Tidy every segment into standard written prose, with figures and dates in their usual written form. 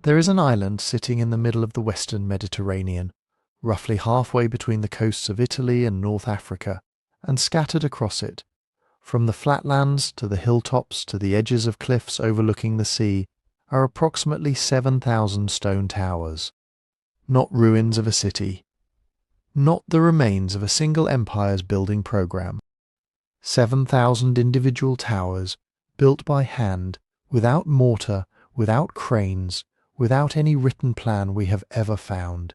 There is an island sitting in the middle of the western Mediterranean, roughly halfway between the coasts of Italy and North Africa, and scattered across it, from the flatlands to the hilltops to the edges of cliffs overlooking the sea, are approximately 7,000 stone towers. Not ruins of a city, not the remains of a single empire's building program. 7,000 individual towers, built by hand, without mortar, without cranes, without any written plan we have ever found.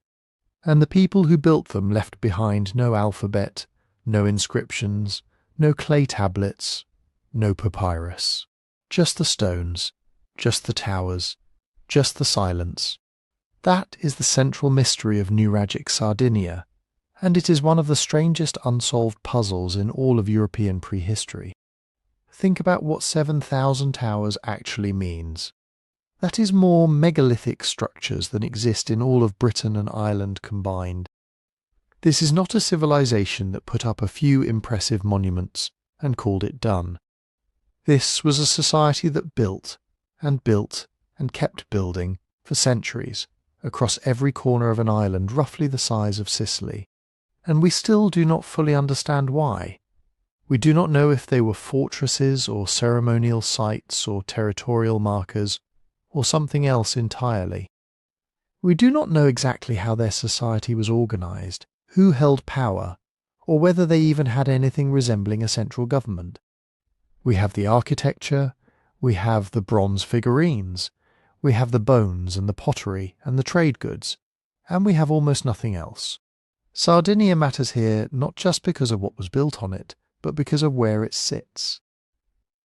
And the people who built them left behind no alphabet, no inscriptions, no clay tablets, no papyrus. Just the stones, just the towers, just the silence. That is the central mystery of Nuragic Sardinia, and it is one of the strangest unsolved puzzles in all of European prehistory. Think about what 7,000 towers actually means. That is more megalithic structures than exist in all of Britain and Ireland combined. This is not a civilization that put up a few impressive monuments and called it done. This was a society that built and kept building for centuries across every corner of an island roughly the size of Sicily. And we still do not fully understand why. We do not know if they were fortresses or ceremonial sites or territorial markers, or something else entirely. We do not know exactly how their society was organized, who held power, or whether they even had anything resembling a central government. We have the architecture, we have the bronze figurines, we have the bones and the pottery and the trade goods, and we have almost nothing else. Sardinia matters here not just because of what was built on it, but because of where it sits.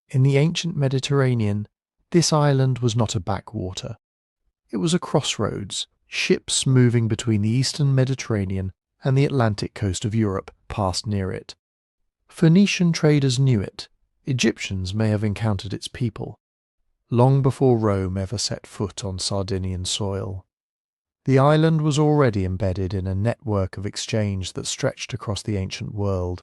In the ancient Mediterranean, this island was not a backwater. It was a crossroads, ships moving between the eastern Mediterranean and the Atlantic coast of Europe passed near it. Phoenician traders knew it. Egyptians may have encountered its people, long before Rome ever set foot on Sardinian soil. The island was already embedded in a network of exchange that stretched across the ancient world,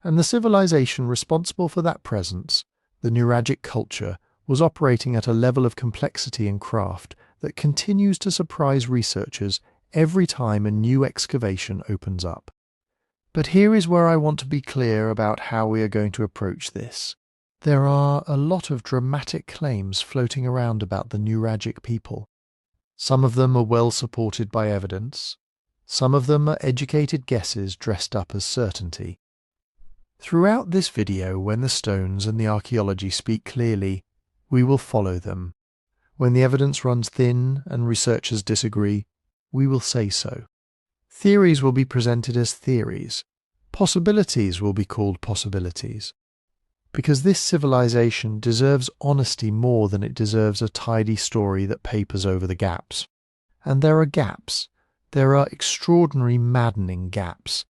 and the civilization responsible for that presence, the Nuragic culture, was operating at a level of complexity and craft that continues to surprise researchers every time a new excavation opens up. But here is where I want to be clear about how we are going to approach this. There are a lot of dramatic claims floating around about the Nuragic people. Some of them are well supported by evidence. Some of them are educated guesses dressed up as certainty. Throughout this video, when the stones and the archaeology speak clearly, we will follow them. When the evidence runs thin and researchers disagree, we will say so. Theories will be presented as theories. Possibilities will be called possibilities. Because this civilization deserves honesty more than it deserves a tidy story that papers over the gaps. And there are gaps. There are extraordinary, maddening gaps.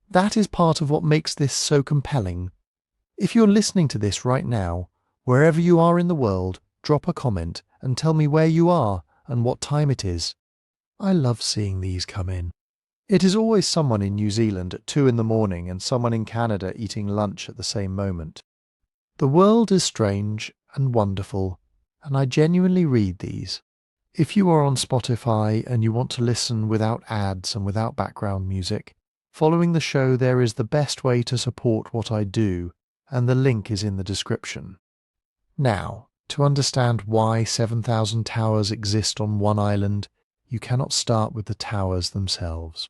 That is part of what makes this so compelling. If you're listening to this right now, wherever you are in the world, drop a comment and tell me where you are and what time it is. I love seeing these come in. It is always someone in New Zealand at 2 in the morning and someone in Canada eating lunch at the same moment. The world is strange and wonderful, and I genuinely read these. If you are on Spotify and you want to listen without ads and without background music, following the show there is the best way to support what I do, and the link is in the description. Now, to understand why 7,000 towers exist on one island, you cannot start with the towers themselves.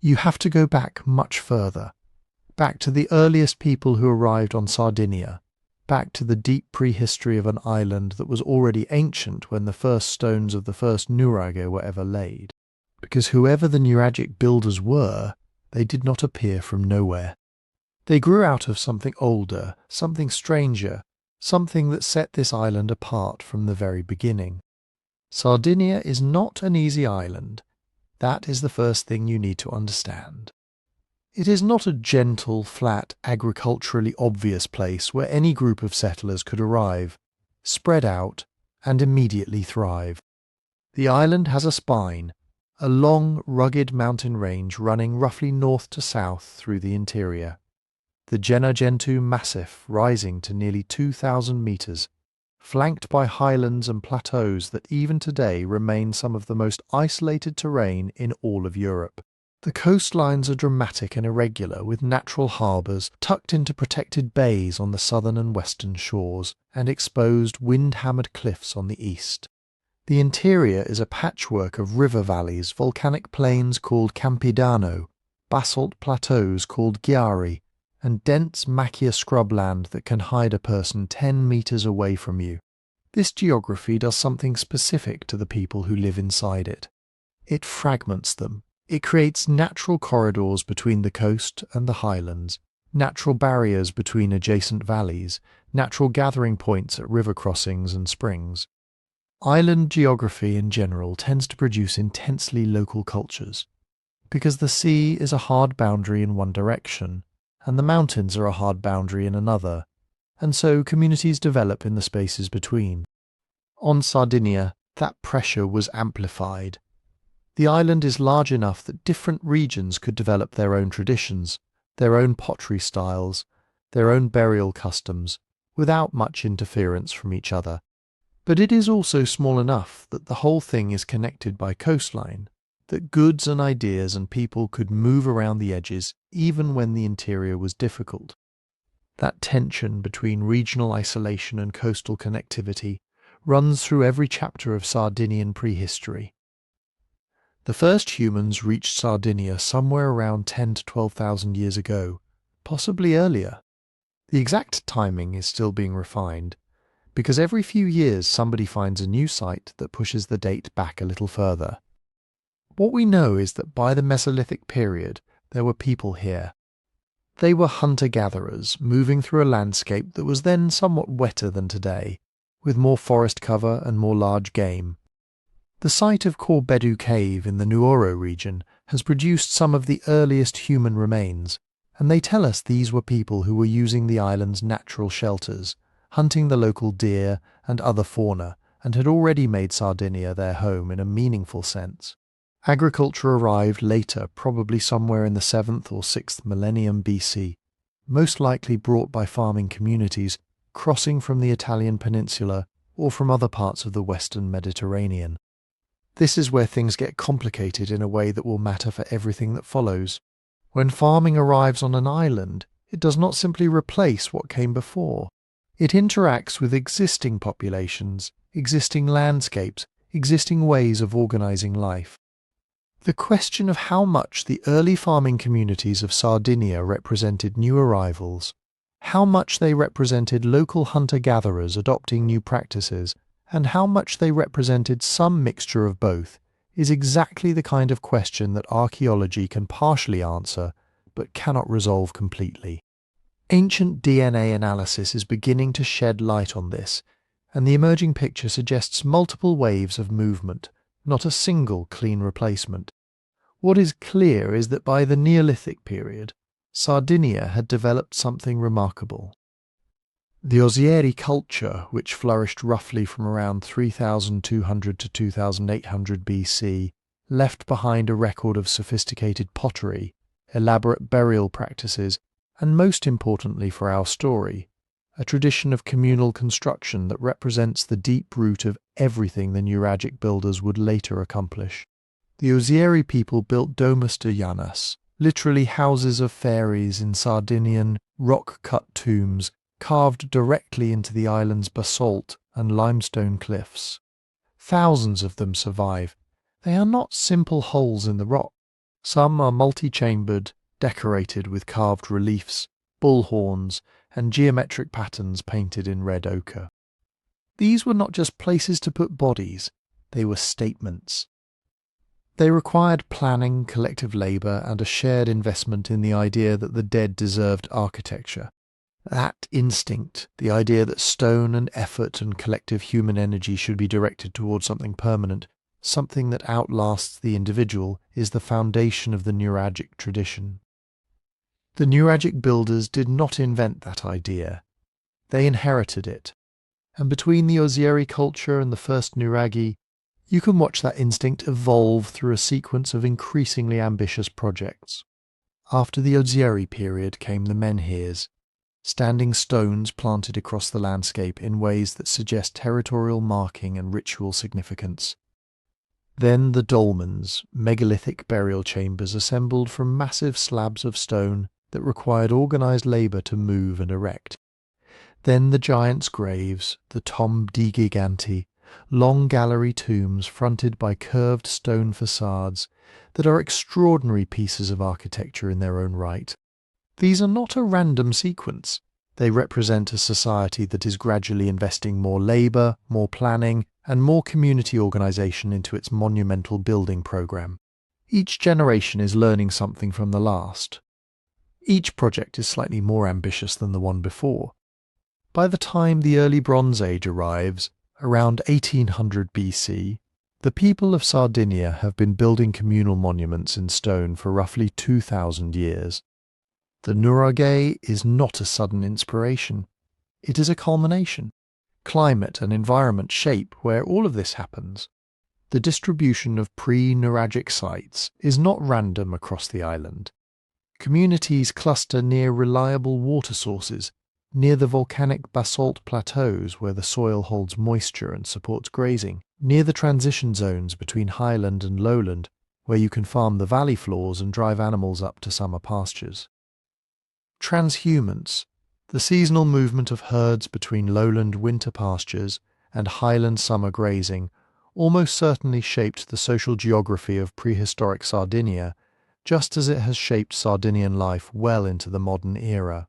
You have to go back much further, back to the earliest people who arrived on Sardinia, back to the deep prehistory of an island that was already ancient when the first stones of the first Nuraghe were ever laid. Because whoever the Nuragic builders were, they did not appear from nowhere. They grew out of something older, something stranger, something that set this island apart from the very beginning. Sardinia is not an easy island. That is the first thing you need to understand. It is not a gentle, flat, agriculturally obvious place where any group of settlers could arrive, spread out, and immediately thrive. The island has a spine, a long, rugged mountain range running roughly north to south through the interior. The Gennargentu Massif rising to nearly 2,000 metres, flanked by highlands and plateaus that even today remain some of the most isolated terrain in all of Europe. The coastlines are dramatic and irregular, with natural harbours tucked into protected bays on the southern and western shores, and exposed wind-hammered cliffs on the east. The interior is a patchwork of river valleys, volcanic plains called Campidano, basalt plateaus called Ghiari, and dense macchia scrubland that can hide a person 10 metres away from you. This geography does something specific to the people who live inside it. It fragments them. It creates natural corridors between the coast and the highlands, natural barriers between adjacent valleys, natural gathering points at river crossings and springs. Island geography in general tends to produce intensely local cultures, because the sea is a hard boundary in one direction, and the mountains are a hard boundary in another, and so communities develop in the spaces between. On Sardinia, that pressure was amplified. The island is large enough that different regions could develop their own traditions, their own pottery styles, their own burial customs, without much interference from each other. But it is also small enough that the whole thing is connected by coastline, that goods and ideas and people could move around the edges even when the interior was difficult. That tension between regional isolation and coastal connectivity runs through every chapter of Sardinian prehistory. The first humans reached Sardinia somewhere around 10 to 12,000 years ago, possibly earlier. The exact timing is still being refined, because every few years somebody finds a new site that pushes the date back a little further. What we know is that by the Mesolithic period, there were people here. They were hunter-gatherers, moving through a landscape that was then somewhat wetter than today, with more forest cover and more large game. The site of Corbedu Cave in the Nuoro region has produced some of the earliest human remains, and they tell us these were people who were using the island's natural shelters, hunting the local deer and other fauna, and had already made Sardinia their home in a meaningful sense. Agriculture arrived later, probably somewhere in the 7th or 6th millennium BC, most likely brought by farming communities crossing from the Italian peninsula or from other parts of the western Mediterranean. This is where things get complicated in a way that will matter for everything that follows. When farming arrives on an island, it does not simply replace what came before. It interacts with existing populations, existing landscapes, existing ways of organizing life. The question of how much the early farming communities of Sardinia represented new arrivals, how much they represented local hunter-gatherers adopting new practices, and how much they represented some mixture of both, is exactly the kind of question that archaeology can partially answer, but cannot resolve completely. Ancient DNA analysis is beginning to shed light on this, and the emerging picture suggests multiple waves of movement, not a single clean replacement. What is clear is that by the Neolithic period, Sardinia had developed something remarkable. The Ozieri culture, which flourished roughly from around 3200 to 2800 BC, left behind a record of sophisticated pottery, elaborate burial practices, and most importantly for our story, a tradition of communal construction that represents the deep root of everything the Nuragic builders would later accomplish. The Ozieri people built domus de Llanas, literally houses of fairies in Sardinian rock-cut tombs carved directly into the island's basalt and limestone cliffs. Thousands of them survive. They are not simple holes in the rock. Some are multi-chambered, decorated with carved reliefs, bull horns, and geometric patterns painted in red ochre. These were not just places to put bodies, they were statements. They required planning, collective labour, and a shared investment in the idea that the dead deserved architecture. That instinct, the idea that stone and effort and collective human energy should be directed towards something permanent, something that outlasts the individual, is the foundation of the Nuragic tradition. The Nuragic builders did not invent that idea. They inherited it. And between the Ozieri culture and the first Nuraghi, you can watch that instinct evolve through a sequence of increasingly ambitious projects. After the Ozieri period came the menhirs, standing stones planted across the landscape in ways that suggest territorial marking and ritual significance. Then the dolmens, megalithic burial chambers assembled from massive slabs of stone that required organised labour to move and erect. Then the giants' graves, the tombe di giganti, long gallery tombs fronted by curved stone facades that are extraordinary pieces of architecture in their own right. These are not a random sequence. They represent a society that is gradually investing more labour, more planning, and more community organisation into its monumental building programme. Each generation is learning something from the last. Each project is slightly more ambitious than the one before. By the time the early Bronze Age arrives, around 1800 BC, the people of Sardinia have been building communal monuments in stone for roughly 2,000 years. The Nuraghe is not a sudden inspiration. It is a culmination. Climate and environment shape where all of this happens. The distribution of pre-Nuragic sites is not random across the island. Communities cluster near reliable water sources, near the volcanic basalt plateaus where the soil holds moisture and supports grazing, near the transition zones between highland and lowland, where you can farm the valley floors and drive animals up to summer pastures. Transhumance, the seasonal movement of herds between lowland winter pastures and highland summer grazing, almost certainly shaped the social geography of prehistoric Sardinia, just as it has shaped Sardinian life well into the modern era.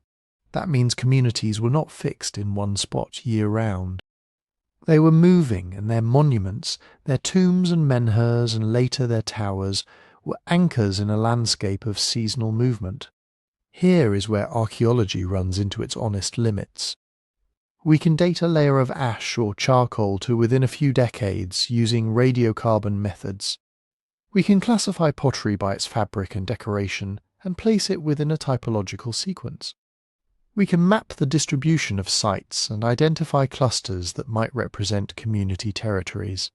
That means communities were not fixed in one spot year-round. They were moving, and their monuments, their tombs and menhirs and later their towers, were anchors in a landscape of seasonal movement. Here is where archaeology runs into its honest limits. We can date a layer of ash or charcoal to within a few decades using radiocarbon methods. We can classify pottery by its fabric and decoration and place it within a typological sequence. We can map the distribution of sites and identify clusters that might represent community territories.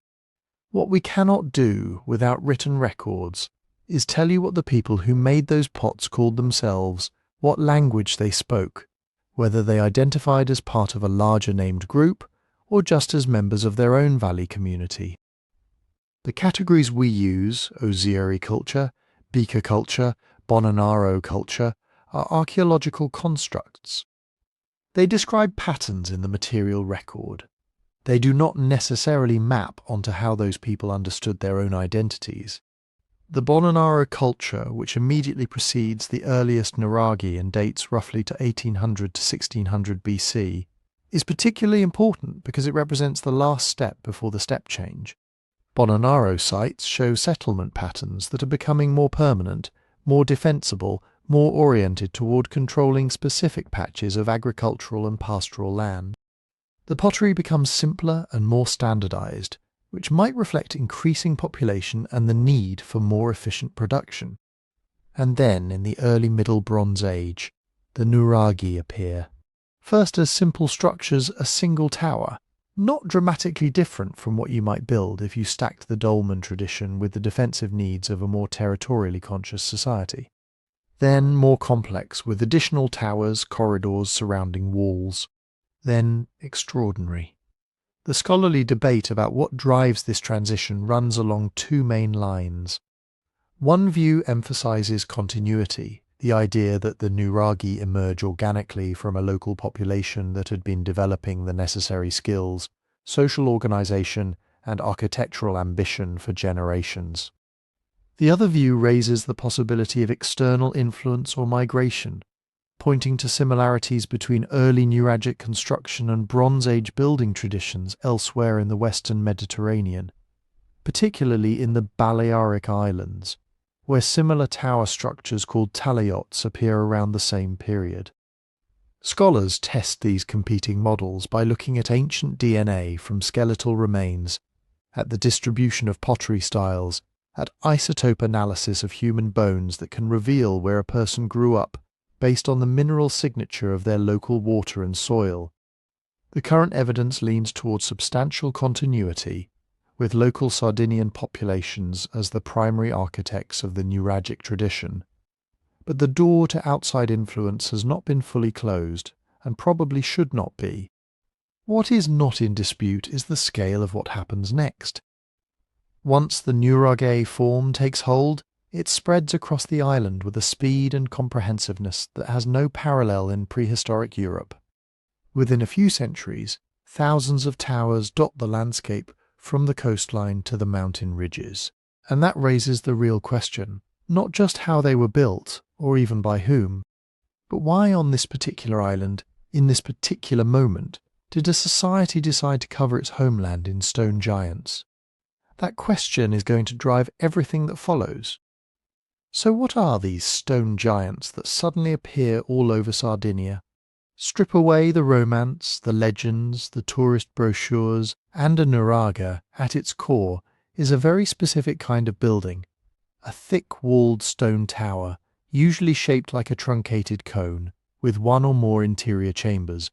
What we cannot do without written records is tell you what the people who made those pots called themselves, what language they spoke, whether they identified as part of a larger named group or just as members of their own valley community. The categories we use, ossuary culture, beaker culture, Bonanaro culture, are archaeological constructs. They describe patterns in the material record. They do not necessarily map onto how those people understood their own identities. The Bonanaro culture, which immediately precedes the earliest Nuraghi and dates roughly to 1800 to 1600 BC, is particularly important because it represents the last step before the step change. Bonanaro sites show settlement patterns that are becoming more permanent, more defensible, more oriented toward controlling specific patches of agricultural and pastoral land. The pottery becomes simpler and more standardized, which might reflect increasing population and the need for more efficient production. And then, in the early Middle Bronze Age, the Nuraghi appear. First as simple structures, a single tower, not dramatically different from what you might build if you stacked the dolmen tradition with the defensive needs of a more territorially conscious society. Then more complex, with additional towers, corridors surrounding walls. Then extraordinary. The scholarly debate about what drives this transition runs along two main lines. One view emphasizes continuity, the idea that the Nuraghi emerge organically from a local population that had been developing the necessary skills, social organization, and architectural ambition for generations. The other view raises the possibility of external influence or migration, pointing to similarities between early Nuragic construction and Bronze Age building traditions elsewhere in the Western Mediterranean, particularly in the Balearic Islands, where similar tower structures called talayots appear around the same period. Scholars test these competing models by looking at ancient DNA from skeletal remains, at the distribution of pottery styles, at isotope analysis of human bones that can reveal where a person grew up based on the mineral signature of their local water and soil. The current evidence leans towards substantial continuity, with local Sardinian populations as the primary architects of the Nuragic tradition. But the door to outside influence has not been fully closed, and probably should not be. What is not in dispute is the scale of what happens next. Once the Nuraghe form takes hold, it spreads across the island with a speed and comprehensiveness that has no parallel in prehistoric Europe. Within a few centuries, thousands of towers dot the landscape from the coastline to the mountain ridges. And that raises the real question, not just how they were built, or even by whom, but why on this particular island, in this particular moment, did a society decide to cover its homeland in stone giants? That question is going to drive everything that follows. So what are these stone giants that suddenly appear all over Sardinia? Strip away the romance, the legends, the tourist brochures, and a Nuraghe, at its core, is a very specific kind of building. A thick-walled stone tower, usually shaped like a truncated cone, with one or more interior chambers,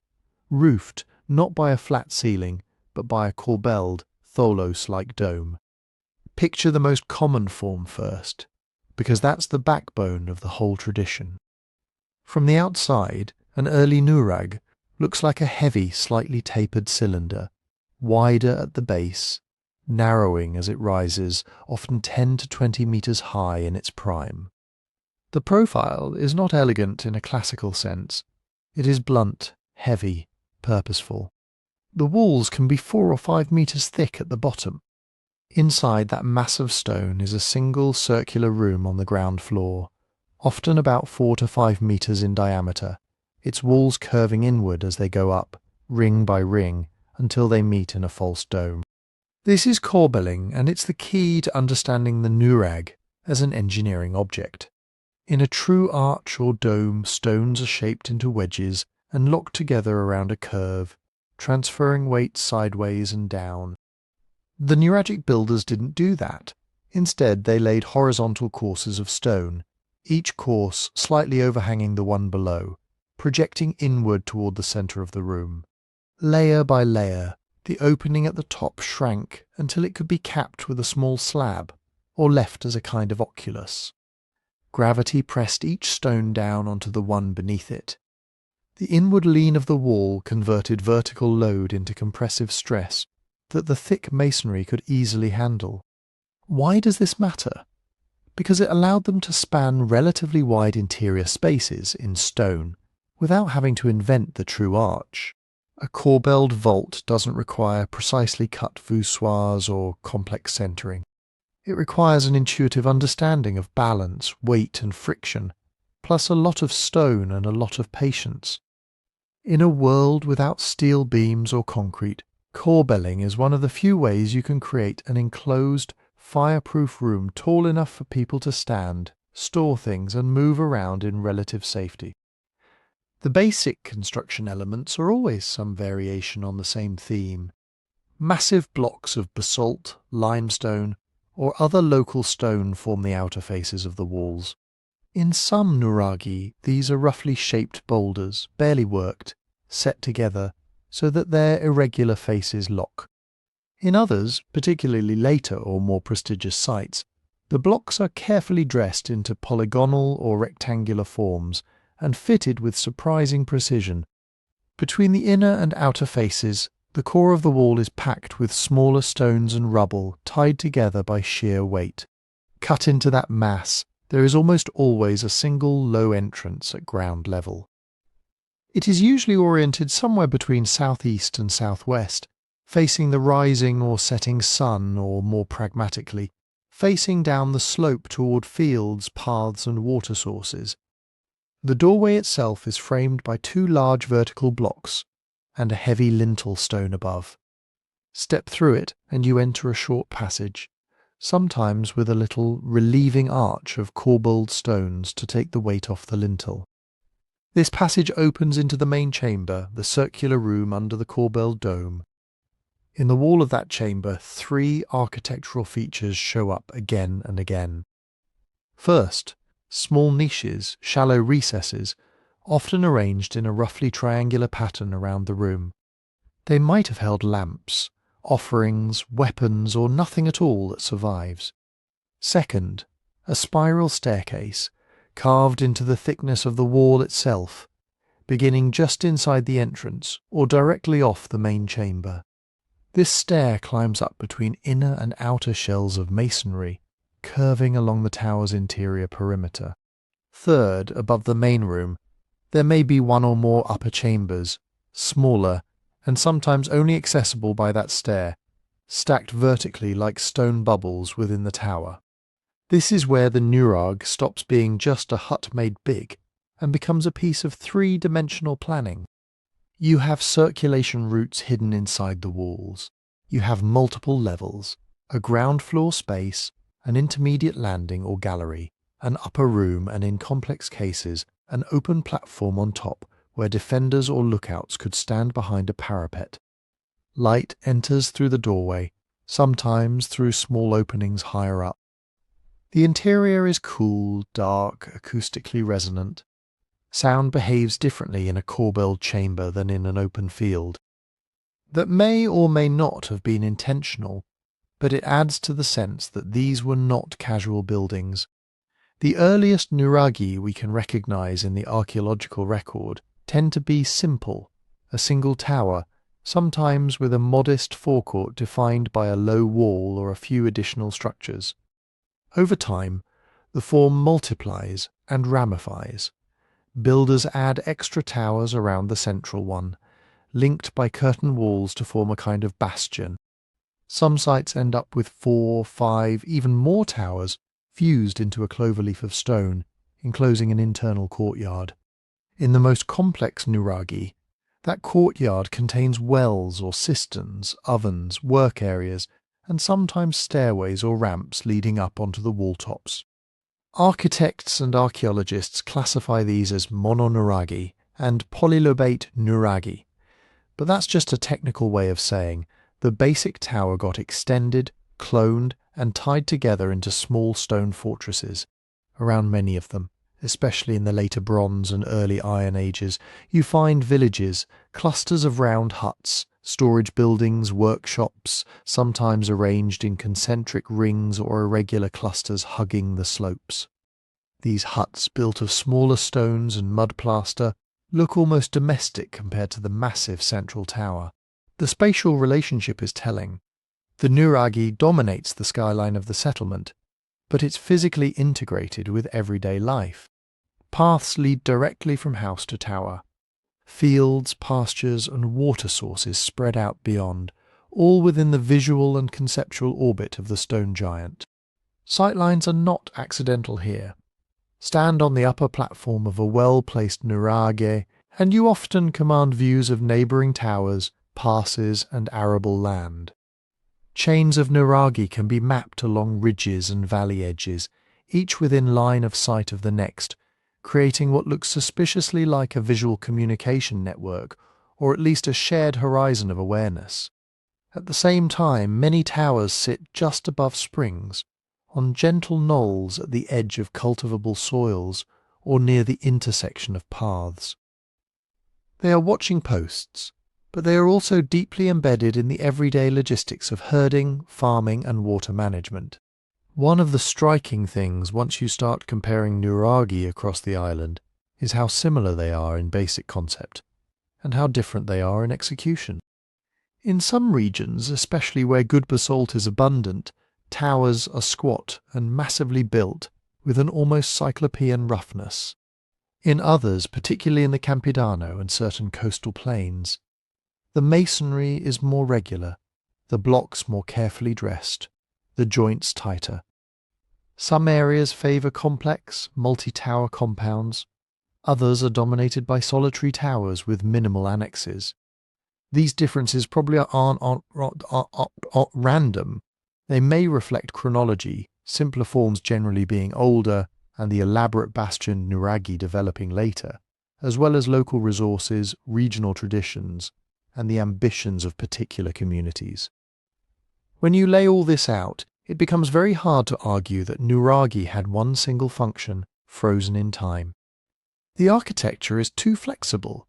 roofed not by a flat ceiling, but by a corbelled, tholos-like dome. Picture the most common form first, because that's the backbone of the whole tradition. From the outside, an early Nuraghe looks like a heavy, slightly tapered cylinder, wider at the base, narrowing as it rises, often 10 to 20 meters high in its prime. The profile is not elegant in a classical sense. It is blunt, heavy, purposeful. The walls can be 4 or 5 meters thick at the bottom. Inside that mass of stone is a single circular room on the ground floor, often about 4 to 5 meters in diameter, its walls curving inward as they go up, ring by ring, until they meet in a false dome. This is corbelling, and it's the key to understanding the Nuraghe as an engineering object. In a true arch or dome, stones are shaped into wedges and locked together around a curve, transferring weight sideways and down. The Nuragic builders didn't do that. Instead, they laid horizontal courses of stone, each course slightly overhanging the one below, projecting inward toward the center of the room. Layer by layer, the opening at the top shrank until it could be capped with a small slab, or left as a kind of oculus. Gravity pressed each stone down onto the one beneath it. The inward lean of the wall converted vertical load into compressive stress that the thick masonry could easily handle. Why does this matter? Because it allowed them to span relatively wide interior spaces in stone without having to invent the true arch. A corbelled vault doesn't require precisely cut voussoirs or complex centering. It requires an intuitive understanding of balance, weight and friction, plus a lot of stone and a lot of patience. In a world without steel beams or concrete, corbelling is one of the few ways you can create an enclosed, fireproof room tall enough for people to stand, store things and move around in relative safety. The basic construction elements are always some variation on the same theme. Massive blocks of basalt, limestone, or other local stone form the outer faces of the walls. In some Nuraghi, these are roughly shaped boulders, barely worked, set together so that their irregular faces lock. In others, particularly later or more prestigious sites, the blocks are carefully dressed into polygonal or rectangular forms and fitted with surprising precision. Between the inner and outer faces, the core of the wall is packed with smaller stones and rubble tied together by sheer weight. Cut into that mass, there is almost always a single low entrance at ground level. It is usually oriented somewhere between southeast and southwest, facing the rising or setting sun, or more pragmatically, facing down the slope toward fields, paths and water sources. The doorway itself is framed by 2 large vertical blocks and a heavy lintel stone above. Step through it and you enter a short passage, sometimes with a little relieving arch of corbelled stones to take the weight off the lintel. This passage opens into the main chamber, the circular room under the corbelled dome. In the wall of that chamber, 3 architectural features show up again and again. First, small niches, shallow recesses, often arranged in a roughly triangular pattern around the room. They might have held lamps, offerings, weapons, or nothing at all that survives. Second, a spiral staircase, carved into the thickness of the wall itself, beginning just inside the entrance or directly off the main chamber. This stair climbs up between inner and outer shells of masonry, curving along the tower's interior perimeter. Third, above the main room, there may be one or more upper chambers, smaller and sometimes only accessible by that stair, stacked vertically like stone bubbles within the tower. This is where the Nuraghe stops being just a hut made big and becomes a piece of three-dimensional planning. You have circulation routes hidden inside the walls. You have multiple levels, a ground floor space, an intermediate landing or gallery, an upper room, and in complex cases, an open platform on top where defenders or lookouts could stand behind a parapet. Light enters through the doorway, sometimes through small openings higher up. The interior is cool, dark, acoustically resonant. Sound behaves differently in a corbelled chamber than in an open field. That may or may not have been intentional, but it adds to the sense that these were not casual buildings. The earliest Nuraghi we can recognize in the archaeological record tend to be simple, a single tower, sometimes with a modest forecourt defined by a low wall or a few additional structures. Over time, the form multiplies and ramifies. Builders add extra towers around the central one, linked by curtain walls to form a kind of bastion. Some sites end up with 4, 5, even more towers fused into a cloverleaf of stone, enclosing an internal courtyard. In the most complex Nuraghi, that courtyard contains wells or cisterns, ovens, work areas, and sometimes stairways or ramps leading up onto the wall tops. Architects and archaeologists classify these as mononuraghi and polylobate nuraghi, but that's just a technical way of saying the basic tower got extended, cloned, and tied together into small stone fortresses. Around many of them, especially in the later Bronze and early Iron Ages, you find villages, clusters of round huts, storage buildings, workshops, sometimes arranged in concentric rings or irregular clusters hugging the slopes. These huts, built of smaller stones and mud plaster, look almost domestic compared to the massive central tower. The spatial relationship is telling. The Nuraghi dominates the skyline of the settlement, but it's physically integrated with everyday life. Paths lead directly from house to tower. Fields, pastures, and water sources spread out beyond, all within the visual and conceptual orbit of the stone giant. Sightlines are not accidental here. Stand on the upper platform of a well-placed Nuraghe, and you often command views of neighbouring towers, passes, and arable land. Chains of Nuraghi can be mapped along ridges and valley edges, each within line of sight of the next, creating what looks suspiciously like a visual communication network, or at least a shared horizon of awareness. At the same time, many towers sit just above springs, on gentle knolls at the edge of cultivable soils, or near the intersection of paths. They are watching posts, but they are also deeply embedded in the everyday logistics of herding, farming, and water management. One of the striking things once you start comparing Nuraghi across the island is how similar they are in basic concept, and how different they are in execution. In some regions, especially where good basalt is abundant, towers are squat and massively built with an almost cyclopean roughness. In others, particularly in the Campidano and certain coastal plains, the masonry is more regular, the blocks more carefully dressed, the joints tighter. Some areas favour complex, multi-tower compounds. Others are dominated by solitary towers with minimal annexes. These differences probably aren't random. They may reflect chronology, simpler forms generally being older and the elaborate bastion Nuraghi developing later, as well as local resources, regional traditions, and the ambitions of particular communities. When you lay all this out, it becomes very hard to argue that Nuraghi had one single function, frozen in time. The architecture is too flexible.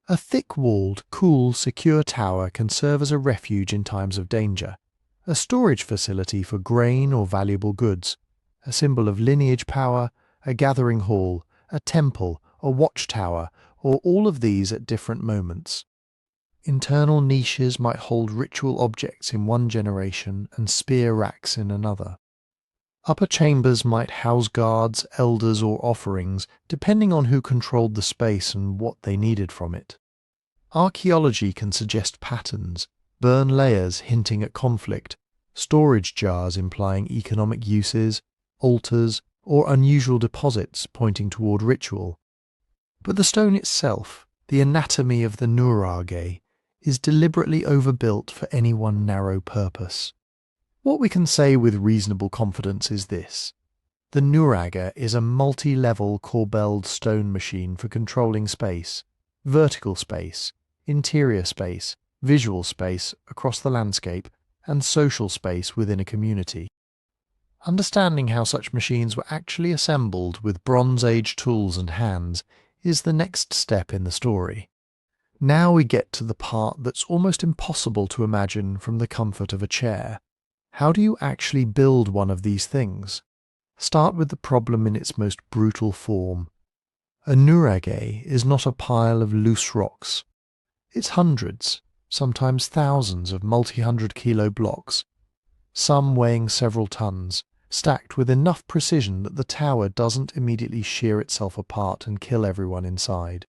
A thick-walled, cool, secure tower can serve as a refuge in times of danger, a storage facility for grain or valuable goods, a symbol of lineage power, a gathering hall, a temple, a watchtower, or all of these at different moments. Internal niches might hold ritual objects in one generation and spear racks in another. Upper chambers might house guards, elders, or offerings, depending on who controlled the space and what they needed from it. Archaeology can suggest patterns, burn layers hinting at conflict, storage jars implying economic uses, altars, or unusual deposits pointing toward ritual. But the stone itself, the anatomy of the Nuraghe, is deliberately overbuilt for any one narrow purpose. What we can say with reasonable confidence is this. The Nuraghe is a multi-level corbelled stone machine for controlling space, vertical space, interior space, visual space across the landscape, and social space within a community. Understanding how such machines were actually assembled with Bronze Age tools and hands is the next step in the story. Now we get to the part that's almost impossible to imagine from the comfort of a chair. How do you actually build one of these things? Start with the problem in its most brutal form. A Nuraghe is not a pile of loose rocks. It's hundreds, sometimes thousands of multi-hundred-kilo blocks, some weighing several tons, stacked with enough precision that the tower doesn't immediately shear itself apart and kill everyone inside.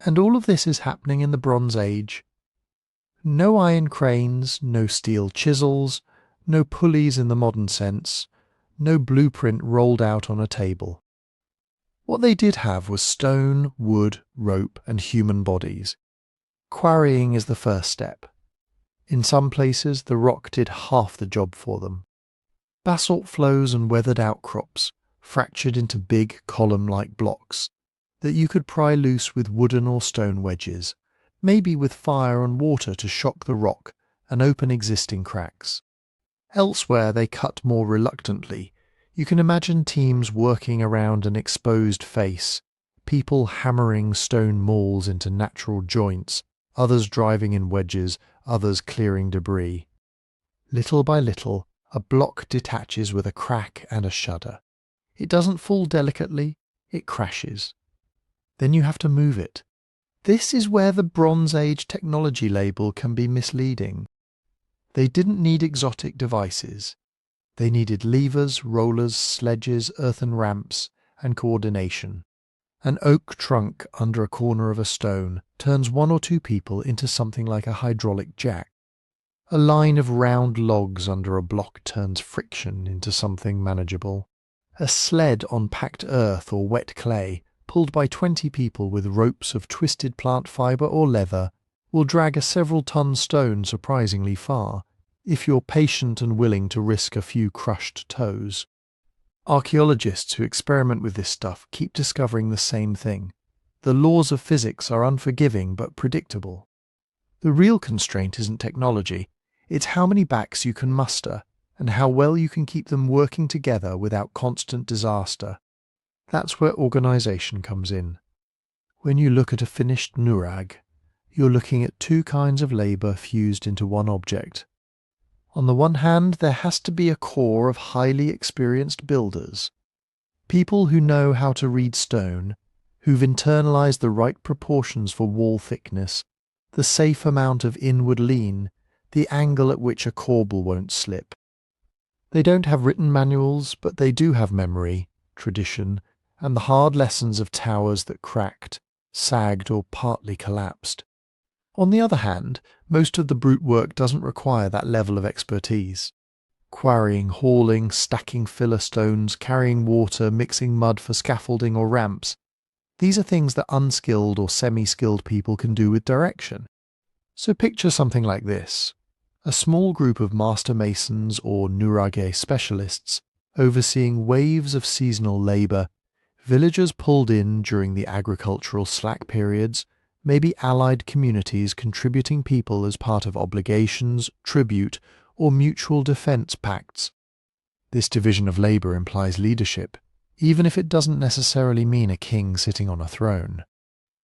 And all of this is happening in the Bronze Age. No iron cranes, no steel chisels, no pulleys in the modern sense, no blueprint rolled out on a table. What they did have was stone, wood, rope, and human bodies. Quarrying is the first step. In some places, the rock did half the job for them. Basalt flows and weathered outcrops, fractured into big column-like blocks, that you could pry loose with wooden or stone wedges, maybe with fire and water to shock the rock and open existing cracks. Elsewhere they cut more reluctantly. You can imagine teams working around an exposed face, people hammering stone mauls into natural joints, others driving in wedges, others clearing debris. Little by little, a block detaches with a crack and a shudder. It doesn't fall delicately, it crashes. Then you have to move it. This is where the Bronze Age technology label can be misleading. They didn't need exotic devices. They needed levers, rollers, sledges, earthen ramps, and coordination. An oak trunk under a corner of a stone turns one or two people into something like a hydraulic jack. A line of round logs under a block turns friction into something manageable. A sled on packed earth or wet clay, pulled by 20 people with ropes of twisted plant fibre or leather, will drag a several-ton stone surprisingly far, if you're patient and willing to risk a few crushed toes. Archaeologists who experiment with this stuff keep discovering the same thing. The laws of physics are unforgiving but predictable. The real constraint isn't technology, it's how many backs you can muster, and how well you can keep them working together without constant disaster. That's where organisation comes in. When you look at a finished Nuraghe, you're looking at two kinds of labour fused into one object. On the one hand, there has to be a core of highly experienced builders, people who know how to read stone, who've internalised the right proportions for wall thickness, the safe amount of inward lean, the angle at which a corbel won't slip. They don't have written manuals, but they do have memory, tradition, and the hard lessons of towers that cracked, sagged, or partly collapsed. On the other hand, most of the brute work doesn't require that level of expertise. Quarrying, hauling, stacking filler stones, carrying water, mixing mud for scaffolding or ramps. These are things that unskilled or semi-skilled people can do with direction. So picture something like this. A small group of master masons or Nuraghe specialists overseeing waves of seasonal labour, villagers pulled in during the agricultural slack periods, maybe allied communities contributing people as part of obligations, tribute, or mutual defence pacts. This division of labour implies leadership, even if it doesn't necessarily mean a king sitting on a throne.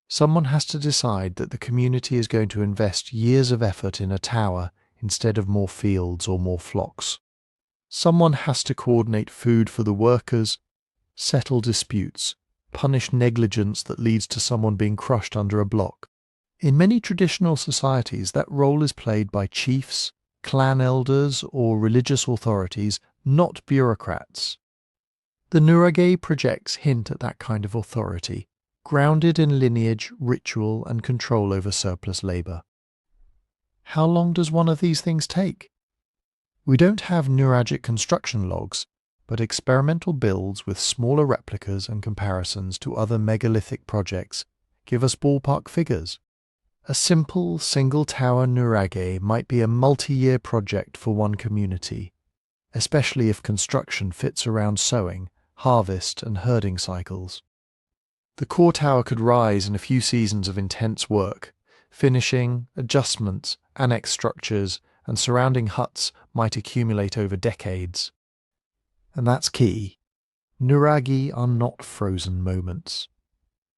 Someone has to decide that the community is going to invest years of effort in a tower instead of more fields or more flocks. Someone has to coordinate food for the workers, settle disputes, punish negligence that leads to someone being crushed under a block. In many traditional societies, that role is played by chiefs, clan elders, or religious authorities, not bureaucrats. The Nuraghe projects hint at that kind of authority, grounded in lineage, ritual, and control over surplus labour. How long does one of these things take? We don't have Nuragic construction logs, but experimental builds with smaller replicas and comparisons to other megalithic projects give us ballpark figures. A simple single-tower Nuraghe might be a multi-year project for one community, especially if construction fits around sowing, harvest, and herding cycles. The core tower could rise in a few seasons of intense work. Finishing, adjustments, annex structures, and surrounding huts might accumulate over decades. And that's key. Nuraghi are not frozen moments.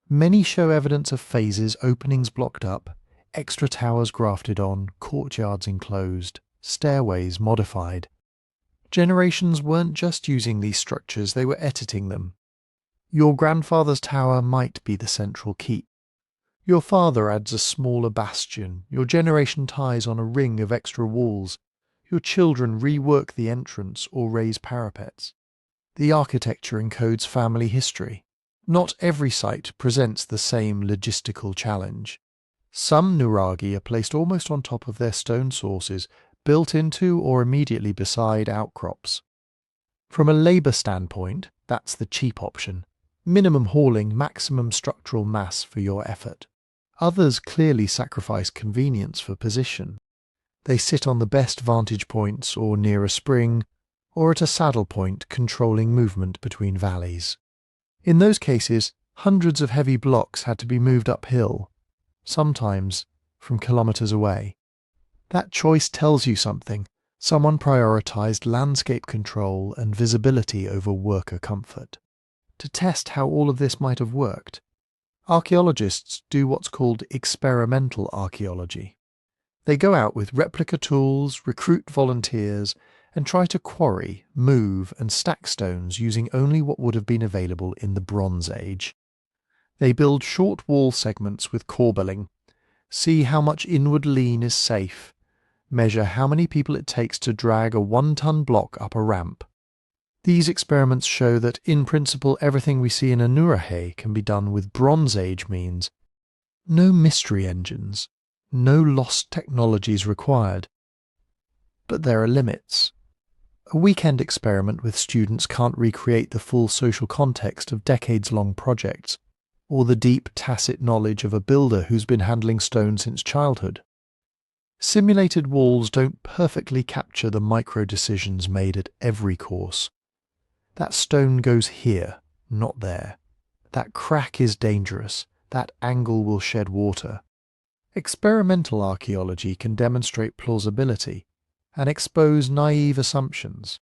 Many show evidence of phases, openings blocked up, extra towers grafted on, courtyards enclosed, stairways modified. Generations weren't just using these structures, they were editing them. Your grandfather's tower might be the central keep. Your father adds a smaller bastion, your generation ties on a ring of extra walls, your children rework the entrance or raise parapets. The architecture encodes family history. Not every site presents the same logistical challenge. Some Nuraghi are placed almost on top of their stone sources, built into or immediately beside outcrops. From a labour standpoint, that's the cheap option. Minimum hauling, maximum structural mass for your effort. Others clearly sacrifice convenience for position. They sit on the best vantage points or near a spring, or at a saddle point controlling movement between valleys. In those cases, hundreds of heavy blocks had to be moved uphill, sometimes from kilometres away. That choice tells you something. Someone prioritised landscape control and visibility over worker comfort. To test how all of this might have worked, archaeologists do what's called experimental archaeology. They go out with replica tools, recruit volunteers, and try to quarry, move, and stack stones using only what would have been available in the Bronze Age. They build short wall segments with corbelling, see how much inward lean is safe, measure how many people it takes to drag a 1-ton block up a ramp. These experiments show that, in principle, everything we see in a Nuraghe can be done with Bronze Age means. No mystery engines, no lost technologies required. But there are limits. A weekend experiment with students can't recreate the full social context of decades-long projects, or the deep tacit knowledge of a builder who's been handling stone since childhood. Simulated walls don't perfectly capture the micro-decisions made at every course. That stone goes here, not there. That crack is dangerous. That angle will shed water. Experimental archaeology can demonstrate plausibility and expose naive assumptions.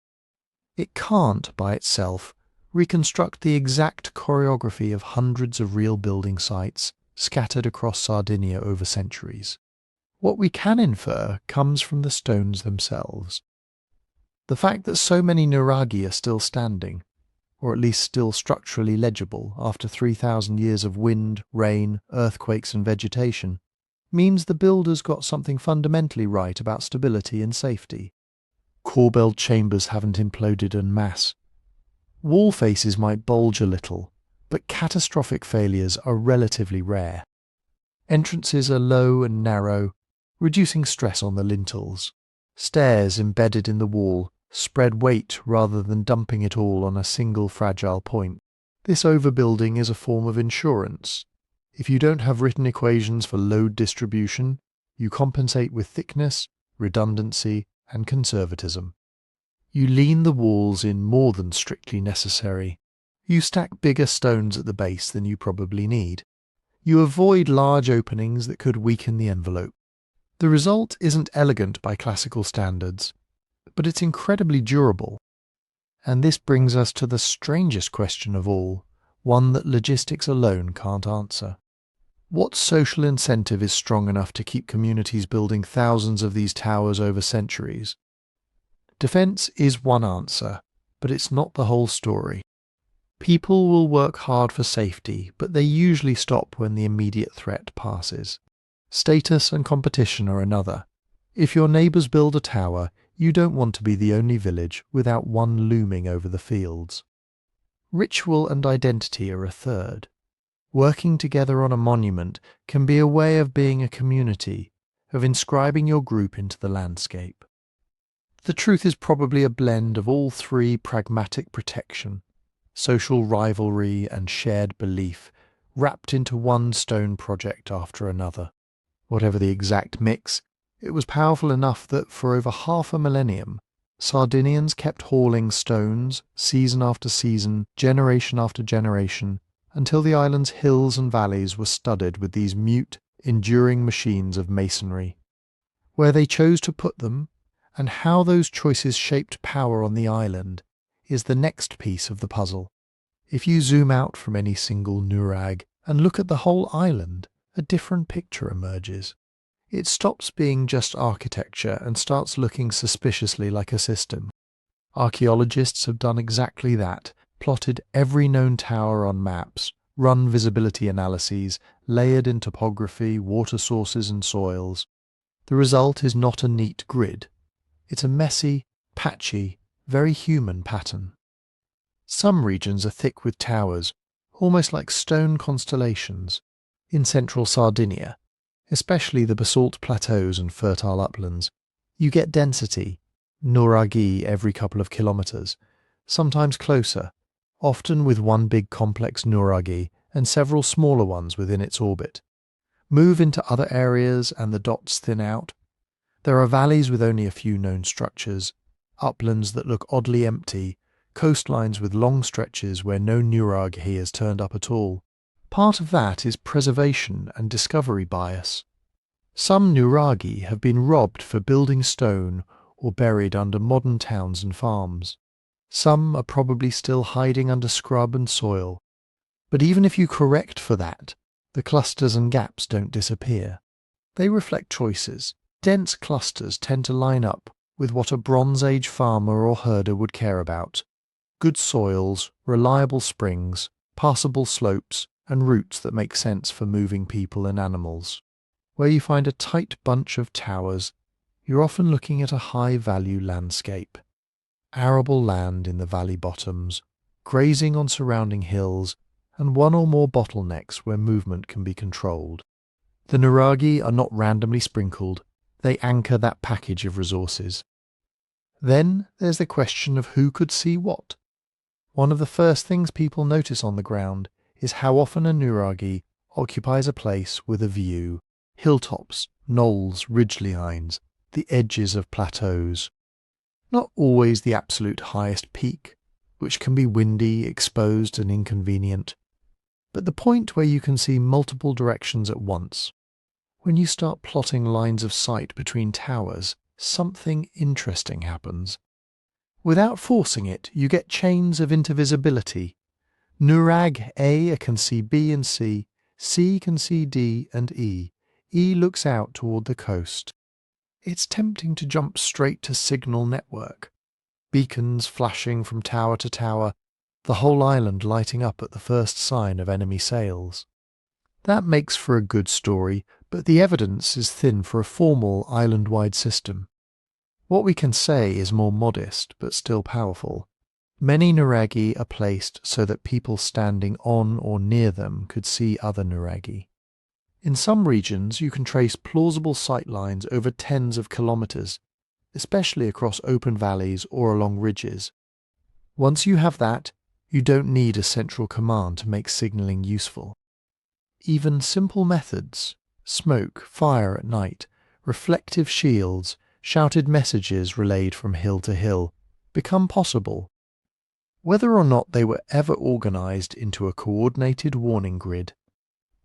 It can't, by itself, reconstruct the exact choreography of hundreds of real building sites scattered across Sardinia over centuries. What we can infer comes from the stones themselves. The fact that so many Nuraghi are still standing, or at least still structurally legible after 3,000 years of wind, rain, earthquakes and vegetation, means the builders got something fundamentally right about stability and safety. Corbelled chambers haven't imploded en masse. Wall faces might bulge a little, but catastrophic failures are relatively rare. Entrances are low and narrow, reducing stress on the lintels. Stairs embedded in the wall spread weight rather than dumping it all on a single fragile point. This overbuilding is a form of insurance. If you don't have written equations for load distribution, you compensate with thickness, redundancy, and conservatism. You lean the walls in more than strictly necessary. You stack bigger stones at the base than you probably need. You avoid large openings that could weaken the envelope. The result isn't elegant by classical standards, but it's incredibly durable. And this brings us to the strangest question of all, one that logistics alone can't answer. What social incentive is strong enough to keep communities building thousands of these towers over centuries? Defense is one answer, but it's not the whole story. People will work hard for safety, but they usually stop when the immediate threat passes. Status and competition are another. If your neighbours build a tower, you don't want to be the only village without one looming over the fields. Ritual and identity are a third. Working together on a monument can be a way of being a community, of inscribing your group into the landscape. The truth is probably a blend of all three: pragmatic protection, social rivalry, and shared belief, wrapped into one stone project after another. Whatever the exact mix, it was powerful enough that for over half a millennium, Sardinians kept hauling stones, season after season, generation after generation, until the island's hills and valleys were studded with these mute, enduring machines of masonry. Where they chose to put them, and how those choices shaped power on the island, is the next piece of the puzzle. If you zoom out from any single Nuraghe and look at the whole island, a different picture emerges. It stops being just architecture and starts looking suspiciously like a system. Archaeologists have done exactly that, plotted every known tower on maps, run visibility analyses, layered in topography, water sources and soils. The result is not a neat grid. It's a messy, patchy, very human pattern. Some regions are thick with towers, almost like stone constellations. In central Sardinia, especially the basalt plateaus and fertile uplands, you get density, Nuraghi every couple of kilometres, sometimes closer, often with one big complex Nuraghi and several smaller ones within its orbit. Move into other areas and the dots thin out. There are valleys with only a few known structures, uplands that look oddly empty, coastlines with long stretches where no Nuraghe has turned up at all. Part of that is preservation and discovery bias. Some Nuraghi have been robbed for building stone or buried under modern towns and farms. Some are probably still hiding under scrub and soil. But even if you correct for that, the clusters and gaps don't disappear. They reflect choices. Dense clusters tend to line up with what a Bronze Age farmer or herder would care about: good soils, reliable springs, passable slopes, and routes that make sense for moving people and animals. Where you find a tight bunch of towers, you're often looking at a high-value landscape. Arable land in the valley bottoms, grazing on surrounding hills, and one or more bottlenecks where movement can be controlled. The Nuraghi are not randomly sprinkled, they anchor that package of resources. Then there's the question of who could see what. One of the first things people notice on the ground is how often a Nuraghi occupies a place with a view: hilltops, knolls, ridgelines, the edges of plateaus. Not always the absolute highest peak, which can be windy, exposed and inconvenient, but the point where you can see multiple directions at once. When you start plotting lines of sight between towers, something interesting happens. Without forcing it, you get chains of intervisibility. Nuraghe A can see B and C can see D and E looks out toward the coast. It's tempting to jump straight to signal network. Beacons flashing from tower to tower, the whole island lighting up at the first sign of enemy sails. That makes for a good story, but the evidence is thin for a formal island-wide system. What we can say is more modest, but still powerful. Many Nuraghi are placed so that people standing on or near them could see other Nuraghi. In some regions, you can trace plausible sight lines over tens of kilometres, especially across open valleys or along ridges. Once you have that, you don't need a central command to make signalling useful. Even simple methods, smoke, fire at night, reflective shields, shouted messages relayed from hill to hill, become possible. Whether or not they were ever organised into a coordinated warning grid,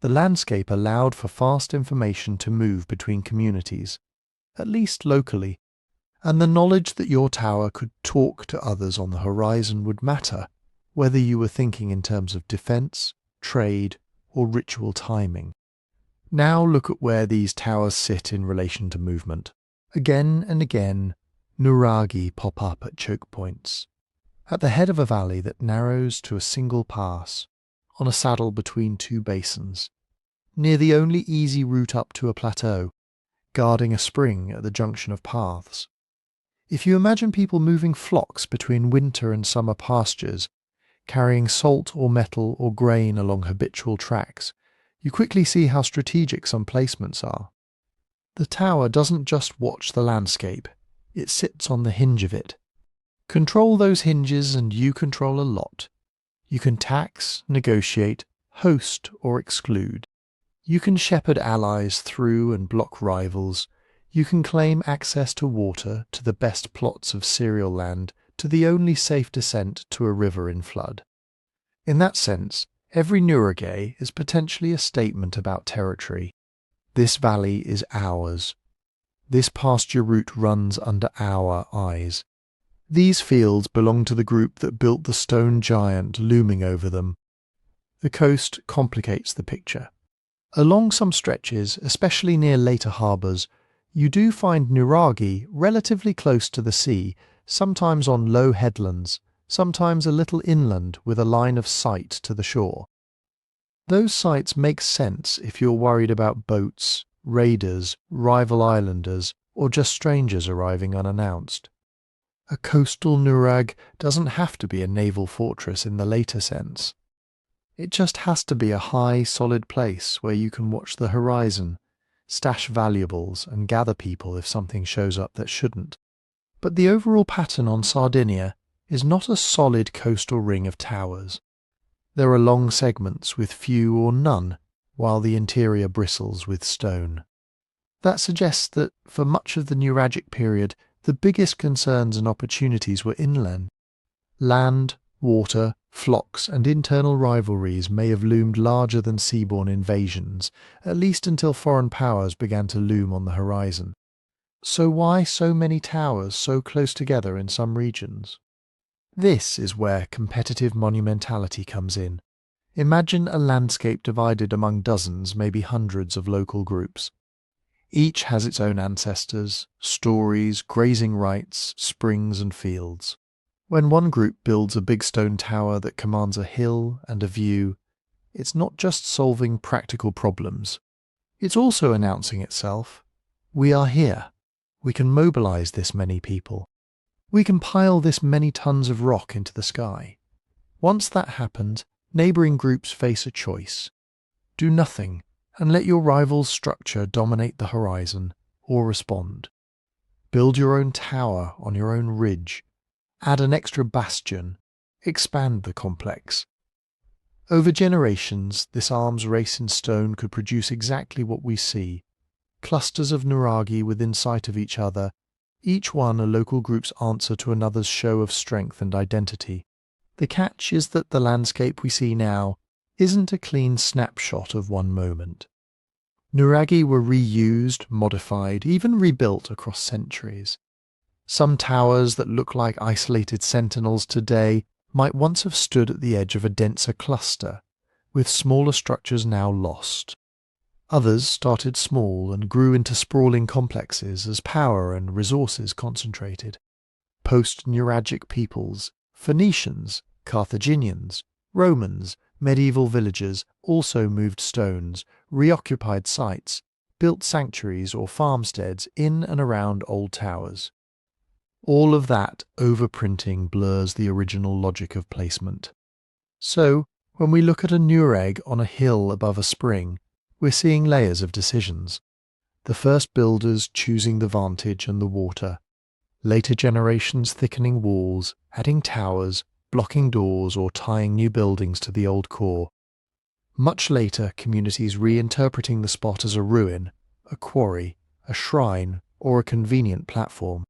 the landscape allowed for fast information to move between communities, at least locally, and the knowledge that your tower could talk to others on the horizon would matter, whether you were thinking in terms of defence, trade, or ritual timing. Now look at where these towers sit in relation to movement. Again and again, Nuraghi pop up at choke points. at the head of a valley that narrows to a single pass, on a saddle between two basins, near the only easy route up to a plateau, guarding a spring at the junction of paths. If you imagine people moving flocks between winter and summer pastures, carrying salt or metal or grain along habitual tracks, you quickly see how strategic some placements are. The tower doesn't just watch the landscape, it sits on the hinge of it. Control those hinges and you control a lot. You can tax, negotiate, host or exclude. You can shepherd allies through and block rivals. You can claim access to water, to the best plots of cereal land, to the only safe descent to a river in flood. In that sense, every Nuraghe is potentially a statement about territory. This valley is ours. This pasture route runs under our eyes. These fields belong to the group that built the stone giant looming over them. The coast complicates the picture. Along some stretches, especially near later harbours, you do find Nuraghi relatively close to the sea, sometimes on low headlands, sometimes a little inland with a line of sight to the shore. Those sites make sense if you're worried about boats, raiders, rival islanders, or just strangers arriving unannounced. A coastal Nuraghe doesn't have to be a naval fortress in the later sense. It just has to be a high, solid place where you can watch the horizon, stash valuables and gather people if something shows up that shouldn't. But the overall pattern on Sardinia is not a solid coastal ring of towers. There are long segments with few or none, while the interior bristles with stone. That suggests that, for much of the Nuragic period, the biggest concerns and opportunities were inland. Land, water, flocks and internal rivalries may have loomed larger than seaborne invasions, at least until foreign powers began to loom on the horizon. So why so many towers so close together in some regions? This is where competitive monumentality comes in. Imagine a landscape divided among dozens, maybe hundreds of local groups. Each has its own ancestors, stories, grazing rights, springs and fields. When one group builds a big stone tower that commands a hill and a view, it's not just solving practical problems. It's also announcing itself. We are here. We can mobilize this many people. We can pile this many tons of rock into the sky. Once that happens, neighbouring groups face a choice. Do nothing and let your rival's structure dominate the horizon, or respond. Build your own tower on your own ridge. Add an extra bastion. Expand the complex. Over generations, this arms race in stone could produce exactly what we see. Clusters of Nuraghi within sight of each other, each one a local group's answer to another's show of strength and identity. The catch is that the landscape we see now isn't a clean snapshot of one moment. Nuraghi were reused, modified, even rebuilt across centuries. Some towers that look like isolated sentinels today might once have stood at the edge of a denser cluster, with smaller structures now lost. Others started small and grew into sprawling complexes as power and resources concentrated. Post-Nuragic peoples, Phoenicians, Carthaginians, Romans, medieval villagers also moved stones, reoccupied sites, built sanctuaries or farmsteads in and around old towers. All of that overprinting blurs the original logic of placement. So, when we look at a Nuraghe on a hill above a spring, we're seeing layers of decisions. The first builders choosing the vantage and the water, later generations thickening walls, adding towers, blocking doors or tying new buildings to the old core. Much later, communities reinterpreting the spot as a ruin, a quarry, a shrine, or a convenient platform.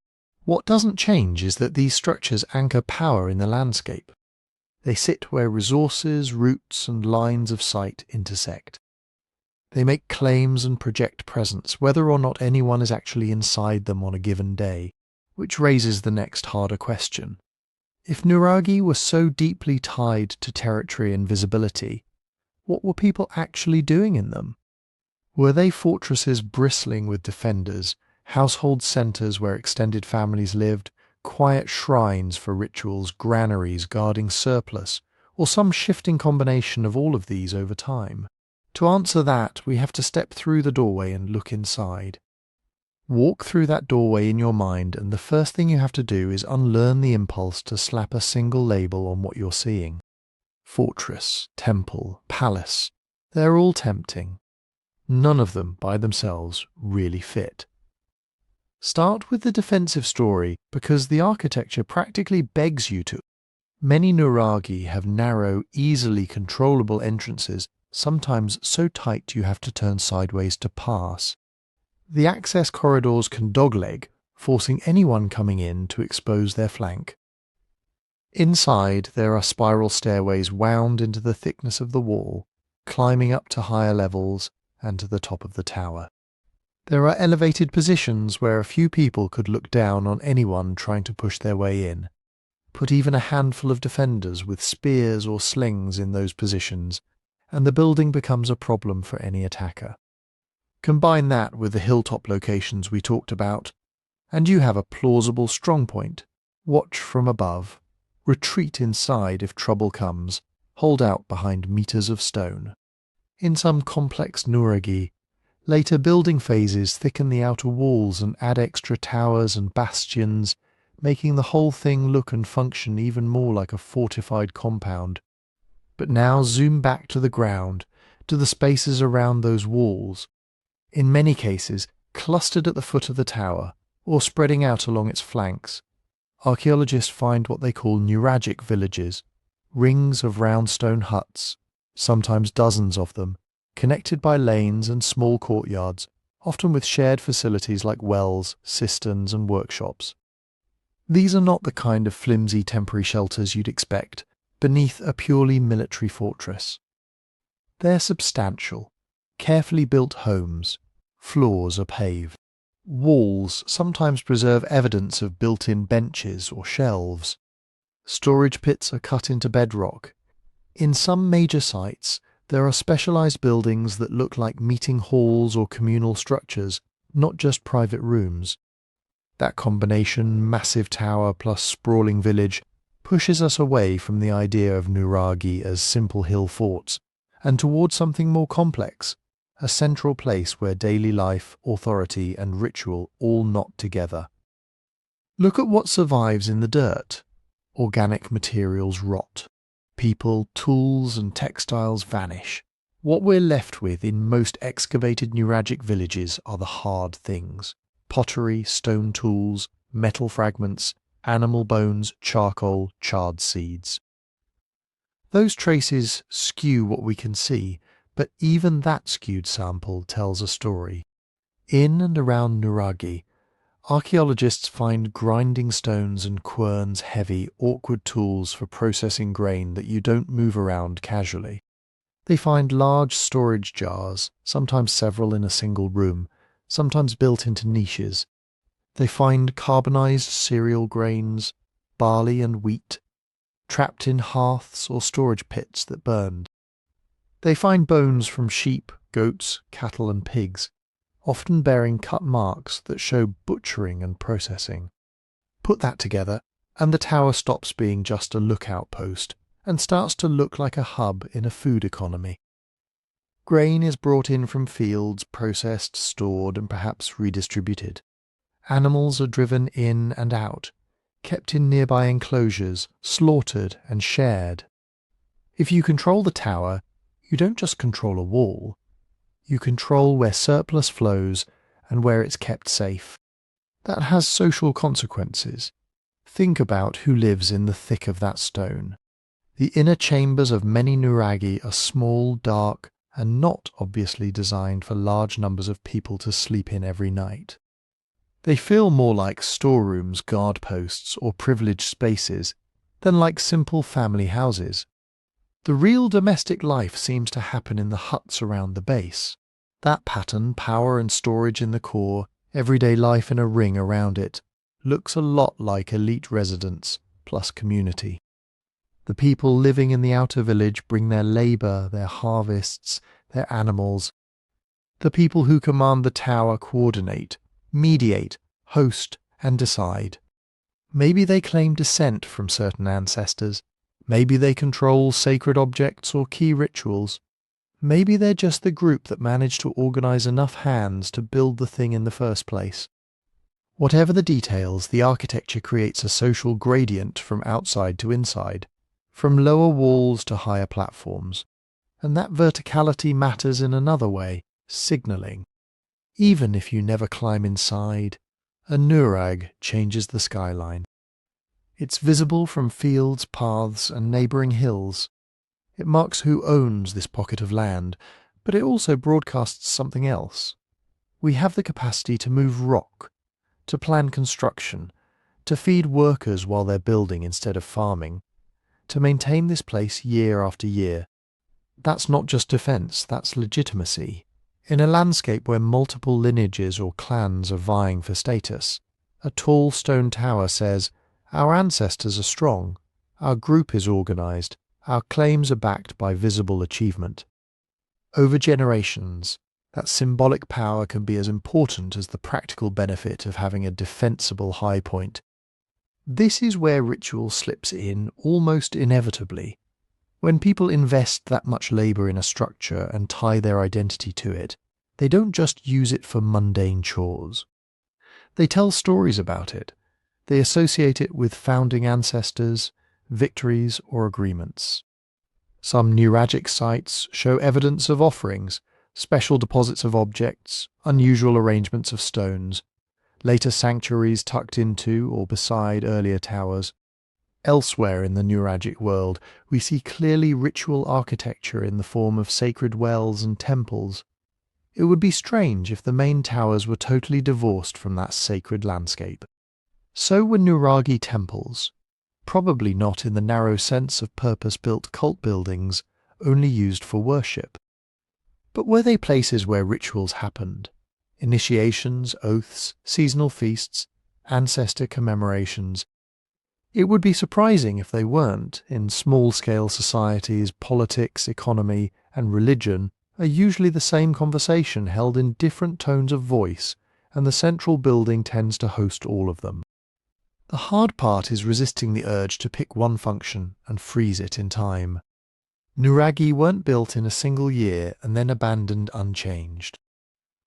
What doesn't change is that these structures anchor power in the landscape. They sit where resources, routes, and lines of sight intersect. They make claims and project presence, whether or not anyone is actually inside them on a given day, which raises the next harder question. If Nuraghi were so deeply tied to territory and visibility, what were people actually doing in them? Were they fortresses bristling with defenders, household centres where extended families lived, quiet shrines for rituals, granaries guarding surplus, or some shifting combination of all of these over time? To answer that, we have to step through the doorway and look inside. Walk through that doorway in your mind, and the first thing you have to do is unlearn the impulse to slap a single label on what you're seeing. Fortress, temple, palace, they're all tempting. None of them by themselves really fit. Start with the defensive story because the architecture practically begs you to. Many Nuraghi have narrow, easily controllable entrances, sometimes so tight you have to turn sideways to pass. The access corridors can dogleg, forcing anyone coming in to expose their flank. Inside, there are spiral stairways wound into the thickness of the wall, climbing up to higher levels and to the top of the tower. There are elevated positions where a few people could look down on anyone trying to push their way in. Put even a handful of defenders with spears or slings in those positions, and the building becomes a problem for any attacker. Combine that with the hilltop locations we talked about, and you have a plausible strongpoint. Watch from above. Retreat inside if trouble comes. Hold out behind meters of stone. In some complex Nuraghi, later building phases thicken the outer walls and add extra towers and bastions, making the whole thing look and function even more like a fortified compound. But now zoom back to the ground, to the spaces around those walls. In many cases, clustered at the foot of the tower, or spreading out along its flanks, archaeologists find what they call Nuragic villages, rings of round stone huts, sometimes dozens of them, connected by lanes and small courtyards, often with shared facilities like wells, cisterns and workshops. These are not the kind of flimsy temporary shelters you'd expect beneath a purely military fortress. They're substantial, carefully built homes. Floors are paved. Walls sometimes preserve evidence of built-in benches or shelves. Storage pits are cut into bedrock. In some major sites, there are specialized buildings that look like meeting halls or communal structures, not just private rooms. That combination, massive tower plus sprawling village, pushes us away from the idea of Nuraghi as simple hill forts, and towards something more complex, a central place where daily life, authority and ritual all knot together. Look at what survives in the dirt. Organic materials rot. People, tools and textiles vanish. What we're left with in most excavated Nuragic villages are the hard things. Pottery, stone tools, metal fragments, animal bones, charcoal, charred seeds. Those traces skew what we can see, but even that skewed sample tells a story. In and around Nuraghi, archaeologists find grinding stones and querns heavy, awkward tools for processing grain that you don't move around casually. They find large storage jars, sometimes several in a single room, sometimes built into niches. They find carbonized cereal grains, barley and wheat, trapped in hearths or storage pits that burned. They find bones from sheep, goats, cattle and pigs, often bearing cut marks that show butchering and processing. Put that together, and the tower stops being just a lookout post and starts to look like a hub in a food economy. Grain is brought in from fields, processed, stored and perhaps redistributed. Animals are driven in and out, kept in nearby enclosures, slaughtered and shared. If you control the tower, you don't just control a wall. You control where surplus flows and where it's kept safe. That has social consequences. Think about who lives in the thick of that stone. The inner chambers of many Nuraghi are small, dark, and not obviously designed for large numbers of people to sleep in every night. They feel more like storerooms, guard posts, or privileged spaces than like simple family houses. The real domestic life seems to happen in the huts around the base. That pattern, power and storage in the core, everyday life in a ring around it, looks a lot like elite residence plus community. The people living in the outer village bring their labour, their harvests, their animals. The people who command the tower coordinate, mediate, host and decide. Maybe they claim descent from certain ancestors. Maybe they control sacred objects or key rituals. Maybe they're just the group that managed to organize enough hands to build the thing in the first place. Whatever the details, the architecture creates a social gradient from outside to inside, from lower walls to higher platforms. And that verticality matters in another way, signaling. Even if you never climb inside, a Nuraghe changes the skyline. It's visible from fields, paths, and neighbouring hills. It marks who owns this pocket of land, but it also broadcasts something else. We have the capacity to move rock, to plan construction, to feed workers while they're building instead of farming, to maintain this place year after year. That's not just defence, that's legitimacy. In a landscape where multiple lineages or clans are vying for status, a tall stone tower says, our ancestors are strong, our group is organised, our claims are backed by visible achievement. Over generations, that symbolic power can be as important as the practical benefit of having a defensible high point. This is where ritual slips in almost inevitably. When people invest that much labour in a structure and tie their identity to it, they don't just use it for mundane chores. They tell stories about it. They associate it with founding ancestors, victories, or agreements. Some Nuragic sites show evidence of offerings, special deposits of objects, unusual arrangements of stones, later sanctuaries tucked into or beside earlier towers. Elsewhere in the Nuragic world, we see clearly ritual architecture in the form of sacred wells and temples. It would be strange if the main towers were totally divorced from that sacred landscape. So were Nuraghi temples, probably not in the narrow sense of purpose-built cult buildings, only used for worship. But were they places where rituals happened? Initiations, oaths, seasonal feasts, ancestor commemorations. It would be surprising if they weren't. In small-scale societies, politics, economy, and religion are usually the same conversation held in different tones of voice, and the central building tends to host all of them. The hard part is resisting the urge to pick one function and freeze it in time. Nuraghi weren't built in a single year and then abandoned unchanged.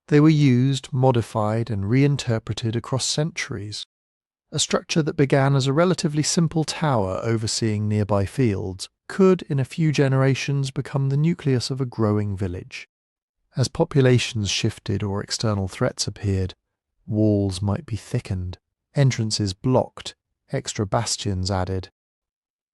They were used, modified, and reinterpreted across centuries. A structure that began as a relatively simple tower overseeing nearby fields could, in a few generations, become the nucleus of a growing village. As populations shifted or external threats appeared, walls might be thickened, entrances blocked, extra bastions added.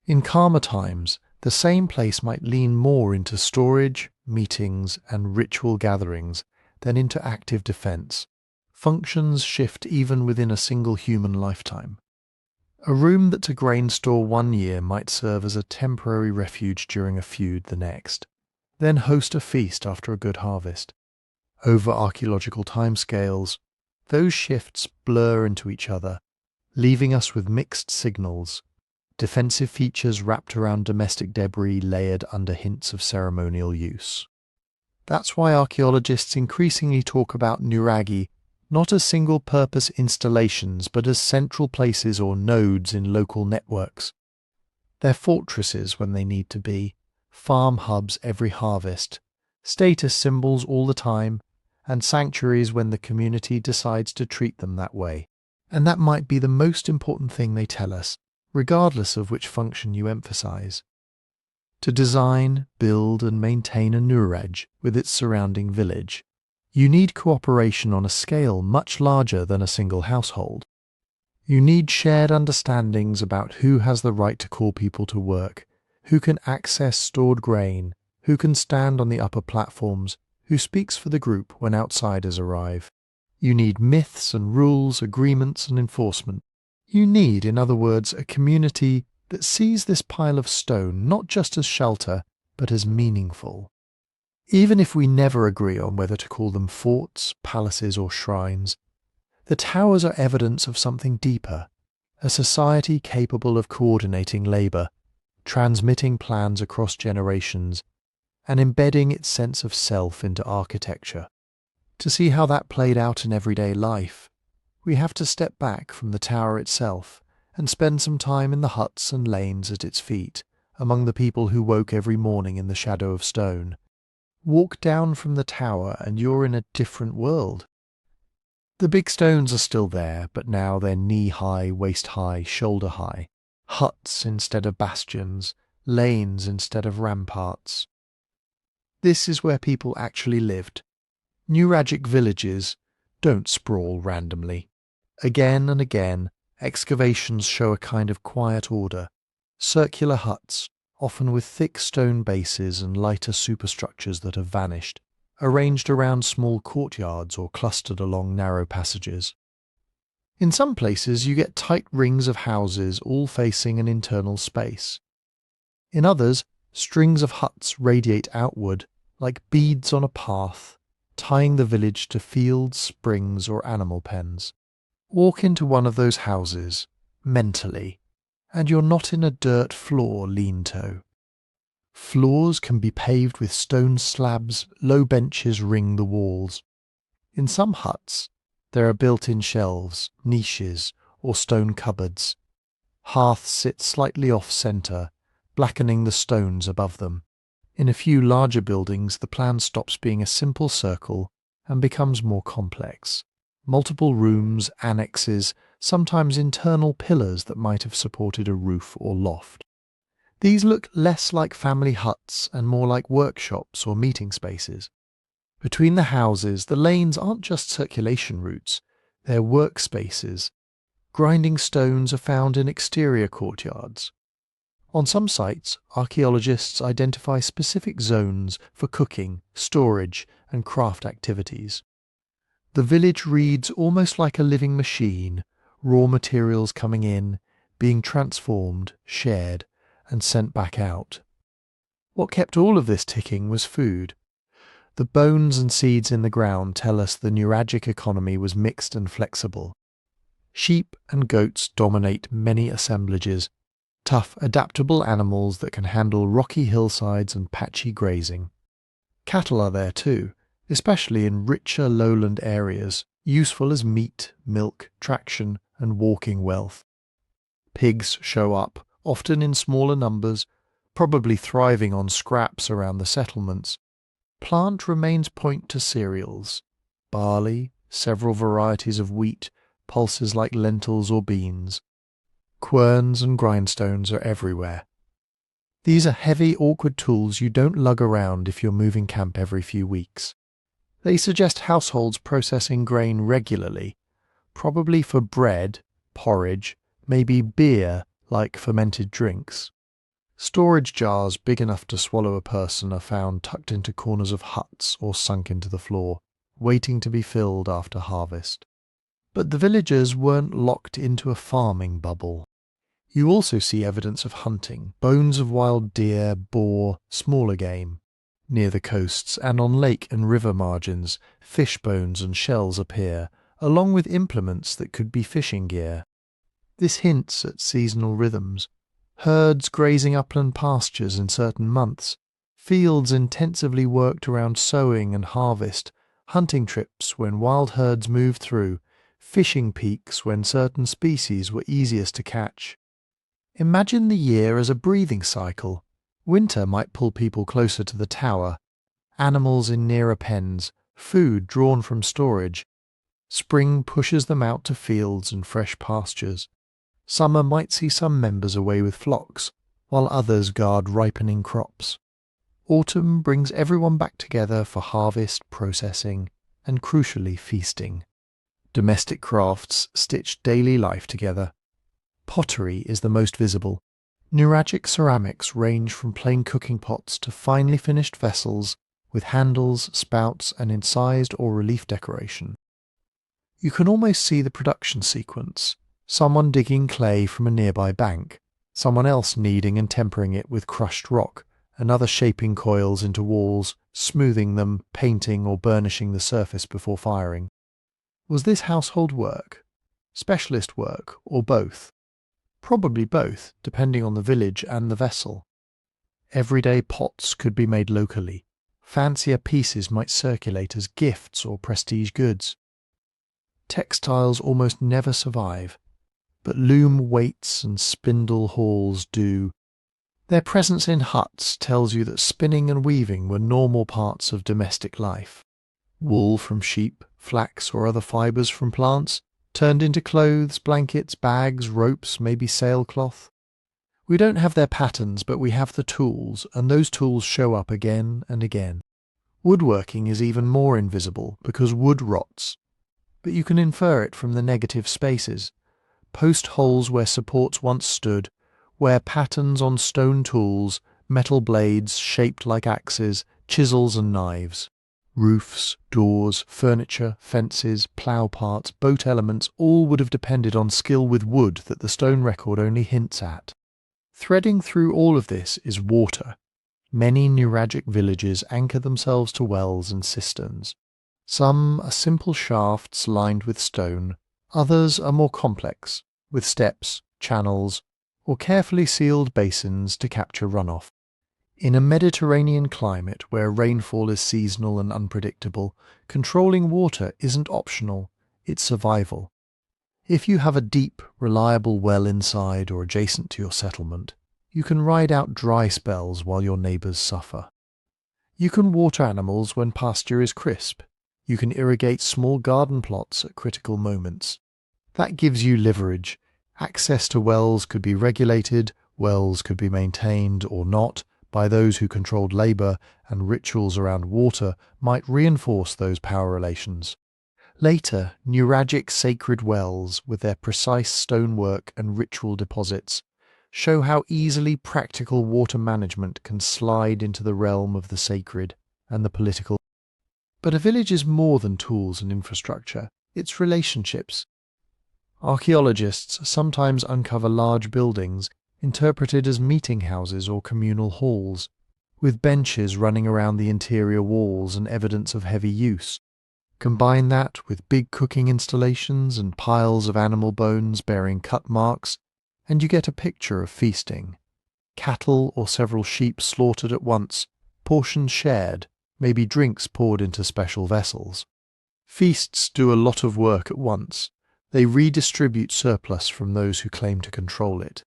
In calmer times, the same place might lean more into storage, meetings, and ritual gatherings than into active defence. Functions shift even within a single human lifetime. A room that's a grain store one year might serve as a temporary refuge during a feud the next, then host a feast after a good harvest. Over archaeological timescales, those shifts blur into each other, leaving us with mixed signals, defensive features wrapped around domestic debris layered under hints of ceremonial use. That's why archaeologists increasingly talk about Nuraghi not as single-purpose installations but as central places or nodes in local networks. They're fortresses when they need to be, farm hubs every harvest, status symbols all the time, and sanctuaries when the community decides to treat them that way. And that might be the most important thing they tell us, regardless of which function you emphasize. To design, build, and maintain a Nuraghe with its surrounding village, you need cooperation on a scale much larger than a single household. You need shared understandings about who has the right to call people to work, who can access stored grain, who can stand on the upper platforms, who speaks for the group when outsiders arrive. You need myths and rules, agreements and enforcement. You need, in other words, a community that sees this pile of stone not just as shelter, but as meaningful. Even if we never agree on whether to call them forts, palaces or shrines, the towers are evidence of something deeper, a society capable of coordinating labour, transmitting plans across generations, and embedding its sense of self into architecture. To see how that played out in everyday life, we have to step back from the tower itself and spend some time in the huts and lanes at its feet, among the people who woke every morning in the shadow of stone. Walk down from the tower and you're in a different world. The big stones are still there, but now they're knee-high, waist-high, shoulder-high. Huts instead of bastions, lanes instead of ramparts. This is where people actually lived. Nuragic villages don't sprawl randomly. Again and again, excavations show a kind of quiet order. Circular huts, often with thick stone bases and lighter superstructures that have vanished, arranged around small courtyards or clustered along narrow passages. In some places you get tight rings of houses all facing an internal space. In others, strings of huts radiate outward like beads on a path, tying the village to fields, springs or animal pens. Walk into one of those houses, mentally, and you're not in a dirt floor lean-to. Floors can be paved with stone slabs, low benches ring the walls. In some huts, there are built-in shelves, niches, or stone cupboards. Hearths sit slightly off-centre, blackening the stones above them. In a few larger buildings, the plan stops being a simple circle and becomes more complex. Multiple rooms, annexes, sometimes internal pillars that might have supported a roof or loft. These look less like family huts and more like workshops or meeting spaces. Between the houses, the lanes aren't just circulation routes, they're workspaces. Grinding stones are found in exterior courtyards. On some sites, archaeologists identify specific zones for cooking, storage, and craft activities. The village reads almost like a living machine, raw materials coming in, being transformed, shared, and sent back out. What kept all of this ticking was food. The bones and seeds in the ground tell us the Nuragic economy was mixed and flexible. Sheep and goats dominate many assemblages, tough, adaptable animals that can handle rocky hillsides and patchy grazing. Cattle are there too, especially in richer lowland areas, useful as meat, milk, traction, and walking wealth. Pigs show up, often in smaller numbers, probably thriving on scraps around the settlements. Plant remains point to cereals, barley, several varieties of wheat, pulses like lentils or beans. Querns and grindstones are everywhere. These are heavy, awkward tools you don't lug around if you're moving camp every few weeks. They suggest households processing grain regularly, probably for bread, porridge, maybe beer like fermented drinks. Storage jars big enough to swallow a person are found tucked into corners of huts or sunk into the floor, waiting to be filled after harvest. But the villagers weren't locked into a farming bubble. You also see evidence of hunting, bones of wild deer, boar, smaller game. Near the coasts and on lake and river margins, fish bones and shells appear, along with implements that could be fishing gear. This hints at seasonal rhythms. Herds grazing upland pastures in certain months, fields intensively worked around sowing and harvest, hunting trips when wild herds moved through, fishing peaks when certain species were easiest to catch. Imagine the year as a breathing cycle. Winter might pull people closer to the tower, animals in nearer pens, food drawn from storage. Spring pushes them out to fields and fresh pastures. Summer might see some members away with flocks, while others guard ripening crops. Autumn brings everyone back together for harvest, processing, and crucially feasting. Domestic crafts stitch daily life together. Pottery is the most visible. Nuragic ceramics range from plain cooking pots to finely finished vessels with handles, spouts, and incised or relief decoration. You can almost see the production sequence. Someone digging clay from a nearby bank, someone else kneading and tempering it with crushed rock, another shaping coils into walls, smoothing them, painting or burnishing the surface before firing. Was this household work? Specialist work, or both? Probably both, depending on the village and the vessel. Everyday pots could be made locally. Fancier pieces might circulate as gifts or prestige goods. Textiles almost never survive. but loom weights and spindle halls do. Their presence in huts tells you that spinning and weaving were normal parts of domestic life. Wool from sheep, flax or other fibres from plants, turned into clothes, blankets, bags, ropes, maybe sailcloth. We don't have their patterns, but we have the tools, and those tools show up again and again. Woodworking is even more invisible because wood rots, but you can infer it from the negative spaces. Post holes where supports once stood, where patterns on stone tools, metal blades shaped like axes, chisels and knives. Roofs, doors, furniture, fences, plough parts, boat elements all would have depended on skill with wood that the stone record only hints at. Threading through all of this is water. Many Nuragic villages anchor themselves to wells and cisterns. Some are simple shafts lined with stone, others are more complex, with steps, channels, or carefully sealed basins to capture runoff. In a Mediterranean climate where rainfall is seasonal and unpredictable, controlling water isn't optional, it's survival. If you have a deep, reliable well inside or adjacent to your settlement, you can ride out dry spells while your neighbours suffer. You can water animals when pasture is crisp. You can irrigate small garden plots at critical moments. That gives you leverage. Access to wells could be regulated, wells could be maintained or not by those who controlled labour, and rituals around water might reinforce those power relations. Later, Nuragic sacred wells, with their precise stonework and ritual deposits, show how easily practical water management can slide into the realm of the sacred and the political. But a village is more than tools and infrastructure, it's relationships. Archaeologists sometimes uncover large buildings interpreted as meeting houses or communal halls, with benches running around the interior walls and evidence of heavy use. Combine that with big cooking installations and piles of animal bones bearing cut marks, and you get a picture of feasting. Cattle or several sheep slaughtered at once, portions shared, maybe drinks poured into special vessels. Feasts do a lot of work at once. They redistribute surplus from those who claim to control it.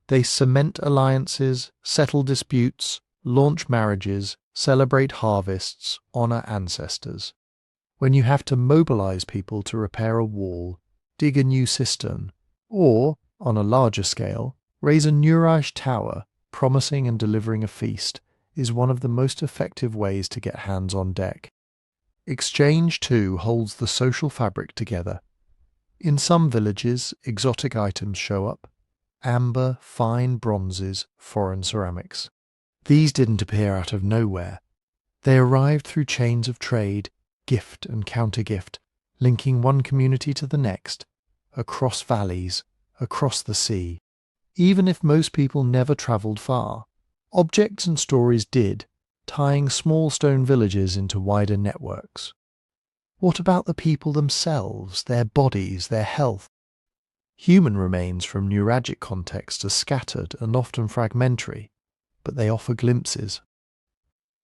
They cement alliances, settle disputes, launch marriages, celebrate harvests, honour ancestors. When you have to mobilize people to repair a wall, dig a new cistern, or, on a larger scale, raise a Nuraghe tower, promising and delivering a feast, is one of the most effective ways to get hands on deck. Exchange, too, holds the social fabric together. In some villages, exotic items show up: amber, fine bronzes, foreign ceramics. These didn't appear out of nowhere. They arrived through chains of trade, gift and counter-gift, linking one community to the next, across valleys, across the sea. Even if most people never travelled far, objects and stories did, tying small stone villages into wider networks. What about the people themselves, their bodies, their health? Human remains from Nuragic contexts are scattered and often fragmentary, but they offer glimpses.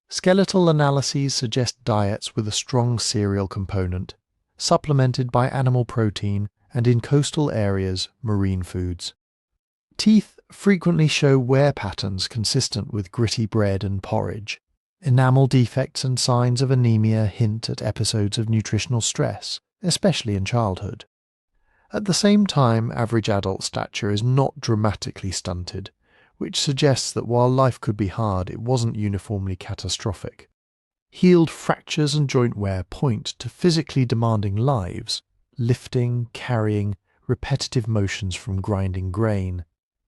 Skeletal analyses suggest diets with a strong cereal component, supplemented by animal protein and, in coastal areas, marine foods. Teeth frequently show wear patterns consistent with gritty bread and porridge. Enamel defects and signs of anemia hint at episodes of nutritional stress, especially in childhood. At the same time, average adult stature is not dramatically stunted, which suggests that while life could be hard, it wasn't uniformly catastrophic. Healed fractures and joint wear point to physically demanding lives: lifting, carrying, repetitive motions from grinding grain,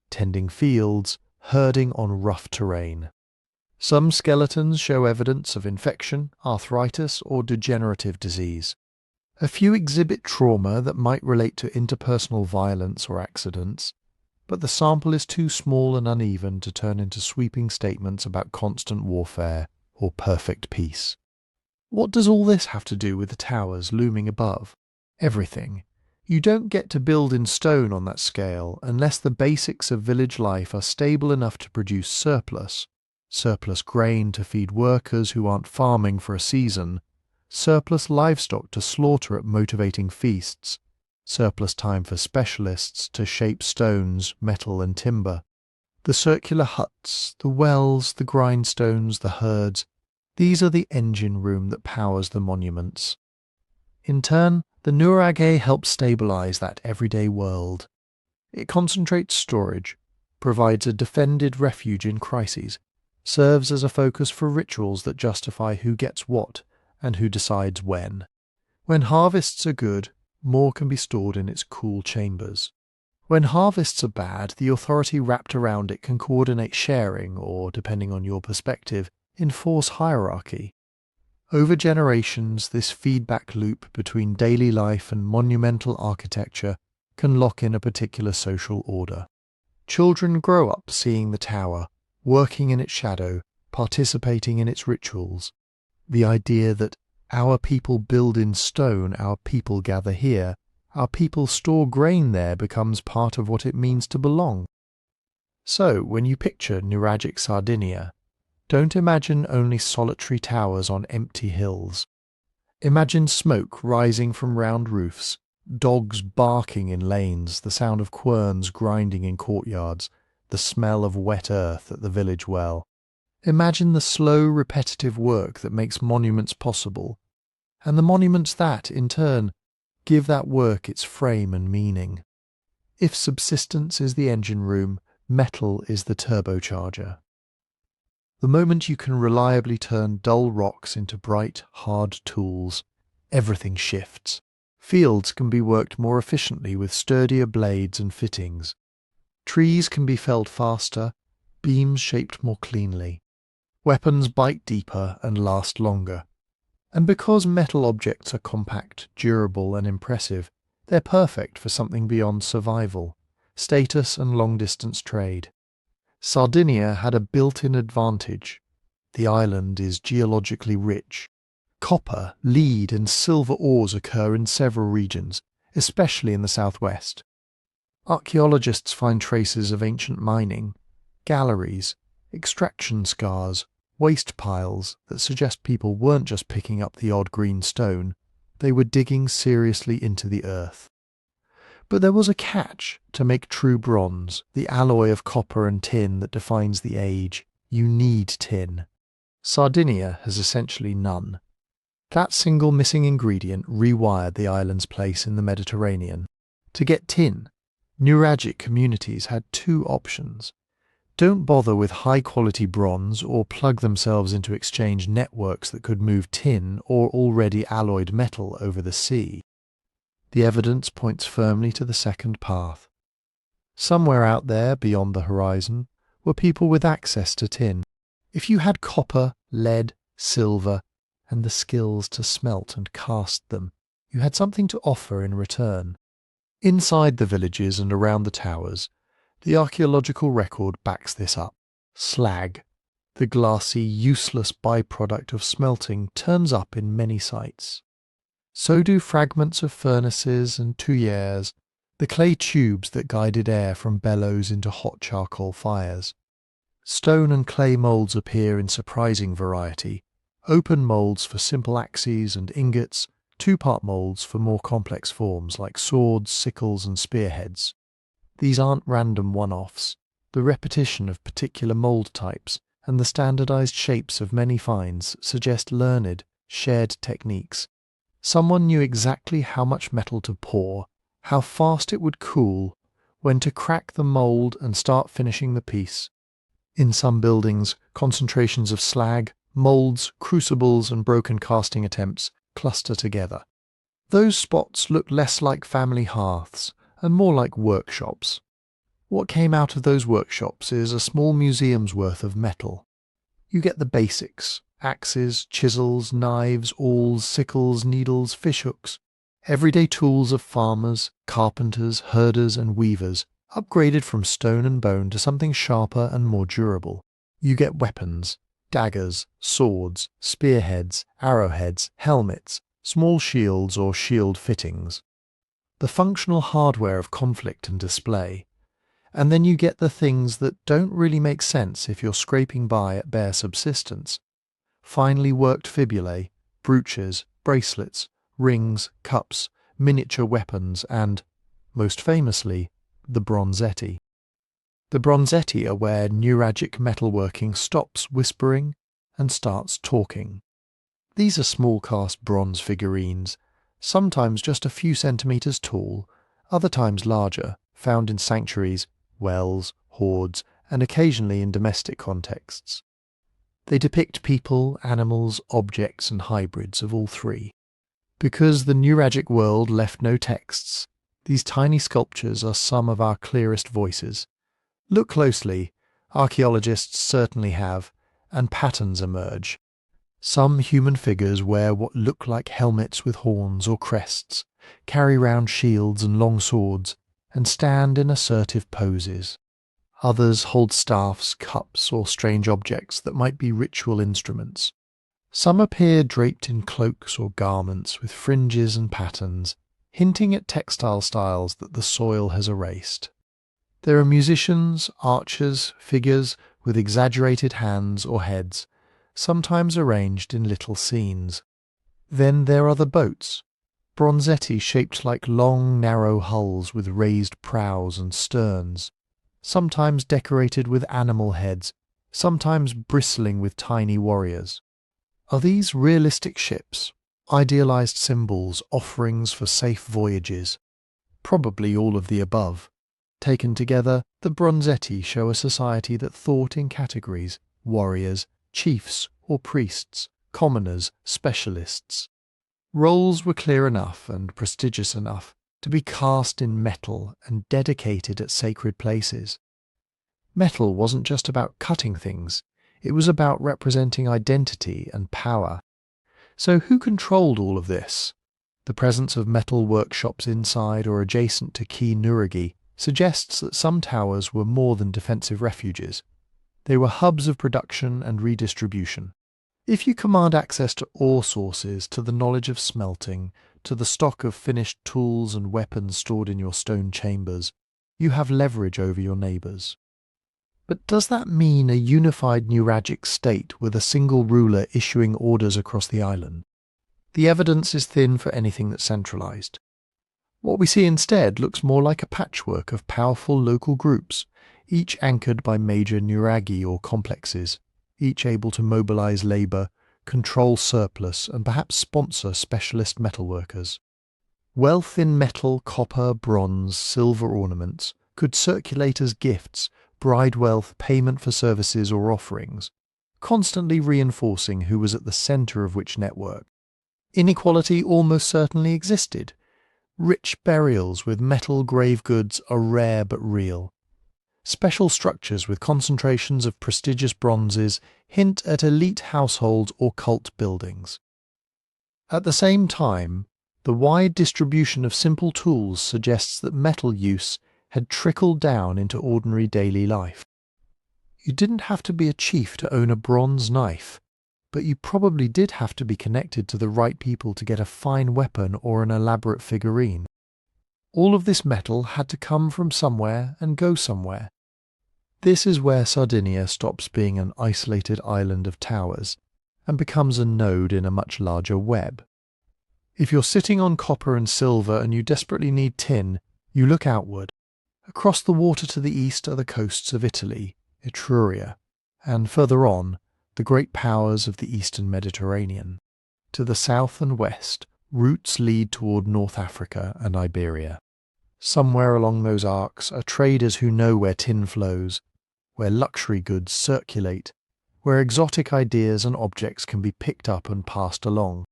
tending fields, herding on rough terrain. Some skeletons show evidence of infection, arthritis, or degenerative disease. A few exhibit trauma that might relate to interpersonal violence or accidents, but the sample is too small and uneven to turn into sweeping statements about constant warfare or perfect peace. What does all this have to do with the towers looming above? Everything. You don't get to build in stone on that scale unless the basics of village life are stable enough to produce surplus grain to feed workers who aren't farming for a season, surplus livestock to slaughter at motivating feasts, surplus time for specialists to shape stones, metal and timber. The circular huts, the wells, the grindstones, the herds, these are the engine room that powers the monuments. In turn, the Nuraghe helps stabilize that everyday world. It concentrates storage, provides a defended refuge in crises, serves as a focus for rituals that justify who gets what and who decides when. When harvests are good, more can be stored in its cool chambers. When harvests are bad, the authority wrapped around it can coordinate sharing or, depending on your perspective, enforce hierarchy. Over generations, this feedback loop between daily life and monumental architecture can lock in a particular social order. Children grow up seeing the tower, working in its shadow, participating in its rituals. The idea that our people build in stone, our people gather here, our people store grain there becomes part of what it means to belong. So, when you picture Nuragic Sardinia, don't imagine only solitary towers on empty hills. Imagine smoke rising from round roofs, dogs barking in lanes, the sound of querns grinding in courtyards, the smell of wet earth at the village well. Imagine the slow, repetitive work that makes monuments possible, and the monuments that, in turn, give that work its frame and meaning. If subsistence is the engine room, metal is the turbocharger. The moment you can reliably turn dull rocks into bright, hard tools, everything shifts. Fields can be worked more efficiently with sturdier blades and fittings. Trees can be felled faster, beams shaped more cleanly. Weapons bite deeper and last longer. And because metal objects are compact, durable and impressive, they're perfect for something beyond survival, status and long-distance trade. Sardinia had a built-in advantage. The island is geologically rich. Copper, lead and silver ores occur in several regions, especially in the southwest. Archaeologists find traces of ancient mining, galleries, extraction scars, waste piles that suggest people weren't just picking up the odd green stone, they were digging seriously into the earth. But there was a catch. To make true bronze, the alloy of copper and tin that defines the age, you need tin. Sardinia has essentially none. That single missing ingredient rewired the island's place in the Mediterranean. To get tin, Nuragic communities had two options. Don't bother with high-quality bronze or plug themselves into exchange networks that could move tin or already alloyed metal over the sea. The evidence points firmly to the second path. Somewhere out there, beyond the horizon, were people with access to tin. If you had copper, lead, silver, and the skills to smelt and cast them, you had something to offer in return. Inside the villages and around the towers, the archaeological record backs this up. Slag, the glassy, useless byproduct of smelting, turns up in many sites. So do fragments of furnaces and tuyères, the clay tubes that guided air from bellows into hot charcoal fires. Stone and clay moulds appear in surprising variety, open moulds for simple axes and ingots, two-part moulds for more complex forms like swords, sickles and spearheads. These aren't random one-offs. The repetition of particular mould types and the standardized shapes of many finds suggest learned, shared techniques. Someone knew exactly how much metal to pour, how fast it would cool, when to crack the mould and start finishing the piece. In some buildings, concentrations of slag, moulds, crucibles and broken casting attempts cluster together. Those spots look less like family hearths and more like workshops. What came out of those workshops is a small museum's worth of metal. You get the basics: axes, chisels, knives, awls, sickles, needles, fishhooks. Everyday tools of farmers, carpenters, herders and weavers, upgraded from stone and bone to something sharper and more durable. You get weapons: daggers, swords, spearheads, arrowheads, helmets, small shields or shield fittings. The functional hardware of conflict and display. And then you get the things that don't really make sense if you're scraping by at bare subsistence. Finely worked fibulae, brooches, bracelets, rings, cups, miniature weapons and, most famously, the bronzetti. The bronzetti are where Nuragic metalworking stops whispering and starts talking. These are small cast bronze figurines, sometimes just a few centimetres tall, other times larger, found in sanctuaries, wells, hoards, and occasionally in domestic contexts. They depict people, animals, objects, and hybrids of all three. Because the Nuragic world left no texts, these tiny sculptures are some of our clearest voices. Look closely, archaeologists certainly have, and patterns emerge. Some human figures wear what look like helmets with horns or crests, carry round shields and long swords, and stand in assertive poses. Others hold staffs, cups, or strange objects that might be ritual instruments. Some appear draped in cloaks or garments with fringes and patterns, hinting at textile styles that the soil has erased. There are musicians, archers, figures with exaggerated hands or heads, sometimes arranged in little scenes. Then there are the boats, bronzetti shaped like long, narrow hulls with raised prows and sterns, sometimes decorated with animal heads, sometimes bristling with tiny warriors. Are these realistic ships, idealized symbols, offerings for safe voyages? Probably all of the above. Taken together, the bronzetti show a society that thought in categories: warriors, chiefs or priests, commoners, specialists. Roles were clear enough and prestigious enough to be cast in metal and dedicated at sacred places. Metal wasn't just about cutting things, it was about representing identity and power. So who controlled all of this? The presence of metal workshops inside or adjacent to key Nuraghi suggests that some towers were more than defensive refuges. They were hubs of production and redistribution. If you command access to ore sources, to the knowledge of smelting, to the stock of finished tools and weapons stored in your stone chambers, you have leverage over your neighbours. But does that mean a unified Nuragic state with a single ruler issuing orders across the island? The evidence is thin for anything that's centralised. What we see instead looks more like a patchwork of powerful local groups, each anchored by major Nuraghi or complexes, each able to mobilise labour, control surplus, and perhaps sponsor specialist metalworkers. Wealth in metal, copper, bronze, silver ornaments could circulate as gifts, bride wealth, payment for services or offerings, constantly reinforcing who was at the centre of which network. Inequality almost certainly existed. Rich burials with metal grave goods are rare but real. Special structures with concentrations of prestigious bronzes hint at elite households or cult buildings. At the same time, the wide distribution of simple tools suggests that metal use had trickled down into ordinary daily life. You didn't have to be a chief to own a bronze knife, but you probably did have to be connected to the right people to get a fine weapon or an elaborate figurine. All of this metal had to come from somewhere and go somewhere. This is where Sardinia stops being an isolated island of towers and becomes a node in a much larger web. If you're sitting on copper and silver and you desperately need tin, you look outward. Across the water to the east are the coasts of Italy, Etruria, and further on, the great powers of the eastern Mediterranean. To the south and west, routes lead toward North Africa and Iberia. Somewhere along those arcs are traders who know where tin flows, where luxury goods circulate, where exotic ideas and objects can be picked up and passed along.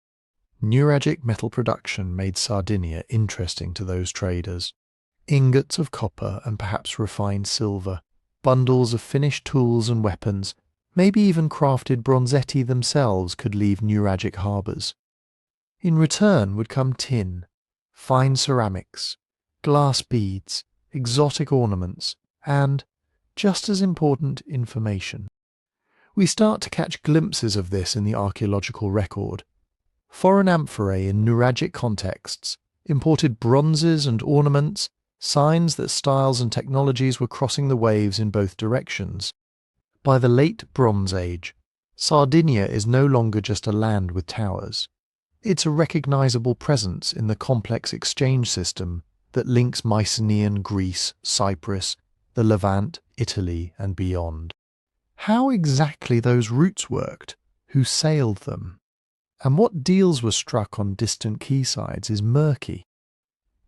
Nuragic metal production made Sardinia interesting to those traders. Ingots of copper and perhaps refined silver, bundles of finished tools and weapons, maybe even crafted bronzetti themselves could leave Nuragic harbours. In return would come tin, fine ceramics, glass beads, exotic ornaments, and, just as important, information. We start to catch glimpses of this in the archaeological record. Foreign amphorae in Nuragic contexts imported bronzes and ornaments, signs that styles and technologies were crossing the waves in both directions. By the late Bronze Age, Sardinia is no longer just a land with towers. It's a recognizable presence in the complex exchange system that links Mycenaean Greece, Cyprus, the Levant, Italy, and beyond. How exactly those routes worked, who sailed them, and what deals were struck on distant quaysides is murky.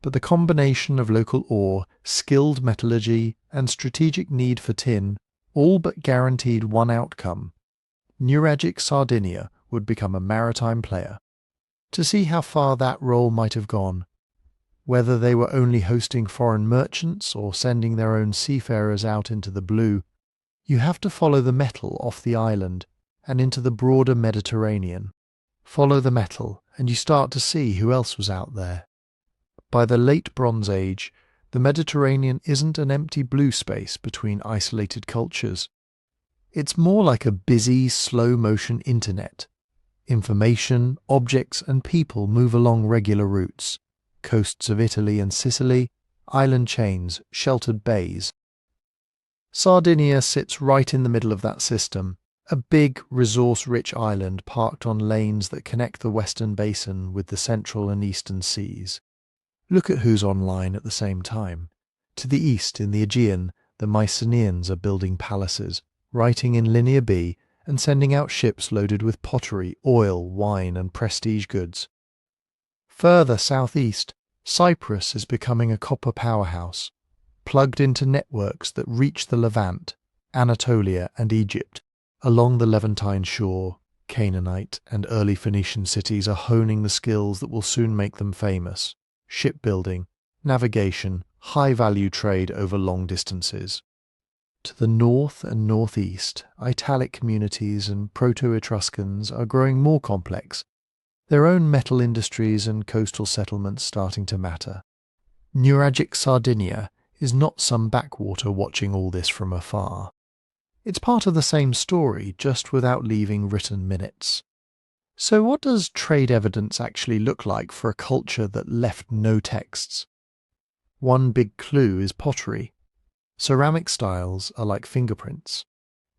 But the combination of local ore, skilled metallurgy, and strategic need for tin all but guaranteed one outcome: Nuragic Sardinia would become a maritime player. To see how far that role might have gone, whether they were only hosting foreign merchants or sending their own seafarers out into the blue, you have to follow the metal off the island and into the broader Mediterranean. Follow the metal and you start to see who else was out there. By the late Bronze Age, the Mediterranean isn't an empty blue space between isolated cultures. It's more like a busy, slow-motion internet. Information, objects and people move along regular routes. Coasts of Italy and Sicily, island chains, sheltered bays. Sardinia sits right in the middle of that system, a big, resource-rich island parked on lanes that connect the western basin with the central and eastern seas. Look at who's online at the same time. To the east, in the Aegean, the Mycenaeans are building palaces, writing in Linear B, and sending out ships loaded with pottery, oil, wine, and prestige goods. Further southeast, Cyprus is becoming a copper powerhouse, plugged into networks that reach the Levant, Anatolia, and Egypt. Along the Levantine shore, Canaanite and early Phoenician cities are honing the skills that will soon make them famous: shipbuilding, navigation, high-value trade over long distances. To the north and northeast, Italic communities and Proto-Etruscans are growing more complex, their own metal industries and coastal settlements starting to matter. Nuragic Sardinia is not some backwater watching all this from afar. It's part of the same story, just without leaving written minutes. So what does trade evidence actually look like for a culture that left no texts? One big clue is pottery. Ceramic styles are like fingerprints.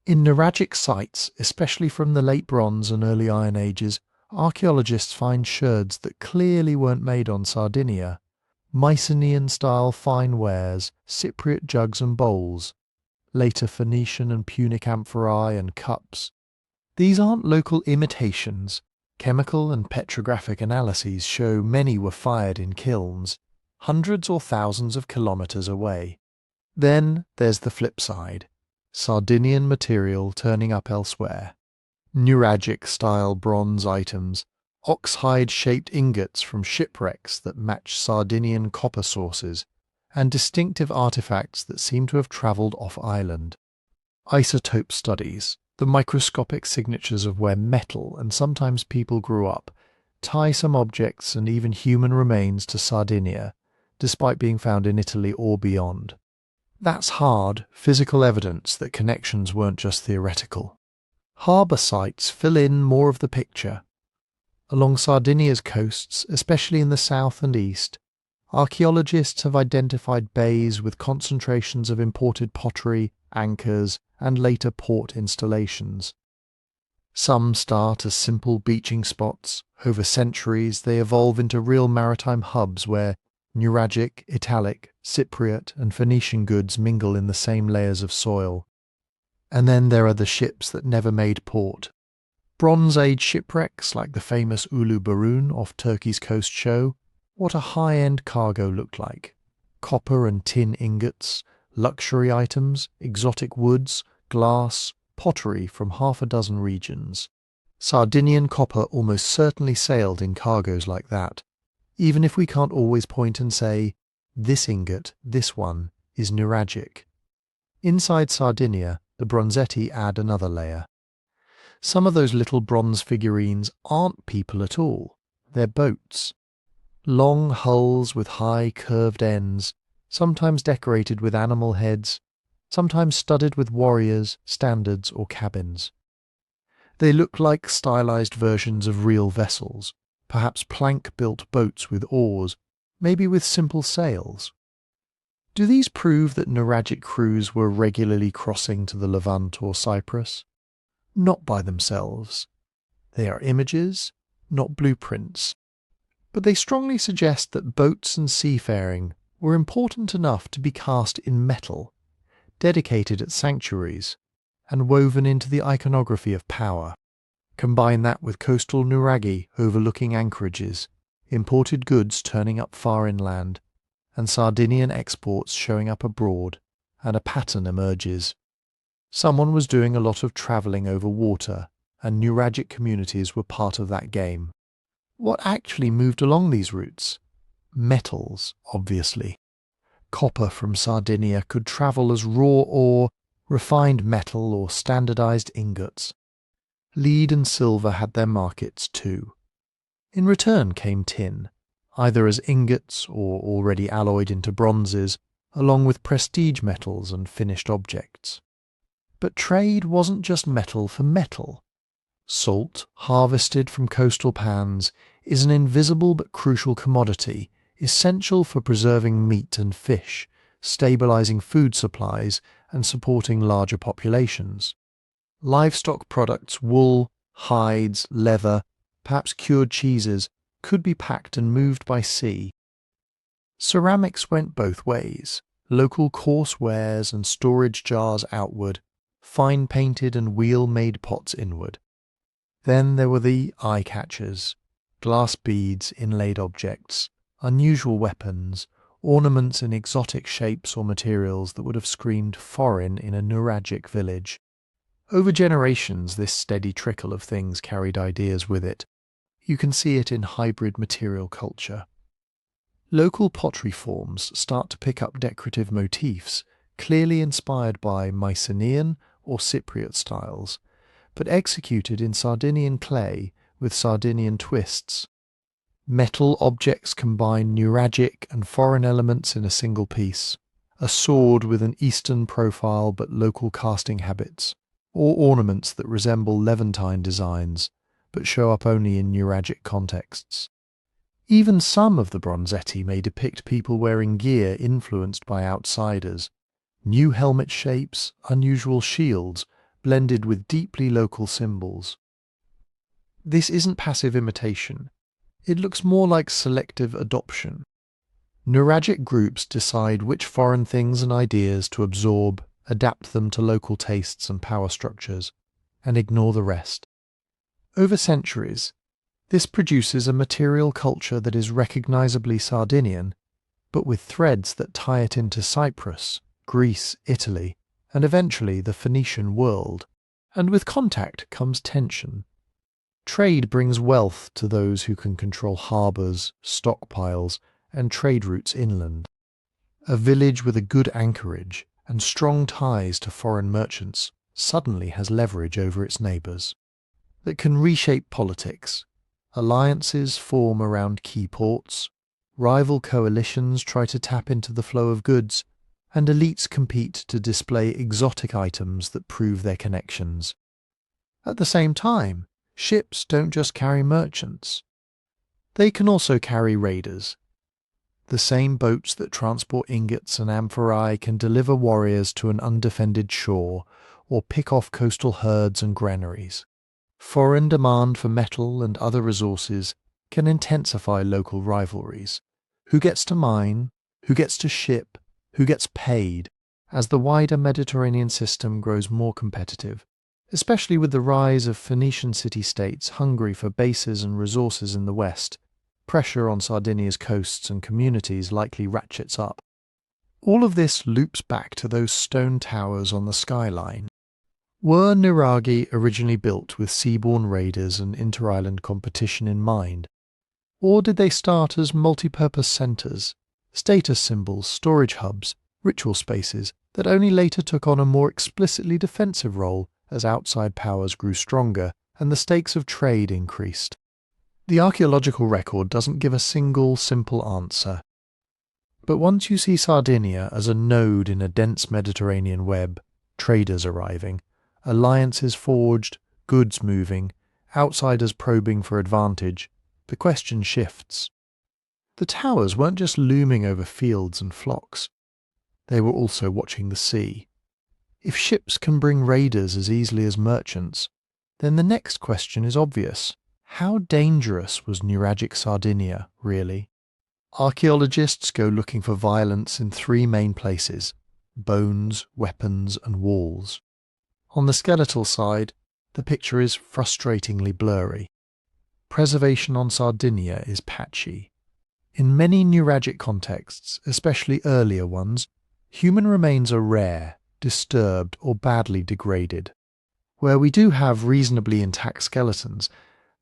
In Nuragic sites, especially from the late Bronze and early Iron Ages, archaeologists find sherds that clearly weren't made on Sardinia. Mycenaean-style fine wares, Cypriot jugs and bowls, later Phoenician and Punic amphorae and cups. These aren't local imitations. Chemical and petrographic analyses show many were fired in kilns, hundreds or thousands of kilometres away. Then there's the flip side: Sardinian material turning up elsewhere. Nuragic-style bronze items, ox-hide-shaped ingots from shipwrecks that match Sardinian copper sources, and distinctive artefacts that seem to have travelled off-island. Isotope studies, the microscopic signatures of where metal and sometimes people grew up, tie some objects and even human remains to Sardinia, despite being found in Italy or beyond. That's hard, physical evidence that connections weren't just theoretical. Harbour sites fill in more of the picture. Along Sardinia's coasts, especially in the south and east, archaeologists have identified bays with concentrations of imported pottery, anchors, and later port installations. Some start as simple beaching spots. Over centuries, they evolve into real maritime hubs where Nuragic, Italic, Cypriot, and Phoenician goods mingle in the same layers of soil. And then there are the ships that never made port. Bronze Age shipwrecks like the famous Ulu Barun off Turkey's coast show what a high-end cargo looked like. Copper and tin ingots, luxury items, exotic woods, glass, pottery from half a dozen regions. Sardinian copper almost certainly sailed in cargoes like that, even if we can't always point and say, this ingot, this one, is Nuragic. Inside Sardinia, the Bronzetti add another layer. Some of those little bronze figurines aren't people at all, they're boats. Long hulls with high curved ends, sometimes decorated with animal heads, sometimes studded with warriors, standards or cabins. They look like stylized versions of real vessels, perhaps plank-built boats with oars, maybe with simple sails. Do these prove that Nuragic crews were regularly crossing to the Levant or Cyprus? Not by themselves. They are images, not blueprints. But they strongly suggest that boats and seafaring were important enough to be cast in metal, dedicated at sanctuaries, and woven into the iconography of power. Combine that with coastal Nuraghi overlooking anchorages, imported goods turning up far inland, and Sardinian exports showing up abroad, and a pattern emerges. Someone was doing a lot of travelling over water, and Nuragic communities were part of that game. What actually moved along these routes? Metals, obviously. Copper from Sardinia could travel as raw ore, refined metal, or standardized ingots. Lead and silver had their markets too. In return came tin, either as ingots or already alloyed into bronzes, along with prestige metals and finished objects. But trade wasn't just metal for metal. Salt, harvested from coastal pans, is an invisible but crucial commodity, essential for preserving meat and fish, stabilizing food supplies, and supporting larger populations. Livestock products, wool, hides, leather, perhaps cured cheeses, could be packed and moved by sea. Ceramics went both ways, local coarse wares and storage jars outward, fine-painted and wheel-made pots inward. Then there were the eye-catchers, glass beads, inlaid objects, unusual weapons, ornaments in exotic shapes or materials that would have screamed foreign in a Nuragic village. Over generations, this steady trickle of things carried ideas with it. You can see it in hybrid material culture. Local pottery forms start to pick up decorative motifs, clearly inspired by Mycenaean or Cypriot styles, but executed in Sardinian clay with Sardinian twists. Metal objects combine Nuragic and foreign elements in a single piece, a sword with an Eastern profile but local casting habits, or ornaments that resemble Levantine designs but show up only in Nuragic contexts. Even some of the bronzetti may depict people wearing gear influenced by outsiders, new helmet shapes, unusual shields, blended with deeply local symbols. This isn't passive imitation. It looks more like selective adoption. Nuragic groups decide which foreign things and ideas to absorb, adapt them to local tastes and power structures, and ignore the rest. Over centuries, this produces a material culture that is recognizably Sardinian, but with threads that tie it into Cyprus, Greece, Italy, and eventually the Phoenician world. And with contact comes tension. Trade brings wealth to those who can control harbours, stockpiles, and trade routes inland. A village with a good anchorage and strong ties to foreign merchants suddenly has leverage over its neighbours. That can reshape politics. Alliances form around key ports, rival coalitions try to tap into the flow of goods, and elites compete to display exotic items that prove their connections. At the same time, ships don't just carry merchants. They can also carry raiders. The same boats that transport ingots and amphorae can deliver warriors to an undefended shore or pick off coastal herds and granaries. Foreign demand for metal and other resources can intensify local rivalries. Who gets to mine? Who gets to ship? Who gets paid? As the wider Mediterranean system grows more competitive, especially with the rise of Phoenician city-states hungry for bases and resources in the west, pressure on Sardinia's coasts and communities likely ratchets up. All of this loops back to those stone towers on the skyline. Were Nuraghi originally built with seaborne raiders and inter-island competition in mind? Or did they start as multi-purpose centres, status symbols, storage hubs, ritual spaces that only later took on a more explicitly defensive role as outside powers grew stronger and the stakes of trade increased? The archaeological record doesn't give a single simple answer. But once you see Sardinia as a node in a dense Mediterranean web, traders arriving, alliances forged, goods moving, outsiders probing for advantage, the question shifts. The towers weren't just looming over fields and flocks. They were also watching the sea. If ships can bring raiders as easily as merchants, then the next question is obvious. How dangerous was Nuragic Sardinia, really? Archaeologists go looking for violence in three main places: bones, weapons, and walls. On the skeletal side, the picture is frustratingly blurry. Preservation on Sardinia is patchy. In many Nuragic contexts, especially earlier ones, human remains are rare, disturbed, or badly degraded. Where we do have reasonably intact skeletons,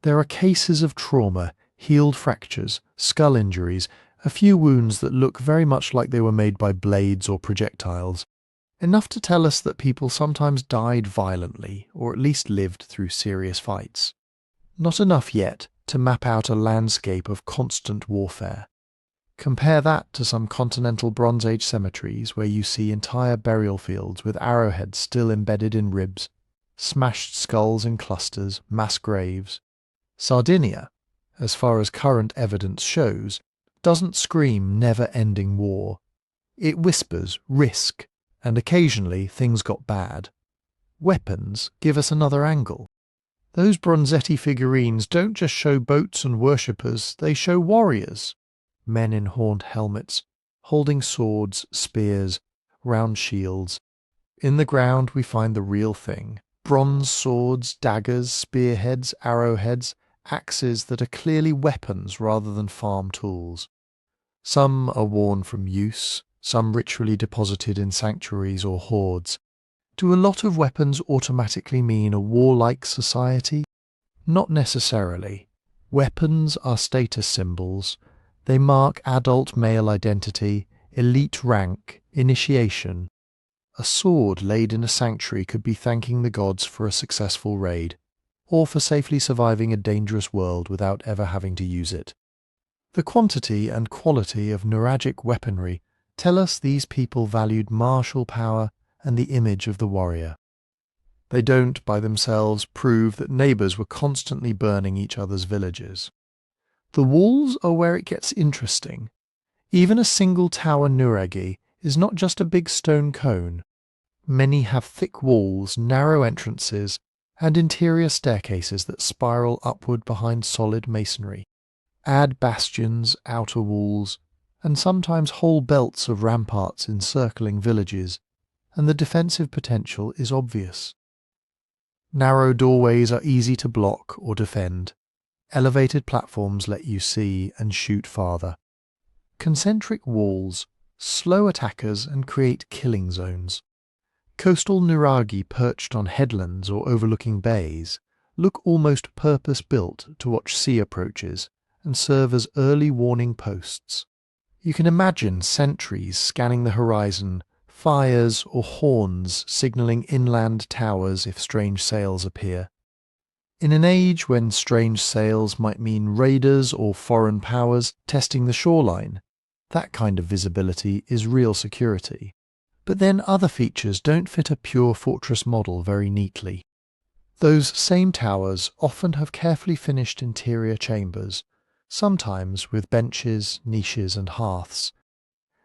there are cases of trauma, healed fractures, skull injuries, a few wounds that look very much like they were made by blades or projectiles. Enough to tell us that people sometimes died violently, or at least lived through serious fights. Not enough yet to map out a landscape of constant warfare. Compare that to some continental Bronze Age cemeteries where you see entire burial fields with arrowheads still embedded in ribs, smashed skulls in clusters, mass graves. Sardinia, as far as current evidence shows, doesn't scream never-ending war. It whispers risk, and occasionally things got bad. Weapons give us another angle. Those Bronzetti figurines don't just show boats and worshippers, they show warriors. Men in horned helmets, holding swords, spears, round shields. In the ground we find the real thing. Bronze swords, daggers, spearheads, arrowheads, axes that are clearly weapons rather than farm tools. Some are worn from use, some ritually deposited in sanctuaries or hoards. Do a lot of weapons automatically mean a warlike society? Not necessarily. Weapons are status symbols. They mark adult male identity, elite rank, initiation. A sword laid in a sanctuary could be thanking the gods for a successful raid, or for safely surviving a dangerous world without ever having to use it. The quantity and quality of Nuragic weaponry tell us these people valued martial power and the image of the warrior. They don't, by themselves, prove that neighbours were constantly burning each other's villages. The walls are where it gets interesting. Even a single tower Nuraghi is not just a big stone cone. Many have thick walls, narrow entrances, and interior staircases that spiral upward behind solid masonry. Add bastions, outer walls, and sometimes whole belts of ramparts encircling villages, and the defensive potential is obvious. Narrow doorways are easy to block or defend. Elevated platforms let you see and shoot farther. Concentric walls slow attackers and create killing zones. Coastal Nuraghi perched on headlands or overlooking bays look almost purpose-built to watch sea approaches and serve as early warning posts. You can imagine sentries scanning the horizon, fires or horns signalling inland towers if strange sails appear. In an age when strange sails might mean raiders or foreign powers testing the shoreline, that kind of visibility is real security. But then other features don't fit a pure fortress model very neatly. Those same towers often have carefully finished interior chambers, sometimes with benches, niches and hearths.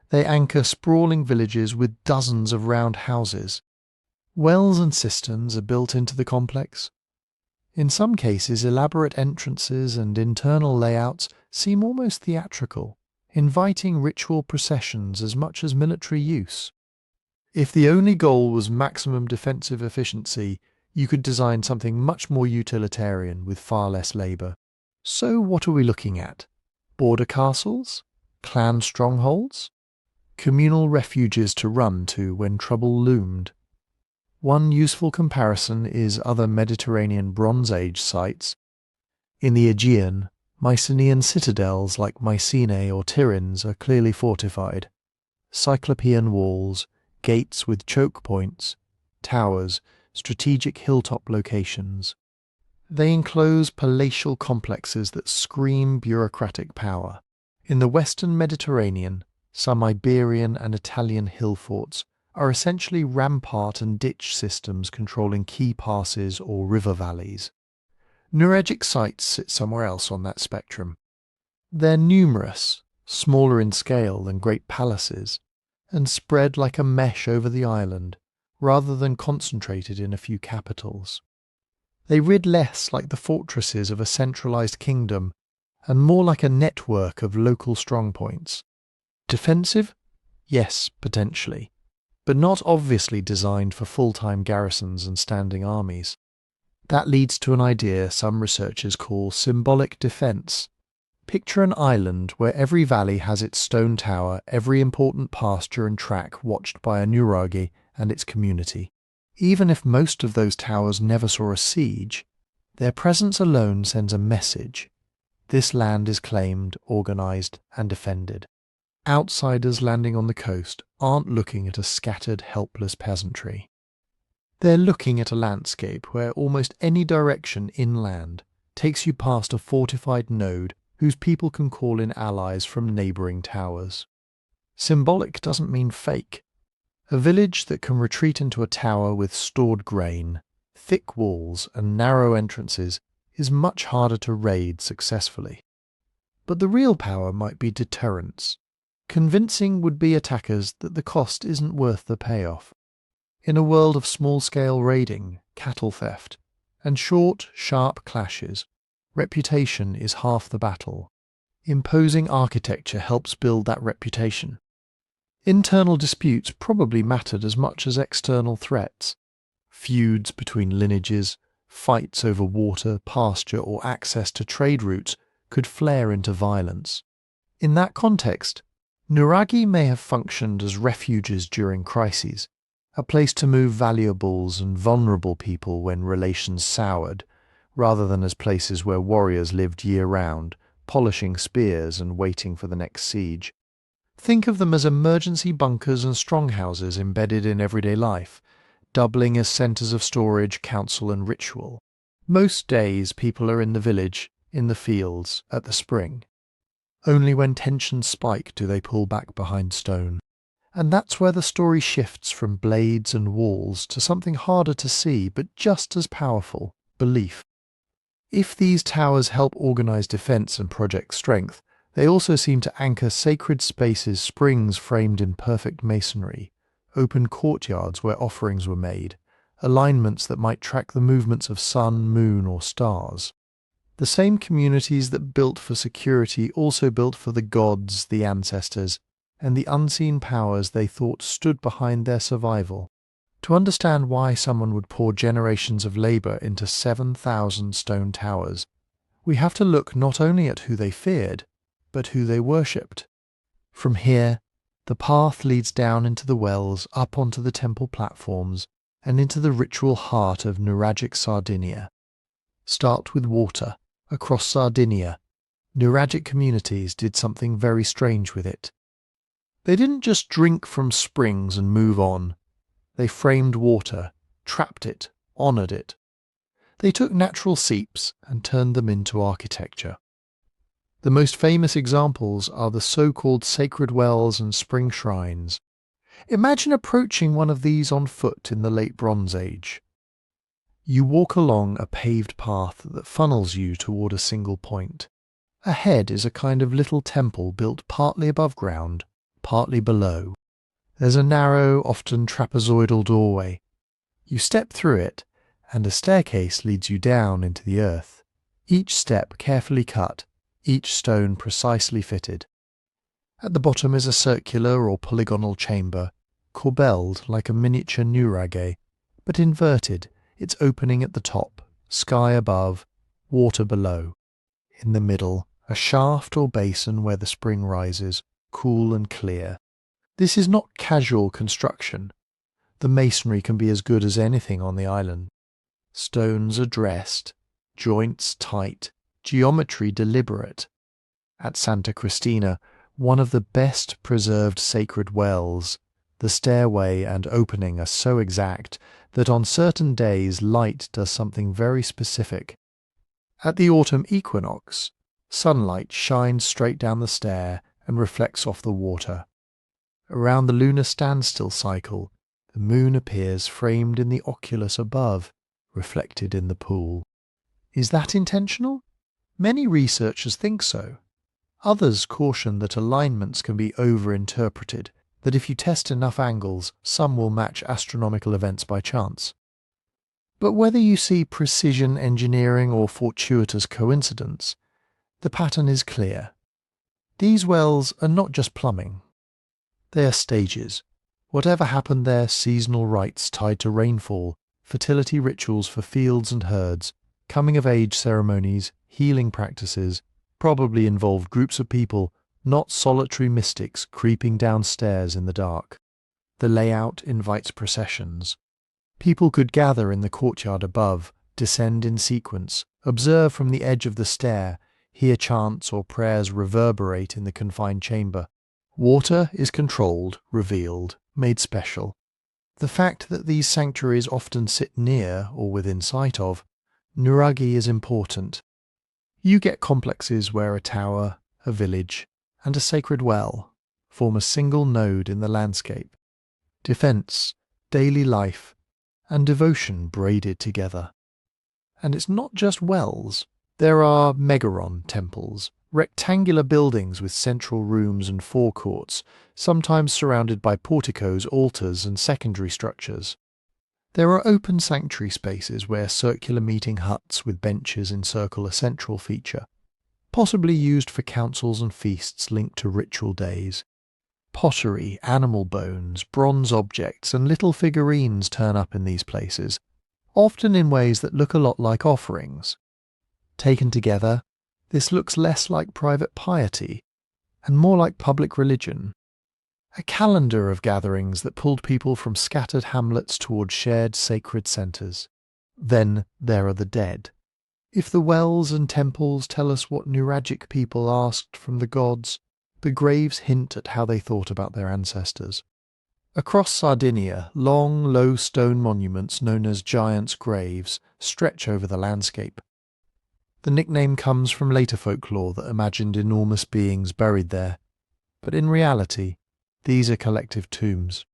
They anchor sprawling villages with dozens of round houses. Wells and cisterns are built into the complex. In some cases, elaborate entrances and internal layouts seem almost theatrical, inviting ritual processions as much as military use. If the only goal was maximum defensive efficiency, you could design something much more utilitarian with far less labour. So what are we looking at? Border castles? Clan strongholds? Communal refuges to run to when trouble loomed? One useful comparison is other Mediterranean Bronze Age sites. In the Aegean, Mycenaean citadels like Mycenae or Tiryns are clearly fortified. Cyclopean walls, gates with choke points, towers, strategic hilltop locations. They enclose palatial complexes that scream bureaucratic power. In the Western Mediterranean, some Iberian and Italian hill forts are essentially rampart and ditch systems controlling key passes or river valleys. Nuragic sites sit somewhere else on that spectrum. They're numerous, smaller in scale than great palaces, and spread like a mesh over the island, rather than concentrated in a few capitals. They rid less like the fortresses of a centralized kingdom and more like a network of local strongpoints. Defensive? Yes, potentially, but not obviously designed for full-time garrisons and standing armies. That leads to an idea some researchers call symbolic defense. Picture an island where every valley has its stone tower, every important pasture and track watched by a Nuraghi and its community. Even if most of those towers never saw a siege, their presence alone sends a message. This land is claimed, organized, and defended. Outsiders landing on the coast aren't looking at a scattered, helpless peasantry. They're looking at a landscape where almost any direction inland takes you past a fortified node whose people can call in allies from neighbouring towers. Symbolic doesn't mean fake. A village that can retreat into a tower with stored grain, thick walls and narrow entrances is much harder to raid successfully. But the real power might be deterrence, convincing would-be attackers that the cost isn't worth the payoff. In a world of small-scale raiding, cattle theft, and short, sharp clashes, reputation is half the battle. Imposing architecture helps build that reputation. Internal disputes probably mattered as much as external threats. Feuds between lineages, fights over water, pasture, or access to trade routes could flare into violence. In that context, Nuraghi may have functioned as refuges during crises, a place to move valuables and vulnerable people when relations soured, rather than as places where warriors lived year-round, polishing spears and waiting for the next siege. Think of them as emergency bunkers and stronghouses embedded in everyday life, doubling as centres of storage, council and ritual. Most days people are in the village, in the fields, at the spring. Only when tensions spike do they pull back behind stone. And that's where the story shifts from blades and walls to something harder to see but just as powerful, belief. If these towers help organise defence and project strength, they also seem to anchor sacred spaces, springs framed in perfect masonry, open courtyards where offerings were made, alignments that might track the movements of sun, moon or stars. The same communities that built for security also built for the gods, the ancestors, and the unseen powers they thought stood behind their survival. To understand why someone would pour generations of labour into 7,000 stone towers, we have to look not only at who they feared, but who they worshipped. From here, the path leads down into the wells, up onto the temple platforms, and into the ritual heart of Nuragic Sardinia. Start with water. Across Sardinia, Nuragic communities did something very strange with it. They didn't just drink from springs and move on. They framed water, trapped it, honoured it. They took natural seeps and turned them into architecture. The most famous examples are the so-called sacred wells and spring shrines. Imagine approaching one of these on foot in the late Bronze Age. You walk along a paved path that funnels you toward a single point. Ahead is a kind of little temple built partly above ground, partly below. There's a narrow, often trapezoidal doorway. You step through it, and a staircase leads you down into the earth, each step carefully cut, each stone precisely fitted. At the bottom is a circular or polygonal chamber, corbelled like a miniature Nuraghe, but inverted, its opening at the top, sky above, water below. In the middle, a shaft or basin where the spring rises, cool and clear. This is not casual construction. The masonry can be as good as anything on the island. Stones are dressed, joints tight, geometry deliberate. At Santa Cristina, one of the best preserved sacred wells, the stairway and opening are so exact that on certain days light does something very specific. At the autumn equinox, sunlight shines straight down the stair and reflects off the water. Around the lunar standstill cycle, the moon appears framed in the oculus above, reflected in the pool. Is that intentional? Many researchers think so. Others caution that alignments can be over-interpreted, that if you test enough angles, some will match astronomical events by chance. But whether you see precision engineering or fortuitous coincidence, the pattern is clear. These wells are not just plumbing. They are stages. Whatever happened there, seasonal rites tied to rainfall, fertility rituals for fields and herds, coming-of-age ceremonies, healing practices, probably involved groups of people, not solitary mystics creeping downstairs in the dark. The layout invites processions. People could gather in the courtyard above, descend in sequence, observe from the edge of the stair, hear chants or prayers reverberate in the confined chamber. Water is controlled, revealed, made special. The fact that these sanctuaries often sit near or within sight of Nuraghi is important. You get complexes where a tower, a village, and a sacred well form a single node in the landscape. Defense, daily life, and devotion braided together. And it's not just wells. There are megaron temples, rectangular buildings with central rooms and forecourts, sometimes surrounded by porticos, altars, and secondary structures. There are open sanctuary spaces where circular meeting huts with benches encircle a central feature, possibly used for councils and feasts linked to ritual days. Pottery, animal bones, bronze objects, and little figurines turn up in these places, often in ways that look a lot like offerings. Taken together, this looks less like private piety and more like public religion. A calendar of gatherings that pulled people from scattered hamlets toward shared sacred centres. Then there are the dead. If the wells and temples tell us what Nuragic people asked from the gods, the graves hint at how they thought about their ancestors. Across Sardinia, long, low stone monuments known as giants' graves stretch over the landscape. The nickname comes from later folklore that imagined enormous beings buried there, but in reality, these are collective tombs.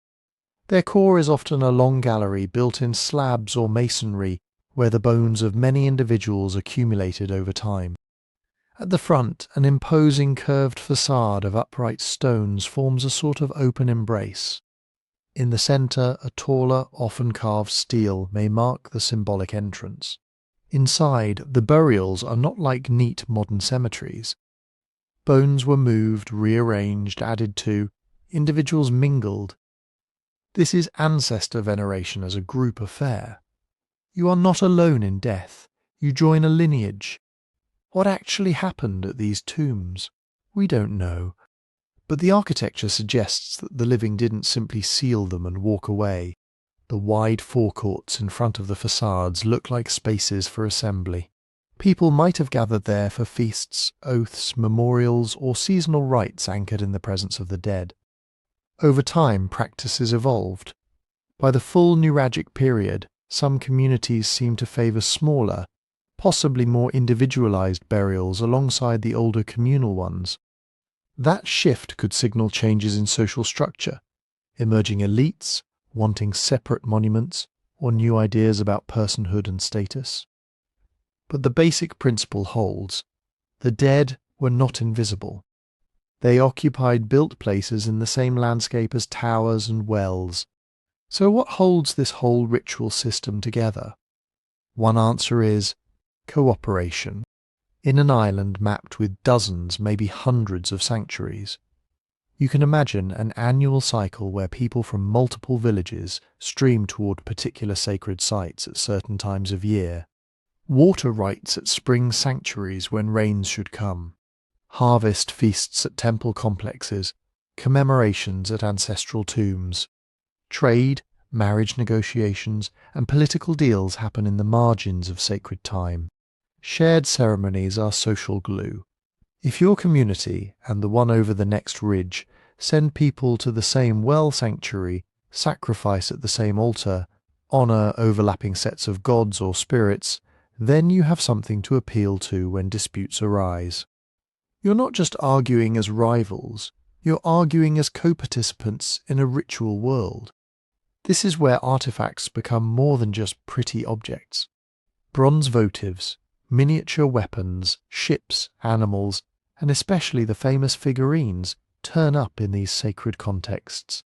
Their core is often a long gallery built in slabs or masonry where the bones of many individuals accumulated over time. At the front, an imposing curved facade of upright stones forms a sort of open embrace. In the centre, a taller, often carved stele may mark the symbolic entrance. Inside, the burials are not like neat modern cemeteries. Bones were moved, rearranged, added to, individuals mingled. This is ancestor veneration as a group affair. You are not alone in death. You join a lineage. What actually happened at these tombs? We don't know. But the architecture suggests that the living didn't simply seal them and walk away. The wide forecourts in front of the facades look like spaces for assembly. People might have gathered there for feasts, oaths, memorials, or seasonal rites anchored in the presence of the dead. Over time, practices evolved. By the full Nuragic period, some communities seem to favour smaller, possibly more individualised burials alongside the older communal ones. That shift could signal changes in social structure, emerging elites, wanting separate monuments, or new ideas about personhood and status. But the basic principle holds. The dead were not invisible. They occupied built places in the same landscape as towers and wells. So what holds this whole ritual system together? One answer is cooperation. In an island mapped with dozens, maybe hundreds of sanctuaries, you can imagine an annual cycle where people from multiple villages stream toward particular sacred sites at certain times of year. Water rites at spring sanctuaries when rains should come. Harvest feasts at temple complexes. Commemorations at ancestral tombs. Trade, marriage negotiations, and political deals happen in the margins of sacred time. Shared ceremonies are social glue. If your community and the one over the next ridge send people to the same well sanctuary, sacrifice at the same altar, honour overlapping sets of gods or spirits, then you have something to appeal to when disputes arise. You're not just arguing as rivals, you're arguing as co-participants in a ritual world. This is where artifacts become more than just pretty objects. Bronze votives, miniature weapons, ships, animals, and especially the famous figurines turn up in these sacred contexts.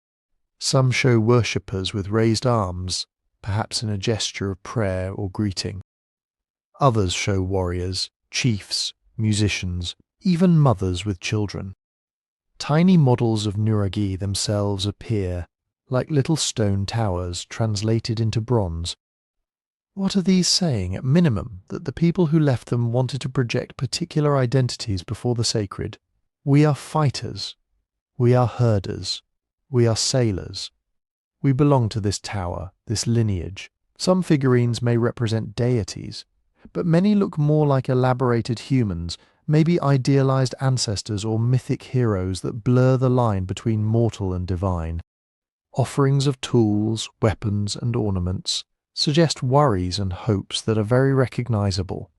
Some show worshippers with raised arms, perhaps in a gesture of prayer or greeting. Others show warriors, chiefs, musicians, even mothers with children. Tiny models of Nuraghi themselves appear, like little stone towers translated into bronze. What are these saying, at minimum, that the people who left them wanted to project particular identities before the sacred? We are fighters. We are herders. We are sailors. We belong to this tower, this lineage. Some figurines may represent deities, but many look more like elaborated humans, maybe idealized ancestors or mythic heroes that blur the line between mortal and divine. Offerings of tools, weapons, and ornaments suggest worries and hopes that are very recognizable.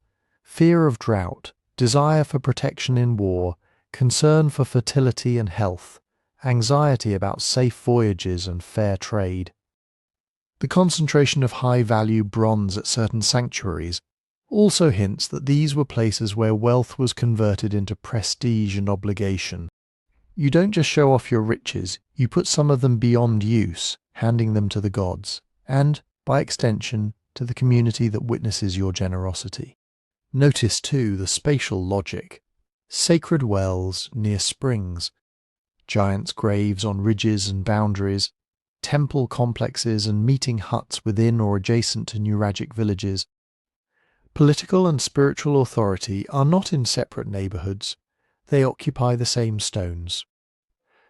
Fear of drought, desire for protection in war, concern for fertility and health, anxiety about safe voyages and fair trade. The concentration of high-value bronze at certain sanctuaries also hints that these were places where wealth was converted into prestige and obligation. You don't just show off your riches, you put some of them beyond use, handing them to the gods, and, by extension, to the community that witnesses your generosity. Notice, too, the spatial logic. Sacred wells near springs, giants' graves on ridges and boundaries, temple complexes and meeting huts within or adjacent to Nuragic villages. Political and spiritual authority are not in separate neighbourhoods, they occupy the same stones.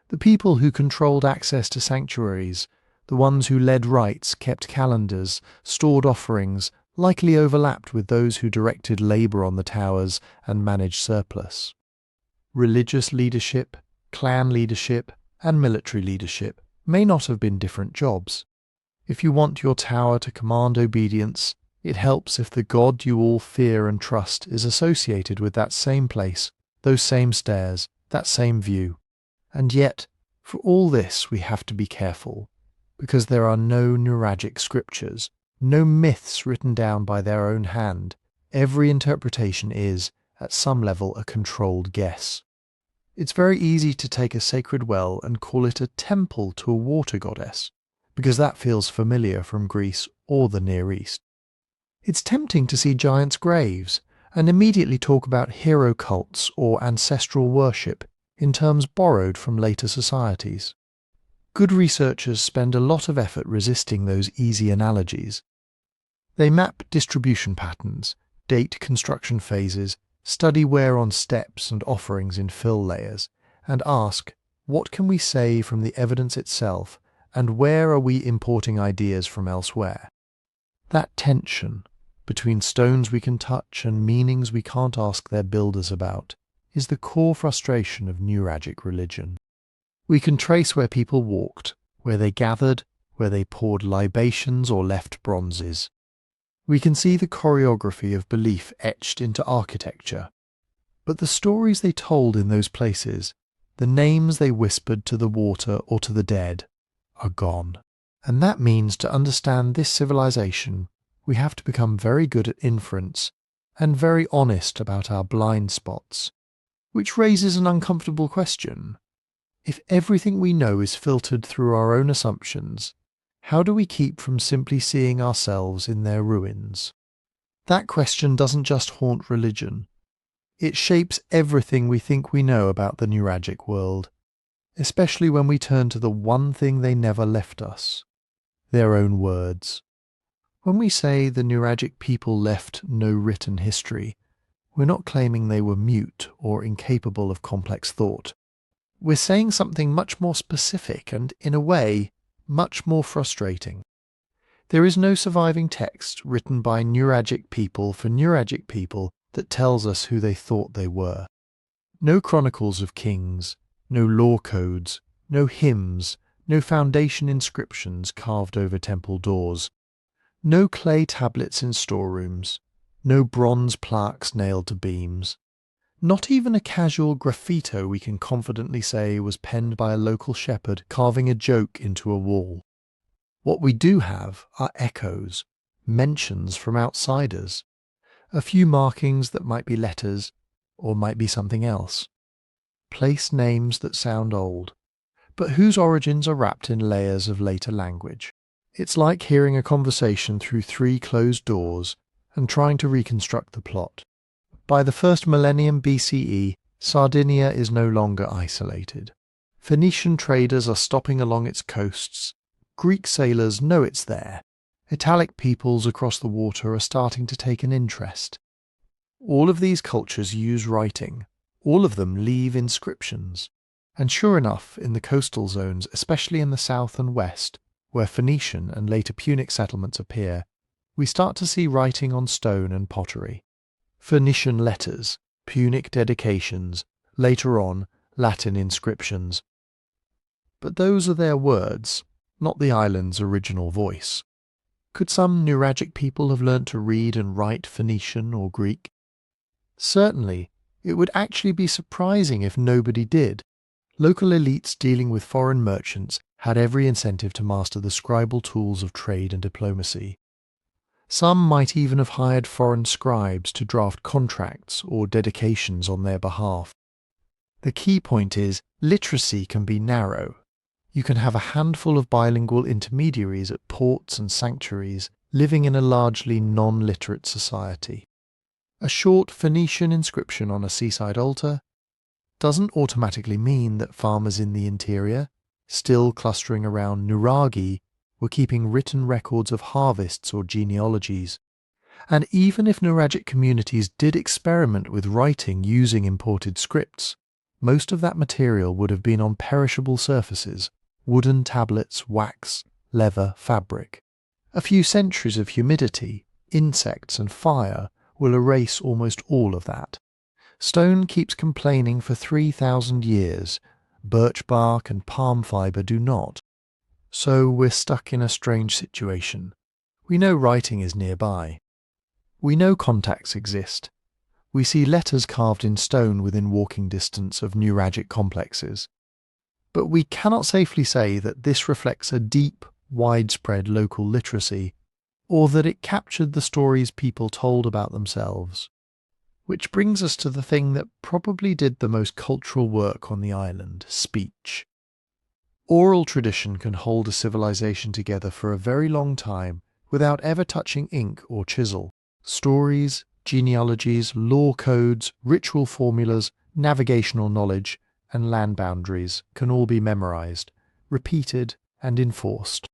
The people who controlled access to sanctuaries, the ones who led rites, kept calendars, stored offerings, likely overlapped with those who directed labour on the towers and managed surplus. Religious leadership, clan leadership, and military leadership may not have been different jobs. If you want your tower to command obedience, it helps if the god you all fear and trust is associated with that same place, those same stairs, that same view. And yet, for all this we have to be careful, because there are no Nuragic scriptures, no myths written down by their own hand. Every interpretation is, at some level, a controlled guess. It's very easy to take a sacred well and call it a temple to a water goddess, because that feels familiar from Greece or the Near East. It's tempting to see giants' graves and immediately talk about hero cults or ancestral worship in terms borrowed from later societies. Good researchers spend a lot of effort resisting those easy analogies. They map distribution patterns, date construction phases, study wear on steps and offerings in fill layers, and ask, what can we say from the evidence itself, and where are we importing ideas from elsewhere? That tension between stones we can touch and meanings we can't ask their builders about is the core frustration of Nuragic religion. We can trace where people walked, where they gathered, where they poured libations or left bronzes. We can see the choreography of belief etched into architecture. But the stories they told in those places, the names they whispered to the water or to the dead, are gone. And that means to understand this civilization, we have to become very good at inference and very honest about our blind spots. Which raises an uncomfortable question. If everything we know is filtered through our own assumptions, how do we keep from simply seeing ourselves in their ruins? That question doesn't just haunt religion. It shapes everything we think we know about the Nuragic world, especially when we turn to the one thing they never left us, their own words. When we say the Nuragic people left no written history, we're not claiming they were mute or incapable of complex thought. We're saying something much more specific and, in a way, much more frustrating. There is no surviving text written by Nuragic people for Nuragic people that tells us who they thought they were. No chronicles of kings, no law codes, no hymns, no foundation inscriptions carved over temple doors, no clay tablets in storerooms, no bronze plaques nailed to beams. Not even a casual graffito we can confidently say was penned by a local shepherd carving a joke into a wall. What we do have are echoes, mentions from outsiders, a few markings that might be letters or might be something else, place names that sound old, but whose origins are wrapped in layers of later language. It's like hearing a conversation through 3 closed doors and trying to reconstruct the plot. By the first millennium BCE, Sardinia is no longer isolated. Phoenician traders are stopping along its coasts. Greek sailors know it's there. Italic peoples across the water are starting to take an interest. All of these cultures use writing. All of them leave inscriptions. And sure enough, in the coastal zones, especially in the south and west, where Phoenician and later Punic settlements appear, we start to see writing on stone and pottery. Phoenician letters, Punic dedications, later on, Latin inscriptions. But those are their words, not the island's original voice. Could some Nuragic people have learnt to read and write Phoenician or Greek? Certainly, it would actually be surprising if nobody did. Local elites dealing with foreign merchants had every incentive to master the scribal tools of trade and diplomacy. Some might even have hired foreign scribes to draft contracts or dedications on their behalf. The key point is, literacy can be narrow. You can have a handful of bilingual intermediaries at ports and sanctuaries living in a largely non-literate society. A short Phoenician inscription on a seaside altar doesn't automatically mean that farmers in the interior, still clustering around Nuraghi, were keeping written records of harvests or genealogies. And even if Nuragic communities did experiment with writing using imported scripts, most of that material would have been on perishable surfaces, wooden tablets, wax, leather, fabric. A few centuries of humidity, insects and fire will erase almost all of that. Stone keeps complaining for 3,000 years. Birch bark and palm fibre do not. So we're stuck in a strange situation. We know writing is nearby. We know contacts exist. We see letters carved in stone within walking distance of Nuragic complexes. But we cannot safely say that this reflects a deep, widespread local literacy, or that it captured the stories people told about themselves. Which brings us to the thing that probably did the most cultural work on the island, speech. Oral tradition can hold a civilization together for a very long time without ever touching ink or chisel. Stories, genealogies, law codes, ritual formulas, navigational knowledge, and land boundaries can all be memorized, repeated, and enforced.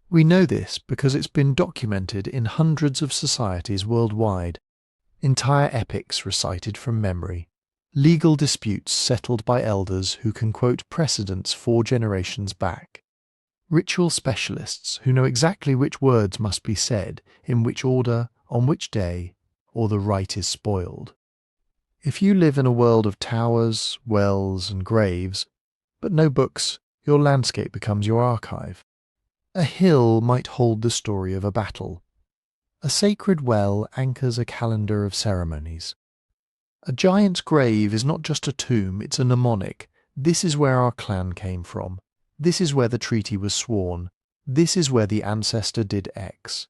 We know this because it's been documented in hundreds of societies worldwide. Entire epics recited from memory. Legal disputes settled by elders who can quote precedents 4 generations back. Ritual specialists who know exactly which words must be said, in which order, on which day, or the rite is spoiled. If you live in a world of towers, wells, and graves, but no books, your landscape becomes your archive. A hill might hold the story of a battle. A sacred well anchors a calendar of ceremonies. A giant's grave is not just a tomb, it's a mnemonic. This is where our clan came from. This is where the treaty was sworn. This is where the ancestor did X.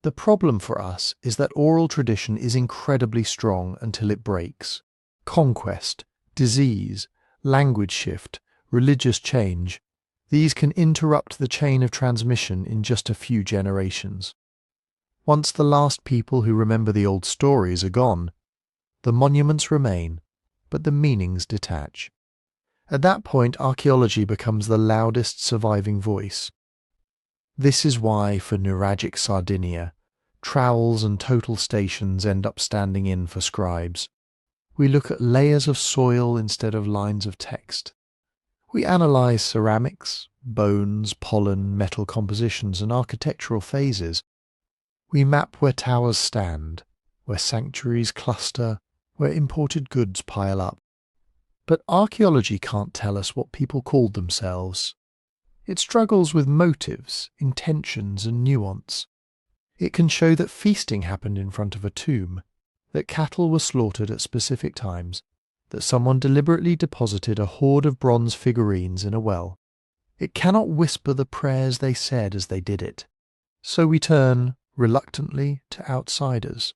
The problem for us is that oral tradition is incredibly strong until it breaks. Conquest, disease, language shift, religious change, these can interrupt the chain of transmission in just a few generations. Once the last people who remember the old stories are gone, the monuments remain, but the meanings detach. At that point, archaeology becomes the loudest surviving voice. This is why, for Nuragic Sardinia, trowels and total stations end up standing in for scribes. We look at layers of soil instead of lines of text. We analyse ceramics, bones, pollen, metal compositions, and architectural phases. We map where towers stand, where sanctuaries cluster, where imported goods pile up. But archaeology can't tell us what people called themselves. It struggles with motives, intentions, and nuance. It can show that feasting happened in front of a tomb, that cattle were slaughtered at specific times, that someone deliberately deposited a hoard of bronze figurines in a well. It cannot whisper the prayers they said as they did it. So we turn, reluctantly, to outsiders.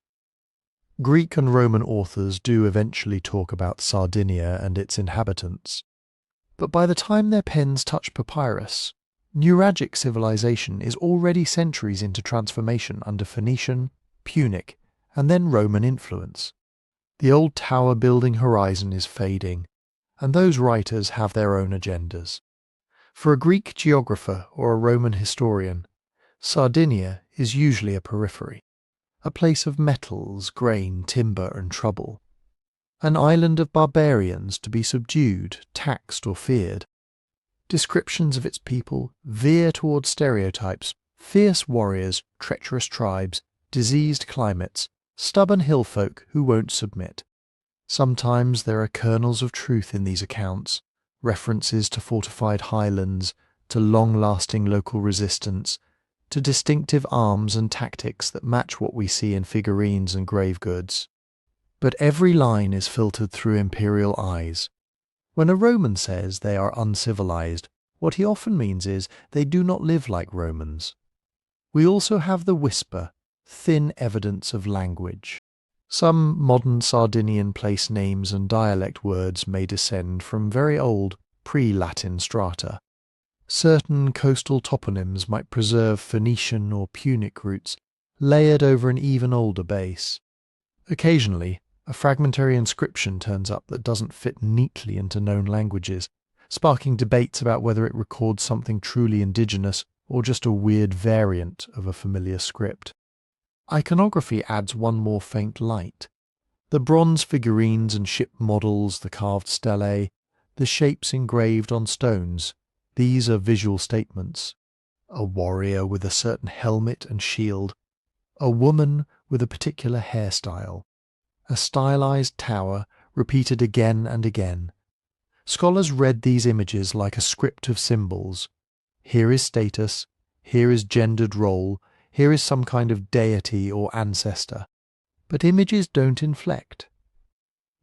Greek and Roman authors do eventually talk about Sardinia and its inhabitants. But by the time their pens touch papyrus, Nuragic civilization is already centuries into transformation under Phoenician, Punic, and then Roman influence. The old tower-building horizon is fading, and those writers have their own agendas. For a Greek geographer or a Roman historian, Sardinia is usually a periphery, a place of metals, grain, timber, and trouble, an island of barbarians to be subdued, taxed, or feared. Descriptions of its people veer towards stereotypes: fierce warriors, treacherous tribes, diseased climates, stubborn hill folk who won't submit. Sometimes there are kernels of truth in these accounts, references to fortified highlands, to long-lasting local resistance, to distinctive arms and tactics that match what we see in figurines and grave goods. But every line is filtered through imperial eyes. When a Roman says they are uncivilized, what he often means is they do not live like Romans. We also have the whisper, thin evidence of language. Some modern Sardinian place names and dialect words may descend from very old pre-Latin strata. Certain coastal toponyms might preserve Phoenician or Punic roots, layered over an even older base. Occasionally, a fragmentary inscription turns up that doesn't fit neatly into known languages, sparking debates about whether it records something truly indigenous or just a weird variant of a familiar script. Iconography adds one more faint light. The bronze figurines and ship models, the carved stelae, the shapes engraved on stones, these are visual statements. A warrior with a certain helmet and shield, a woman with a particular hairstyle, a stylized tower repeated again and again. Scholars read these images like a script of symbols. Here is status, here is gendered role, here is some kind of deity or ancestor. But images don't inflect.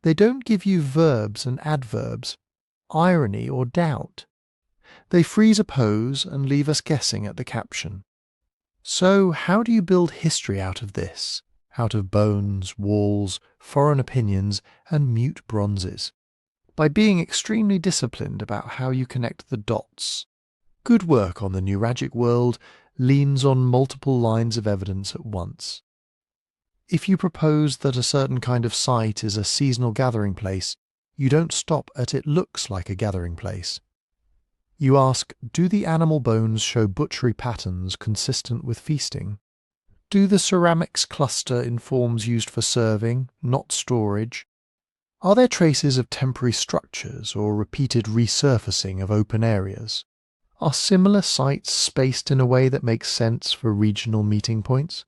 They don't give you verbs and adverbs, irony or doubt. They freeze a pose and leave us guessing at the caption. So how do you build history out of this? Out of bones, walls, foreign opinions, and mute bronzes? By being extremely disciplined about how you connect the dots. Good work on the Nuragic world leans on multiple lines of evidence at once. If you propose that a certain kind of site is a seasonal gathering place, you don't stop at "it looks like a gathering place." You ask, do the animal bones show butchery patterns consistent with feasting? Do the ceramics cluster in forms used for serving, not storage? Are there traces of temporary structures or repeated resurfacing of open areas? Are similar sites spaced in a way that makes sense for regional meeting points?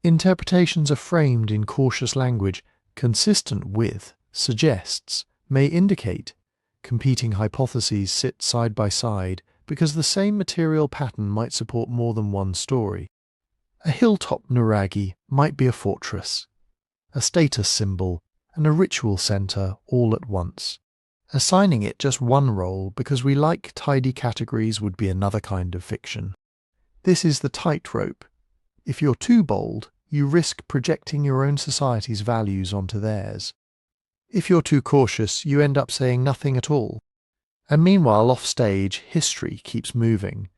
Interpretations are framed in cautious language, consistent with, suggests, may indicate. Competing hypotheses sit side by side because the same material pattern might support more than one story. A hilltop Nuraghi might be a fortress, a status symbol, and a ritual centre all at once. Assigning it just one role because we like tidy categories would be another kind of fiction. This is the tightrope. If you're too bold, you risk projecting your own society's values onto theirs. If you're too cautious, you end up saying nothing at all. And meanwhile, off stage, history keeps moving.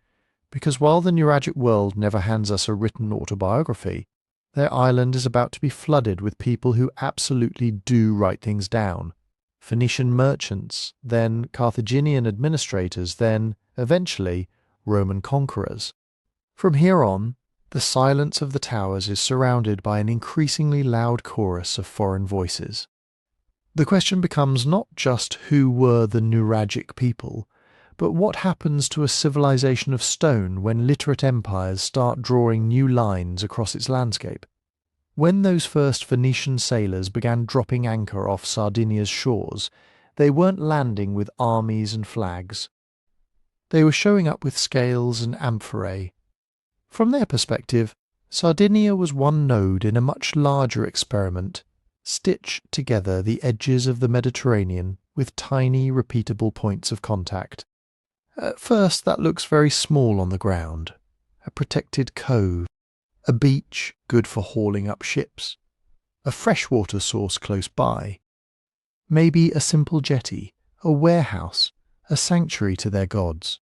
Because while the Nuragic world never hands us a written autobiography, their island is about to be flooded with people who absolutely do write things down. Phoenician merchants, then Carthaginian administrators, then, eventually, Roman conquerors. From here on, the silence of the towers is surrounded by an increasingly loud chorus of foreign voices. The question becomes not just who were the Nuragic people, but what happens to a civilization of stone when literate empires start drawing new lines across its landscape? When those first Phoenician sailors began dropping anchor off Sardinia's shores, they weren't landing with armies and flags. They were showing up with scales and amphorae. From their perspective, Sardinia was one node in a much larger experiment. Stitch together the edges of the Mediterranean with tiny, repeatable points of contact. At first that looks very small on the ground. A protected cove, a beach good for hauling up ships, a freshwater source close by, maybe a simple jetty, a warehouse, a sanctuary to their gods.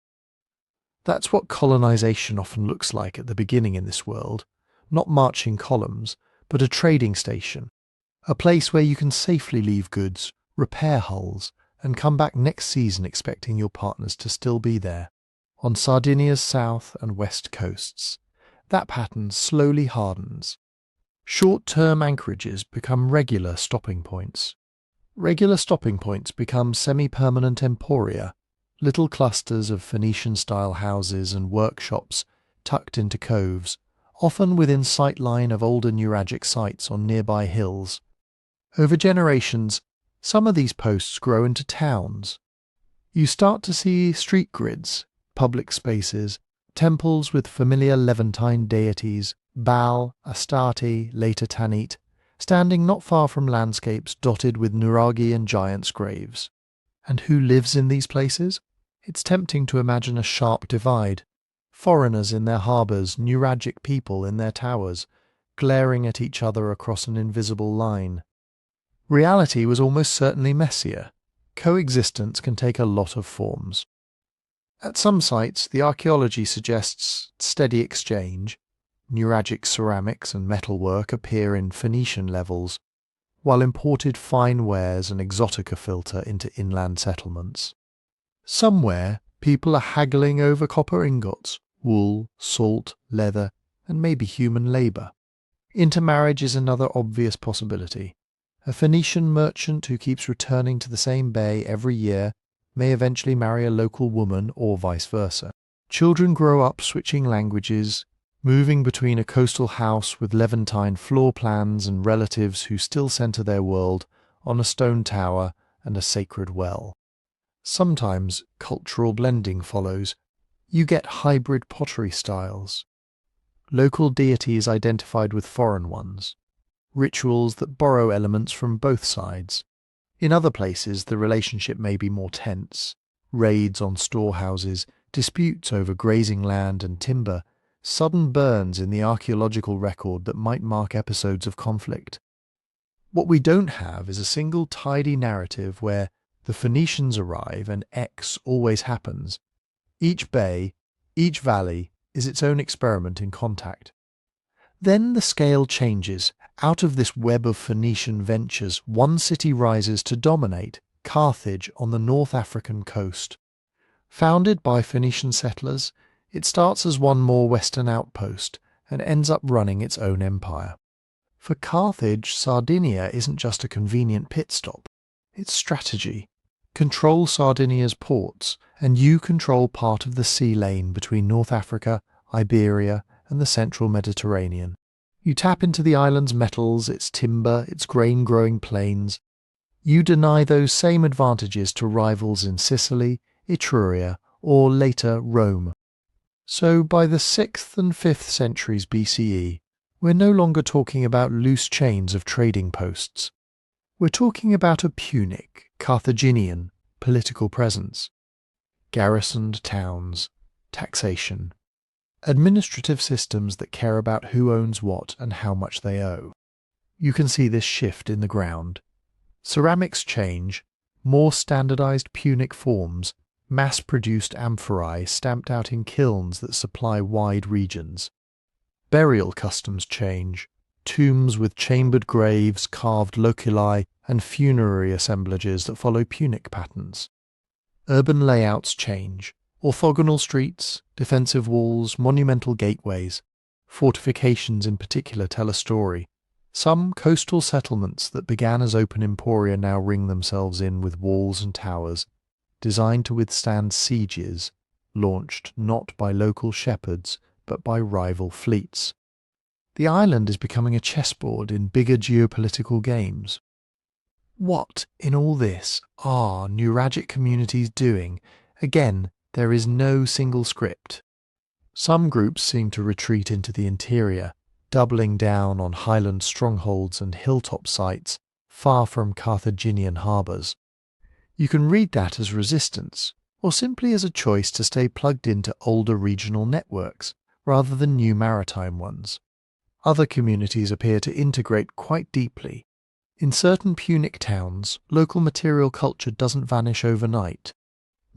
That's what colonization often looks like at the beginning in this world. Not marching columns, but a trading station. A place where you can safely leave goods, repair hulls, and come back next season expecting your partners to still be there. On Sardinia's south and west coasts, that pattern slowly hardens. Short-term anchorages become regular stopping points. Regular stopping points become semi-permanent emporia, little clusters of Phoenician-style houses and workshops tucked into coves, often within sightline of older Nuragic sites on nearby hills. Over generations, some of these posts grow into towns. You start to see street grids, public spaces, temples with familiar Levantine deities, Baal, Astarte, later Tanit, standing not far from landscapes dotted with Nuraghi and giants' graves. And who lives in these places? It's tempting to imagine a sharp divide. Foreigners in their harbours, Nuragic people in their towers, glaring at each other across an invisible line. Reality was almost certainly messier. Coexistence can take a lot of forms. At some sites, the archaeology suggests steady exchange. Nuragic ceramics and metalwork appear in Phoenician levels, while imported fine wares and exotica filter into inland settlements. Somewhere, people are haggling over copper ingots, wool, salt, leather, and maybe human labour. Intermarriage is another obvious possibility. A Phoenician merchant who keeps returning to the same bay every year may eventually marry a local woman or vice versa. Children grow up switching languages, moving between a coastal house with Levantine floor plans and relatives who still centre their world on a stone tower and a sacred well. Sometimes cultural blending follows. You get hybrid pottery styles. Local deities identified with foreign ones. Rituals that borrow elements from both sides. In other places, the relationship may be more tense. Raids on storehouses, disputes over grazing land and timber, sudden burns in the archaeological record that might mark episodes of conflict. What we don't have is a single tidy narrative where the Phoenicians arrive and X always happens. Each bay, each valley, is its own experiment in contact. Then the scale changes. Out of this web of Phoenician ventures, one city rises to dominate, Carthage on the North African coast. Founded by Phoenician settlers, it starts as one more western outpost and ends up running its own empire. For Carthage, Sardinia isn't just a convenient pit stop. It's strategy. Control Sardinia's ports, and you control part of the sea lane between North Africa, Iberia, and the central Mediterranean. You tap into the island's metals, its timber, its grain-growing plains. You deny those same advantages to rivals in Sicily, Etruria, or later Rome. So by the 6th and 5th centuries BCE, we're no longer talking about loose chains of trading posts. We're talking about a Punic, Carthaginian, political presence. Garrisoned towns, taxation, administrative systems that care about who owns what and how much they owe. You can see this shift in the ground. Ceramics change, more standardized Punic forms, mass-produced amphorae stamped out in kilns that supply wide regions. Burial customs change, tombs with chambered graves, carved loculi, and funerary assemblages that follow Punic patterns. Urban layouts change. Orthogonal streets, defensive walls, monumental gateways. Fortifications in particular tell a story. Some coastal settlements that began as open emporia now ring themselves in with walls and towers, designed to withstand sieges, launched not by local shepherds, but by rival fleets. The island is becoming a chessboard in bigger geopolitical games. What, in all this, are Nuragic communities doing? Again, there is no single script. Some groups seem to retreat into the interior, doubling down on highland strongholds and hilltop sites far from Carthaginian harbours. You can read that as resistance, or simply as a choice to stay plugged into older regional networks, rather than new maritime ones. Other communities appear to integrate quite deeply. In certain Punic towns, local material culture doesn't vanish overnight.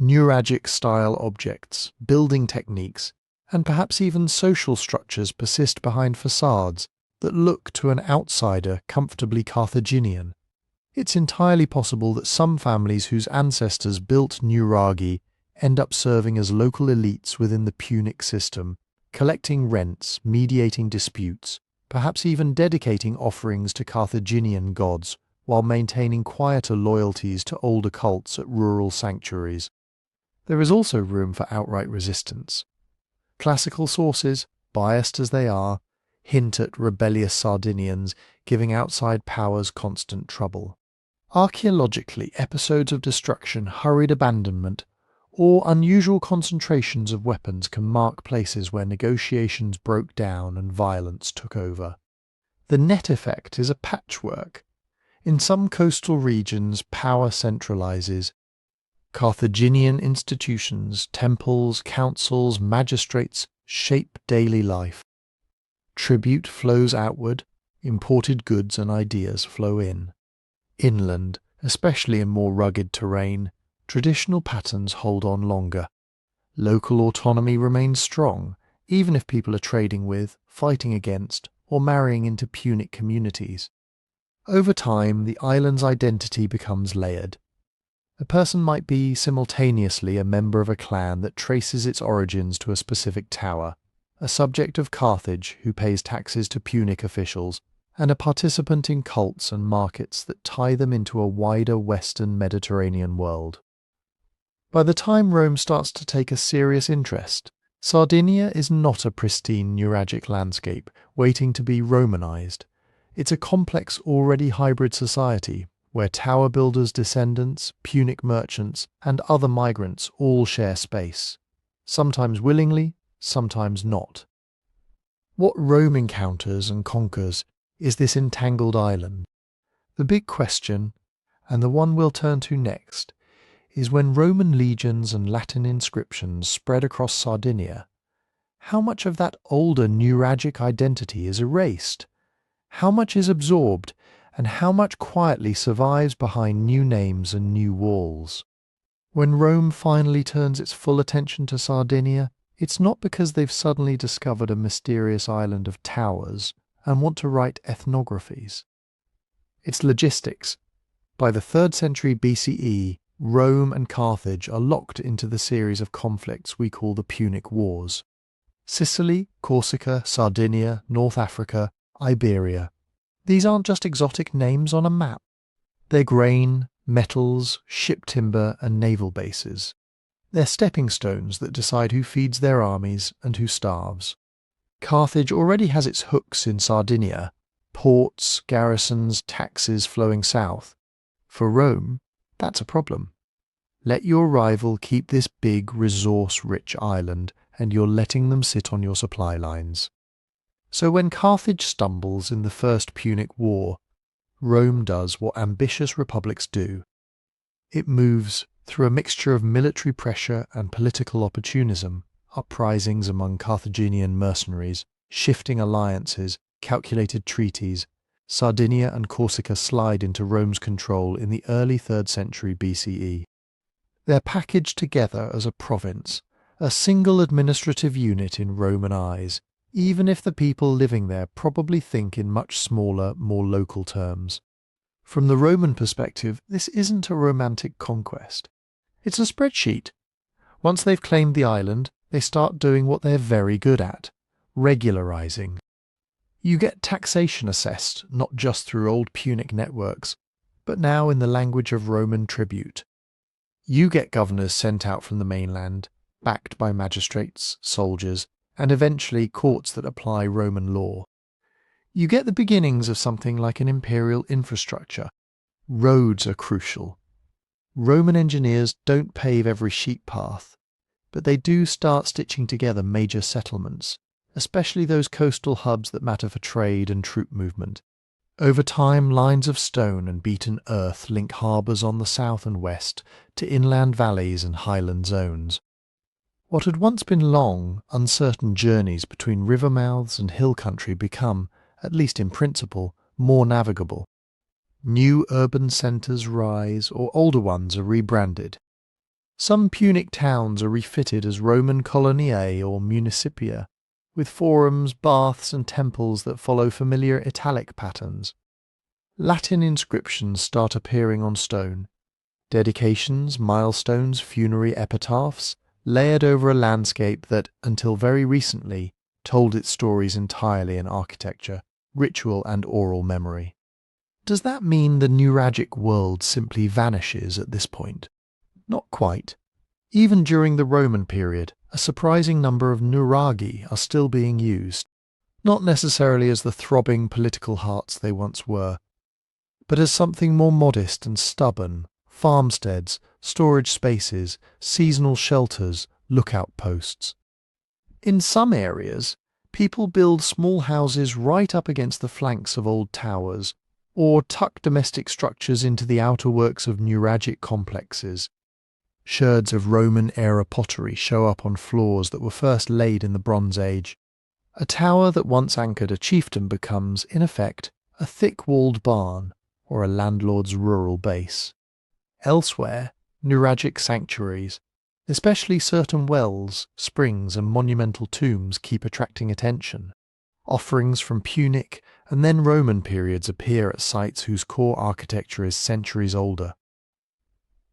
Nuragic-style objects, building techniques, and perhaps even social structures persist behind facades that look to an outsider comfortably Carthaginian. It's entirely possible that some families whose ancestors built Nuraghi end up serving as local elites within the Punic system, collecting rents, mediating disputes, perhaps even dedicating offerings to Carthaginian gods while maintaining quieter loyalties to older cults at rural sanctuaries. There is also room for outright resistance. Classical sources, biased as they are, hint at rebellious Sardinians giving outside powers constant trouble. Archaeologically, episodes of destruction, hurried abandonment, or unusual concentrations of weapons can mark places where negotiations broke down and violence took over. The net effect is a patchwork. In some coastal regions, power centralizes. Carthaginian institutions, temples, councils, magistrates shape daily life. Tribute flows outward, imported goods and ideas flow in. Inland, especially in more rugged terrain, traditional patterns hold on longer. Local autonomy remains strong, even if people are trading with, fighting against, or marrying into Punic communities. Over time, the island's identity becomes layered. A person might be simultaneously a member of a clan that traces its origins to a specific tower, a subject of Carthage who pays taxes to Punic officials, and a participant in cults and markets that tie them into a wider Western Mediterranean world. By the time Rome starts to take a serious interest, Sardinia is not a pristine Nuragic landscape waiting to be Romanized. It's a complex, already hybrid society where tower builders' descendants, Punic merchants, and other migrants all share space, sometimes willingly, sometimes not. What Rome encounters and conquers is this entangled island. The big question, and the one we'll turn to next, is when Roman legions and Latin inscriptions spread across Sardinia, how much of that older Nuragic identity is erased? How much is absorbed, and how much quietly survives behind new names and new walls? When Rome finally turns its full attention to Sardinia, it's not because they've suddenly discovered a mysterious island of towers and want to write ethnographies. It's logistics. By the 3rd century BCE, Rome and Carthage are locked into the series of conflicts we call the Punic Wars. Sicily, Corsica, Sardinia, North Africa, Iberia. These aren't just exotic names on a map. They're grain, metals, ship timber, and naval bases. They're stepping stones that decide who feeds their armies and who starves. Carthage already has its hooks in Sardinia, ports, garrisons, taxes flowing south. For Rome, that's a problem. Let your rival keep this big, resource-rich island, and you're letting them sit on your supply lines. So when Carthage stumbles in the First Punic War, Rome does what ambitious republics do. It moves, through a mixture of military pressure and political opportunism, uprisings among Carthaginian mercenaries, shifting alliances, calculated treaties. Sardinia and Corsica slide into Rome's control in the early 3rd century BCE. They're packaged together as a province, a single administrative unit in Roman eyes, even if the people living there probably think in much smaller, more local terms. From the Roman perspective, this isn't a romantic conquest. It's a spreadsheet. Once they've claimed the island, they start doing what they're very good at, regularizing. You get taxation assessed not just through old Punic networks, but now in the language of Roman tribute. You get governors sent out from the mainland, backed by magistrates, soldiers, and eventually courts that apply Roman law. You get the beginnings of something like an imperial infrastructure. Roads are crucial. Roman engineers don't pave every sheep path, but they do start stitching together major settlements, especially those coastal hubs that matter for trade and troop movement. Over time, lines of stone and beaten earth link harbours on the south and west to inland valleys and highland zones. What had once been long, uncertain journeys between river mouths and hill country become, at least in principle, more navigable. New urban centres rise or older ones are rebranded. Some Punic towns are refitted as Roman coloniae or municipia, with forums, baths and temples that follow familiar Italic patterns. Latin inscriptions start appearing on stone. Dedications, milestones, funerary epitaphs, layered over a landscape that, until very recently, told its stories entirely in architecture, ritual and oral memory. Does that mean the Nuragic world simply vanishes at this point? Not quite. Even during the Roman period, a surprising number of Nuraghi are still being used, not necessarily as the throbbing political hearts they once were, but as something more modest and stubborn: farmsteads, storage spaces, seasonal shelters, lookout posts. In some areas, people build small houses right up against the flanks of old towers, or tuck domestic structures into the outer works of Nuragic complexes. Sherds of Roman-era pottery show up on floors that were first laid in the Bronze Age. A tower that once anchored a chieftain becomes, in effect, a thick-walled barn, or a landlord's rural base. Elsewhere, Nuragic sanctuaries, especially certain wells, springs and monumental tombs, keep attracting attention. Offerings from Punic and then Roman periods appear at sites whose core architecture is centuries older.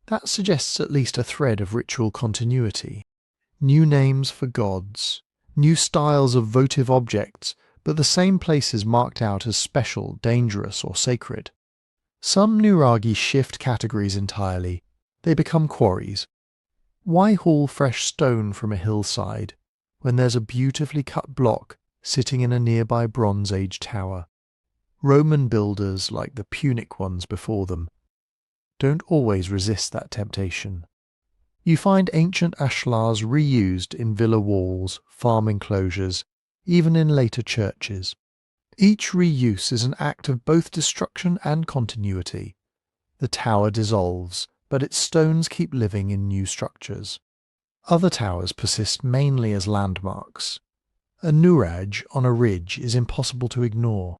That suggests at least a thread of ritual continuity. New names for gods, new styles of votive objects, but the same places marked out as special, dangerous or sacred. Some Nuraghi shift categories entirely. They become quarries. Why haul fresh stone from a hillside when there's a beautifully cut block sitting in a nearby Bronze Age tower? Roman builders, like the Punic ones before them, don't always resist that temptation. You find ancient ashlars reused in villa walls, farm enclosures, even in later churches. Each reuse is an act of both destruction and continuity. The tower dissolves, but its stones keep living in new structures. Other towers persist mainly as landmarks. A Nuraghe on a ridge is impossible to ignore.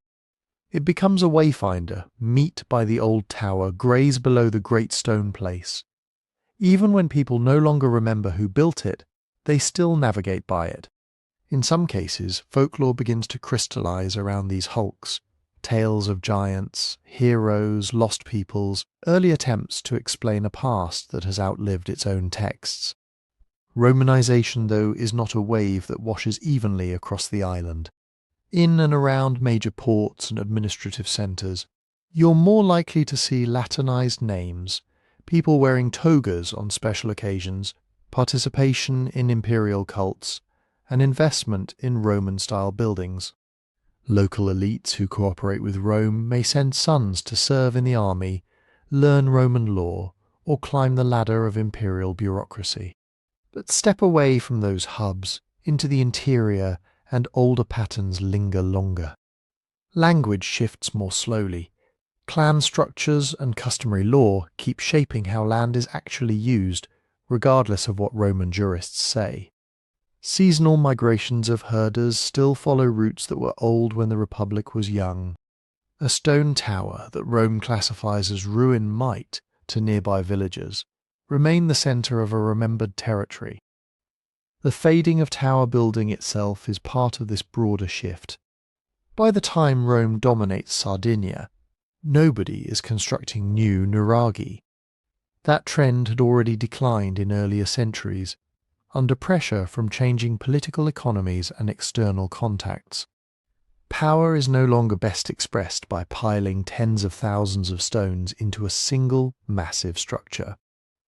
It becomes a wayfinder, meet by the old tower, graze below the great stone place. Even when people no longer remember who built it, they still navigate by it. In some cases, folklore begins to crystallize around these hulks. Tales of giants, heroes, lost peoples, early attempts to explain a past that has outlived its own texts. Romanization, though, is not a wave that washes evenly across the island. In and around major ports and administrative centres, you're more likely to see Latinized names, people wearing togas on special occasions, participation in imperial cults, and investment in Roman-style buildings. Local elites who cooperate with Rome may send sons to serve in the army, learn Roman law, or climb the ladder of imperial bureaucracy. But step away from those hubs into the interior and older patterns linger longer. Language shifts more slowly. Clan structures and customary law keep shaping how land is actually used, regardless of what Roman jurists say. Seasonal migrations of herders still follow routes that were old when the Republic was young. A stone tower that Rome classifies as ruin might, to nearby villagers, remain the centre of a remembered territory. The fading of tower building itself is part of this broader shift. By the time Rome dominates Sardinia, nobody is constructing new Nuraghi. That trend had already declined in earlier centuries, under pressure from changing political economies and external contacts. Power is no longer best expressed by piling tens of thousands of stones into a single massive structure.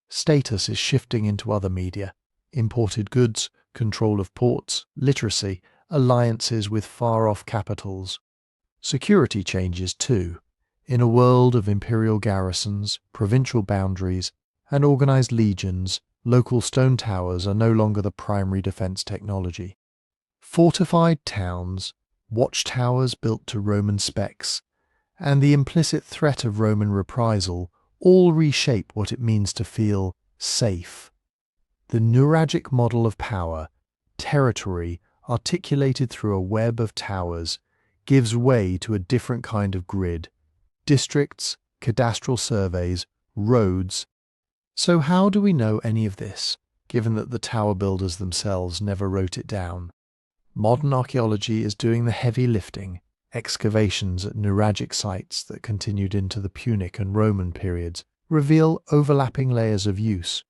Status is shifting into other media: imported goods, control of ports, literacy, alliances with far-off capitals. Security changes too. In a world of imperial garrisons, provincial boundaries, and organized legions, local stone towers are no longer the primary defense technology. Fortified towns, watchtowers built to Roman specs, and the implicit threat of Roman reprisal all reshape what it means to feel safe. The Nuragic model of power, territory articulated through a web of towers, gives way to a different kind of grid: districts, cadastral surveys, roads, So how do we know any of this, given that the tower builders themselves never wrote it down? Modern archaeology is doing the heavy lifting. Excavations at Nuragic sites that continued into the Punic and Roman periods reveal overlapping layers of use.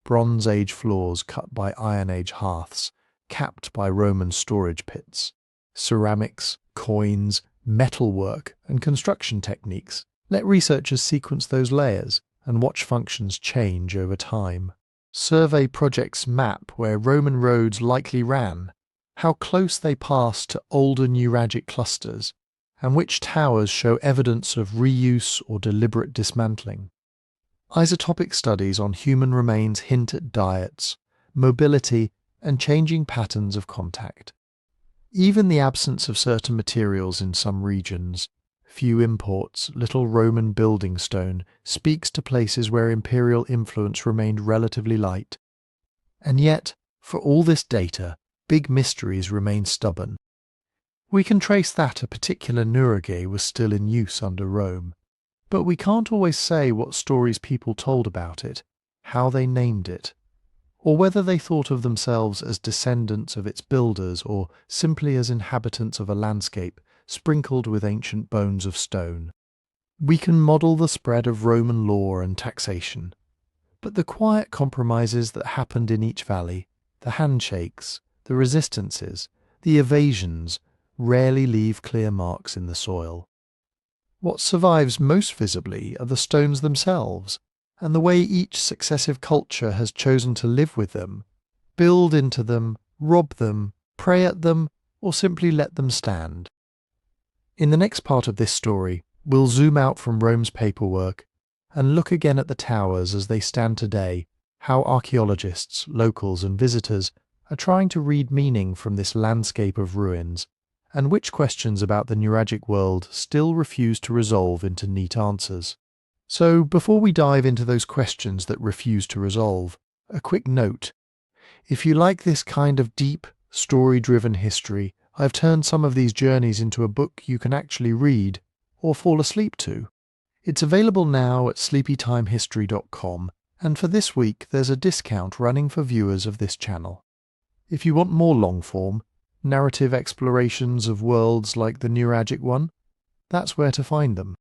Bronze Age floors cut by Iron Age hearths, capped by Roman storage pits. Ceramics, coins, metalwork, and construction techniques. Let researchers sequence those layers and watch functions change over time. Survey projects map where Roman roads likely ran, how close they pass to older Nuragic clusters, and which towers show evidence of reuse or deliberate dismantling. Isotopic studies on human remains hint at diets, mobility, and changing patterns of contact. Even the absence of certain materials in some regions, few imports, little Roman building stone, speaks to places where imperial influence remained relatively light. And yet, for all this data, big mysteries remain stubborn. We can trace that a particular Nuraghe was still in use under Rome, but we can't always say what stories people told about it, how they named it, or whether they thought of themselves as descendants of its builders or simply as inhabitants of a landscape sprinkled with ancient bones of stone. We can model the spread of Roman law and taxation, but the quiet compromises that happened in each valley, the handshakes, the resistances, the evasions, rarely leave clear marks in the soil. What survives most visibly are the stones themselves, and the way each successive culture has chosen to live with them, build into them, rob them, pray at them, or simply let them stand. In the next part of this story, we'll zoom out from Rome's paperwork and look again at the towers as they stand today, how archaeologists, locals and visitors are trying to read meaning from this landscape of ruins, and which questions about the Nuragic world still refuse to resolve into neat answers. So, before we dive into those questions that refuse to resolve, a quick note. If you like this kind of deep, story-driven history, I've turned some of these journeys into a book you can actually read, or fall asleep to. It's available now at sleepytimehistory.com, and for this week there's a discount running for viewers of this channel. If you want more long-form, narrative explorations of worlds like the Nuragic one, that's where to find them.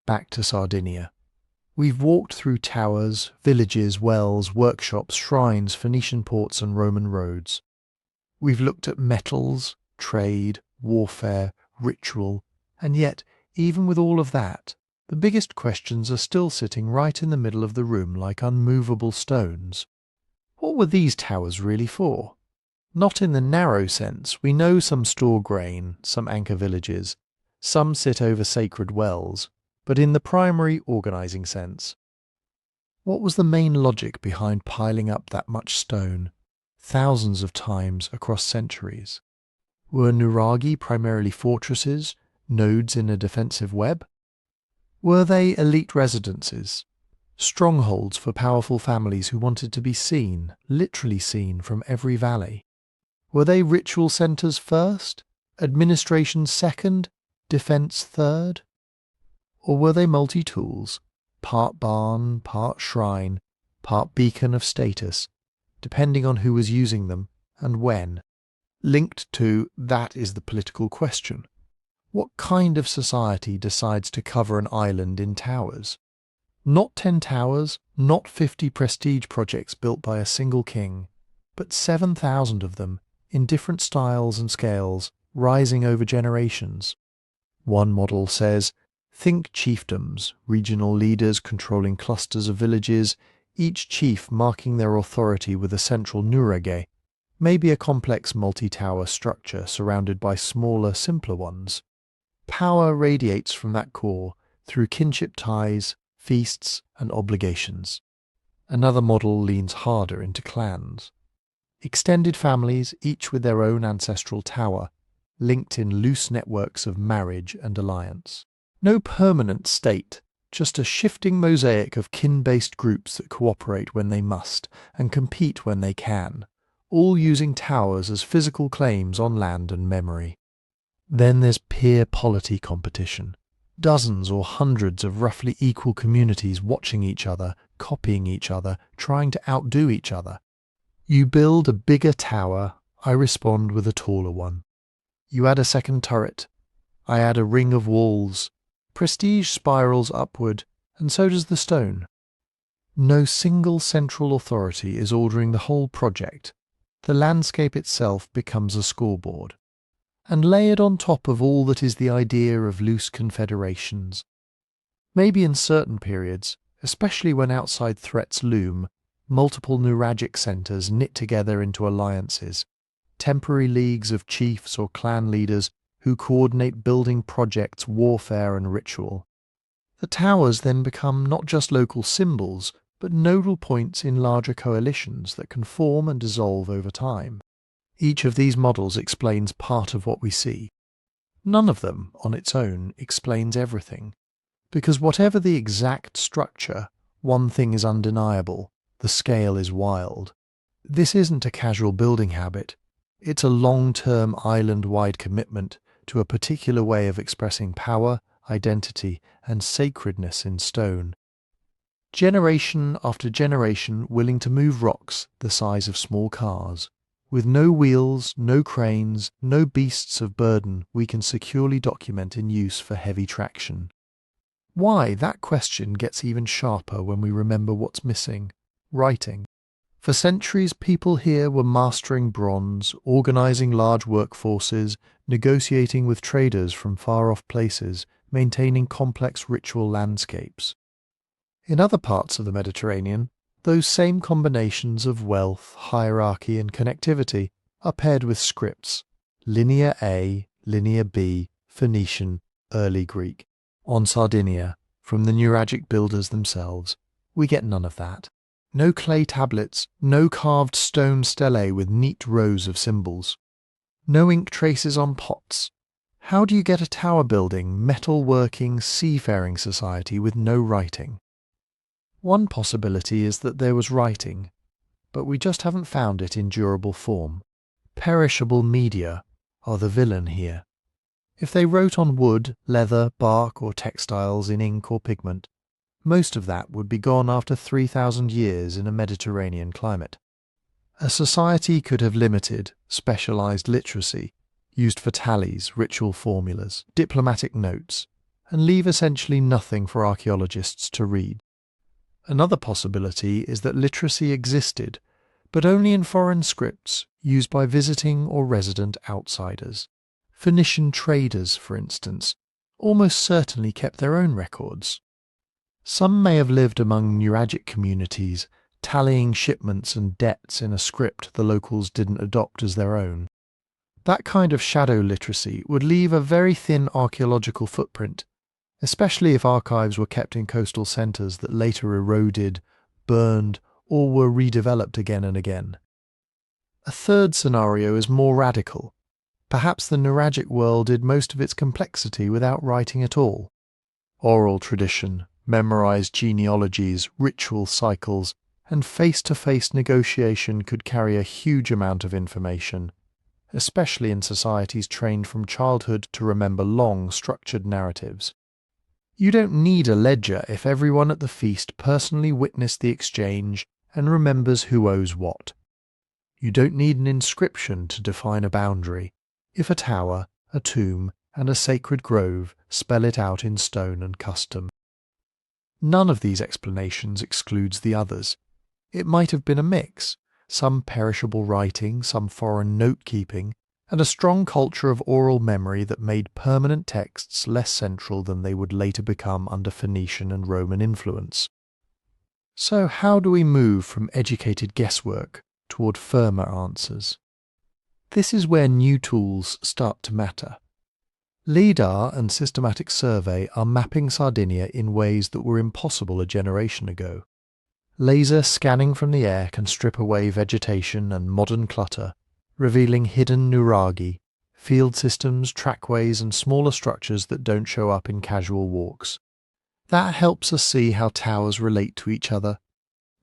Back to Sardinia. We've walked through towers, villages, wells, workshops, shrines, Phoenician ports and Roman roads. We've looked at metals, trade, warfare, ritual, and yet, even with all of that, the biggest questions are still sitting right in the middle of the room like unmovable stones. What were these towers really for? Not in the narrow sense. We know some store grain, some anchor villages, some sit over sacred wells, but in the primary organising sense. What was the main logic behind piling up that much stone, thousands of times across centuries? Were Nuraghi primarily fortresses, nodes in a defensive web? Were they elite residences, strongholds for powerful families who wanted to be seen, literally seen, from every valley? Were they ritual centres first, administration second, defence third? Or were they multi-tools, part barn, part shrine, part beacon of status, depending on who was using them and when? Linked to that is the political question. What kind of society decides to cover an island in towers? Not 10 towers, not 50 prestige projects built by a single king, but 7,000 of them, in different styles and scales, rising over generations. One model says, think chiefdoms, regional leaders controlling clusters of villages, each chief marking their authority with a central Nuraghe, maybe a complex multi-tower structure surrounded by smaller, simpler ones. Power radiates from that core through kinship ties, feasts, and obligations. Another model leans harder into clans. Extended families, each with their own ancestral tower, linked in loose networks of marriage and alliance. No permanent state, just a shifting mosaic of kin-based groups that cooperate when they must and compete when they can, all using towers as physical claims on land and memory. Then there's peer polity competition. dozens or hundreds of roughly equal communities watching each other, copying each other, trying to outdo each other. You build a bigger tower, I respond with a taller one. You add a second turret, I add a ring of walls. Prestige spirals upward, and so does the stone. No single central authority is ordering the whole project. The landscape itself becomes a scoreboard. And layered on top of all that is the idea of loose confederations. Maybe in certain periods, especially when outside threats loom, multiple Nuragic centres knit together into alliances, temporary leagues of chiefs or clan leaders who coordinate building projects, warfare and ritual. The towers then become not just local symbols, but nodal points in larger coalitions that can form and dissolve over time. Each of these models explains part of what we see. None of them, on its own, explains everything. Because whatever the exact structure, one thing is undeniable: the scale is wild. This isn't a casual building habit. It's a long-term island-wide commitment to a particular way of expressing power, identity, and sacredness in stone. Generation after generation willing to move rocks the size of small cars. With no wheels, no cranes, no beasts of burden we can securely document in use for heavy traction. Why? That question gets even sharper when we remember what's missing: writing. For centuries, people here were mastering bronze, organizing large workforces, negotiating with traders from far-off places, maintaining complex ritual landscapes. In other parts of the Mediterranean, those same combinations of wealth, hierarchy and connectivity are paired with scripts: Linear A, Linear B, Phoenician, Early Greek. On Sardinia, from the Nuragic builders themselves, we get none of that. No clay tablets, no carved stone stelae with neat rows of symbols. No ink traces on pots. How do you get a tower-building, metal-working, seafaring society with no writing? One possibility is that there was writing, but we just haven't found it in durable form. Perishable media are the villain here. If they wrote on wood, leather, bark or textiles in ink or pigment, most of that would be gone after 3,000 years in a Mediterranean climate. A society could have limited, specialized literacy, used for tallies, ritual formulas, diplomatic notes, and leave essentially nothing for archaeologists to read. Another possibility is that literacy existed, but only in foreign scripts used by visiting or resident outsiders. Phoenician traders, for instance, almost certainly kept their own records. Some may have lived among Nuragic communities, tallying shipments and debts in a script the locals didn't adopt as their own. That kind of shadow literacy would leave a very thin archaeological footprint, especially if archives were kept in coastal centres that later eroded, burned, or were redeveloped again and again. A third scenario is more radical. Perhaps the Nuragic world did most of its complexity without writing at all. Oral tradition, memorized genealogies, ritual cycles, and face-to-face negotiation could carry a huge amount of information, especially in societies trained from childhood to remember long, structured narratives. You don't need a ledger if everyone at the feast personally witnessed the exchange and remembers who owes what. You don't need an inscription to define a boundary if a tower, a tomb, and a sacred grove spell it out in stone and custom. None of these explanations excludes the others. It might have been a mix, some perishable writing, some foreign note-keeping, and a strong culture of oral memory that made permanent texts less central than they would later become under Phoenician and Roman influence. So how do we move from educated guesswork toward firmer answers? This is where new tools start to matter. LIDAR and systematic survey are mapping Sardinia in ways that were impossible a generation ago. Laser scanning from the air can strip away vegetation and modern clutter, revealing hidden Nuraghi, field systems, trackways and smaller structures that don't show up in casual walks. That helps us see how towers relate to each other,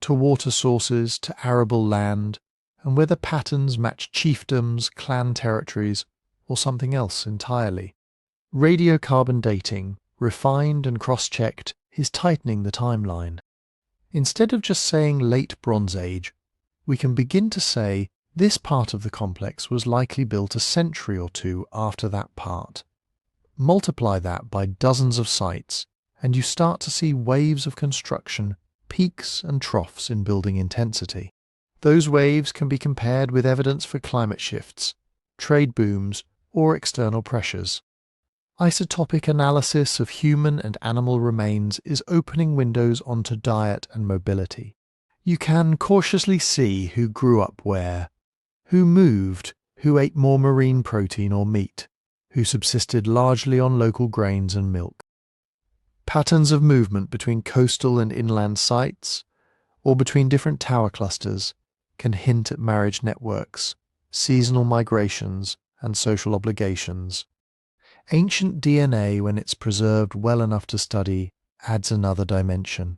to water sources, to arable land, and whether patterns match chiefdoms, clan territories, or something else entirely. Radiocarbon dating, refined and cross-checked, is tightening the timeline. Instead of just saying late Bronze Age, we can begin to say this part of the complex was likely built a century or two after that part. Multiply that by dozens of sites, and you start to see waves of construction, peaks and troughs in building intensity. Those waves can be compared with evidence for climate shifts, trade booms, or external pressures. Isotopic analysis of human and animal remains is opening windows onto diet and mobility. You can cautiously see who grew up where, who moved, who ate more marine protein or meat, who subsisted largely on local grains and milk. Patterns of movement between coastal and inland sites, or between different tower clusters, can hint at marriage networks, seasonal migrations, and social obligations. Ancient DNA, when it's preserved well enough to study, adds another dimension.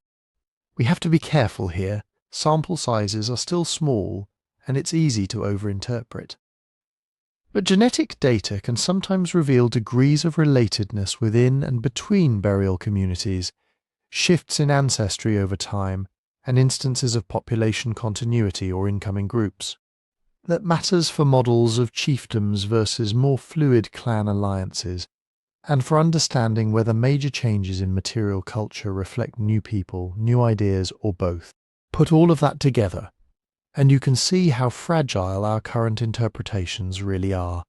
We have to be careful here. Sample sizes are still small, and it's easy to overinterpret. But genetic data can sometimes reveal degrees of relatedness within and between burial communities, shifts in ancestry over time, and instances of population continuity or incoming groups. That matters for models of chiefdoms versus more fluid clan alliances, and for understanding whether major changes in material culture reflect new people, new ideas, or both. Put all of that together, and you can see how fragile our current interpretations really are.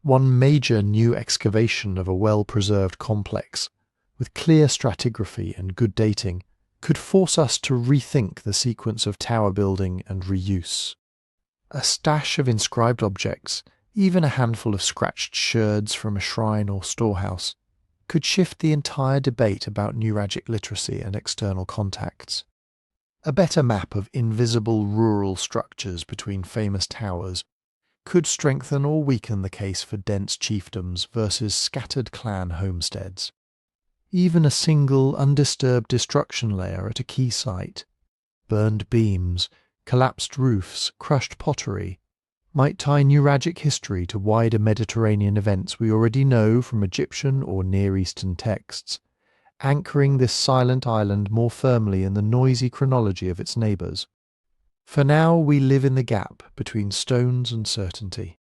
One major new excavation of a well-preserved complex, with clear stratigraphy and good dating, could force us to rethink the sequence of tower building and reuse. A stash of inscribed objects, even a handful of scratched sherds from a shrine or storehouse, could shift the entire debate about Nuragic literacy and external contacts. A better map of invisible rural structures between famous towers could strengthen or weaken the case for dense chiefdoms versus scattered clan homesteads. Even a single undisturbed destruction layer at a key site, burned beams, collapsed roofs, crushed pottery, might tie Nuragic history to wider Mediterranean events we already know from Egyptian or Near Eastern texts, anchoring this silent island more firmly in the noisy chronology of its neighbours. For now we live in the gap between stones and certainty.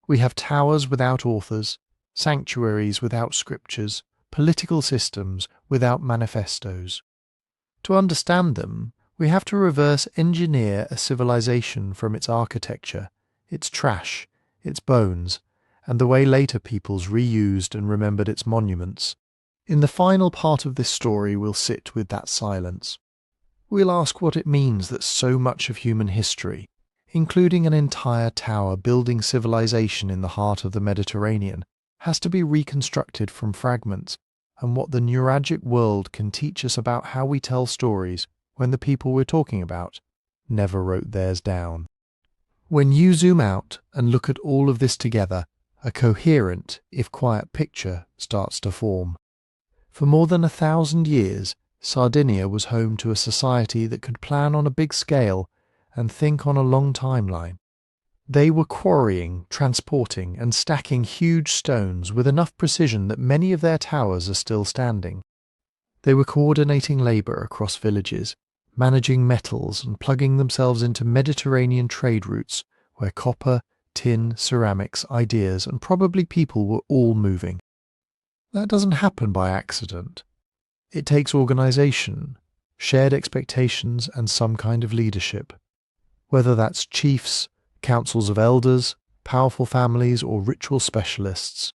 We have towers without authors, sanctuaries without scriptures, political systems without manifestos. To understand them, we have to reverse engineer a civilization from its architecture, its trash, its bones, and the way later peoples reused and remembered its monuments. In the final part of this story we'll sit with that silence. We'll ask what it means that so much of human history, including an entire tower building civilization in the heart of the Mediterranean, has to be reconstructed from fragments, and what the Nuragic world can teach us about how we tell stories when the people we're talking about never wrote theirs down. When you zoom out and look at all of this together, a coherent, if quiet picture starts to form. For more than 1,000 years, Sardinia was home to a society that could plan on a big scale and think on a long timeline. They were quarrying, transporting, and stacking huge stones with enough precision that many of their towers are still standing. They were coordinating labour across villages, managing metals and plugging themselves into Mediterranean trade routes where copper, tin, ceramics, ideas, and probably people were all moving. That doesn't happen by accident. It takes organisation, shared expectations, and some kind of leadership. Whether that's chiefs, councils of elders, powerful families, or ritual specialists.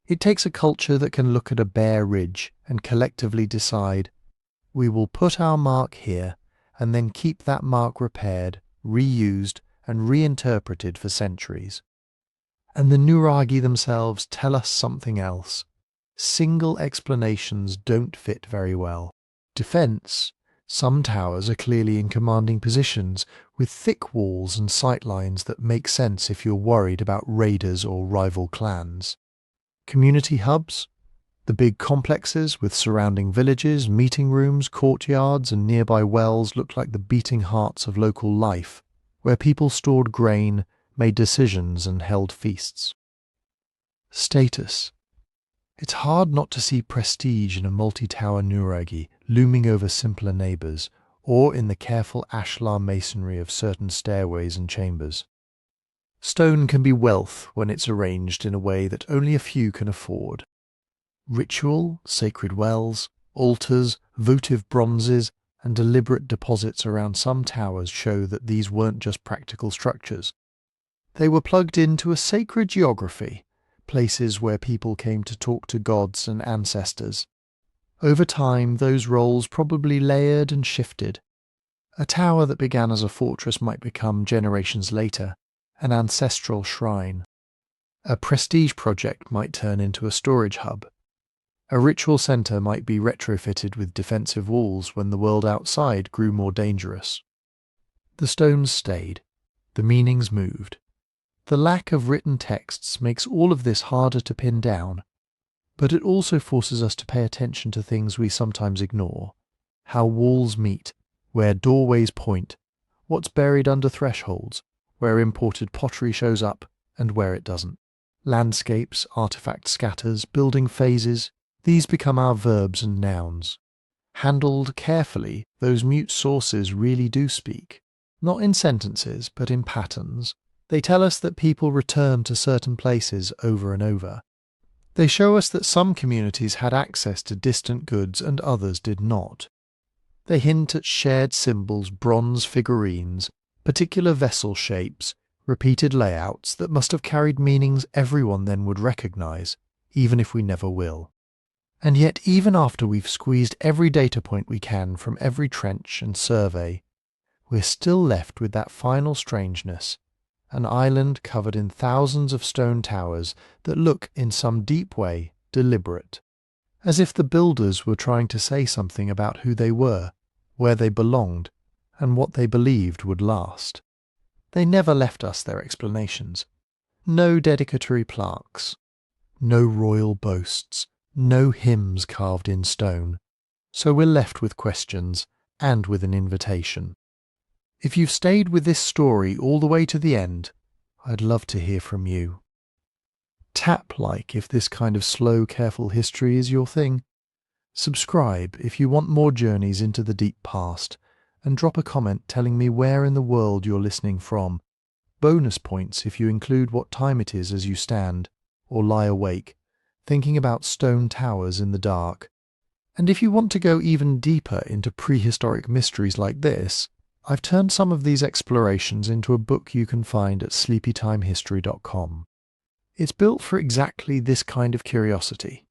It takes a culture that can look at a bare ridge and collectively decide, we will put our mark here and then keep that mark repaired, reused, and reinterpreted for centuries. And the Nuraghi themselves tell us something else. Single explanations don't fit very well. Defence. Some towers are clearly in commanding positions, with thick walls and sightlines that make sense if you're worried about raiders or rival clans. Community hubs. The big complexes with surrounding villages, meeting rooms, courtyards, and nearby wells look like the beating hearts of local life, where people stored grain, made decisions, and held feasts. Status. It's hard not to see prestige in a multi-tower Nuraghi looming over simpler neighbours, or in the careful ashlar masonry of certain stairways and chambers. Stone can be wealth when it's arranged in a way that only a few can afford. Ritual, sacred wells, altars, votive bronzes, and deliberate deposits around some towers show that these weren't just practical structures. They were plugged into a sacred geography, places where people came to talk to gods and ancestors. Over time, those roles probably layered and shifted. A tower that began as a fortress might become, generations later, an ancestral shrine. A prestige project might turn into a storage hub. A ritual centre might be retrofitted with defensive walls when the world outside grew more dangerous. The stones stayed. The meanings moved. The lack of written texts makes all of this harder to pin down, but it also forces us to pay attention to things we sometimes ignore. How walls meet, where doorways point, what's buried under thresholds, where imported pottery shows up and where it doesn't. Landscapes, artifact scatters, building phases, these become our verbs and nouns. Handled carefully, those mute sources really do speak. Not in sentences, but in patterns. They tell us that people return to certain places over and over. They show us that some communities had access to distant goods and others did not. They hint at shared symbols, bronze figurines, particular vessel shapes, repeated layouts that must have carried meanings everyone then would recognize, even if we never will. And yet, even after we've squeezed every data point we can from every trench and survey, we're still left with that final strangeness, an island covered in thousands of stone towers that look, in some deep way, deliberate, as if the builders were trying to say something about who they were, where they belonged, and what they believed would last. They never left us their explanations. No dedicatory plaques, no royal boasts, no hymns carved in stone. So we're left with questions and with an invitation. If you've stayed with this story all the way to the end, I'd love to hear from you. Tap like if this kind of slow, careful history is your thing. Subscribe if you want more journeys into the deep past, and drop a comment telling me where in the world you're listening from. Bonus points if you include what time it is as you stand, or lie awake, thinking about stone towers in the dark. And if you want to go even deeper into prehistoric mysteries like this, I've turned some of these explorations into a book you can find at sleepytimehistory.com. It's built for exactly this kind of curiosity.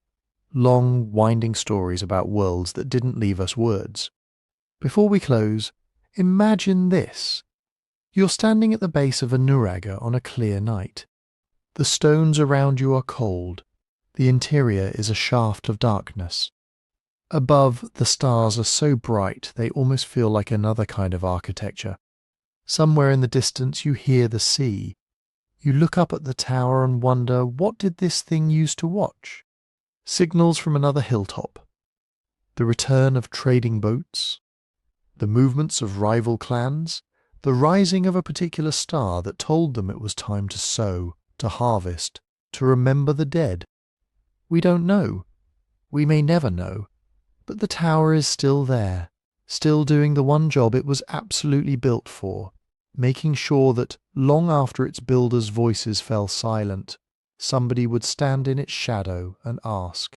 Long, winding stories about worlds that didn't leave us words. Before we close, imagine this. You're standing at the base of a Nuraghe on a clear night. The stones around you are cold. The interior is a shaft of darkness. Above, the stars are so bright they almost feel like another kind of architecture. Somewhere in the distance you hear the sea. You look up at the tower and wonder, what did this thing used to watch? Signals from another hilltop. The return of trading boats. The movements of rival clans. The rising of a particular star that told them it was time to sow, to harvest, to remember the dead. We don't know. We may never know. But the tower is still there, still doing the one job it was absolutely built for, making sure that, long after its builders' voices fell silent, somebody would stand in its shadow and ask,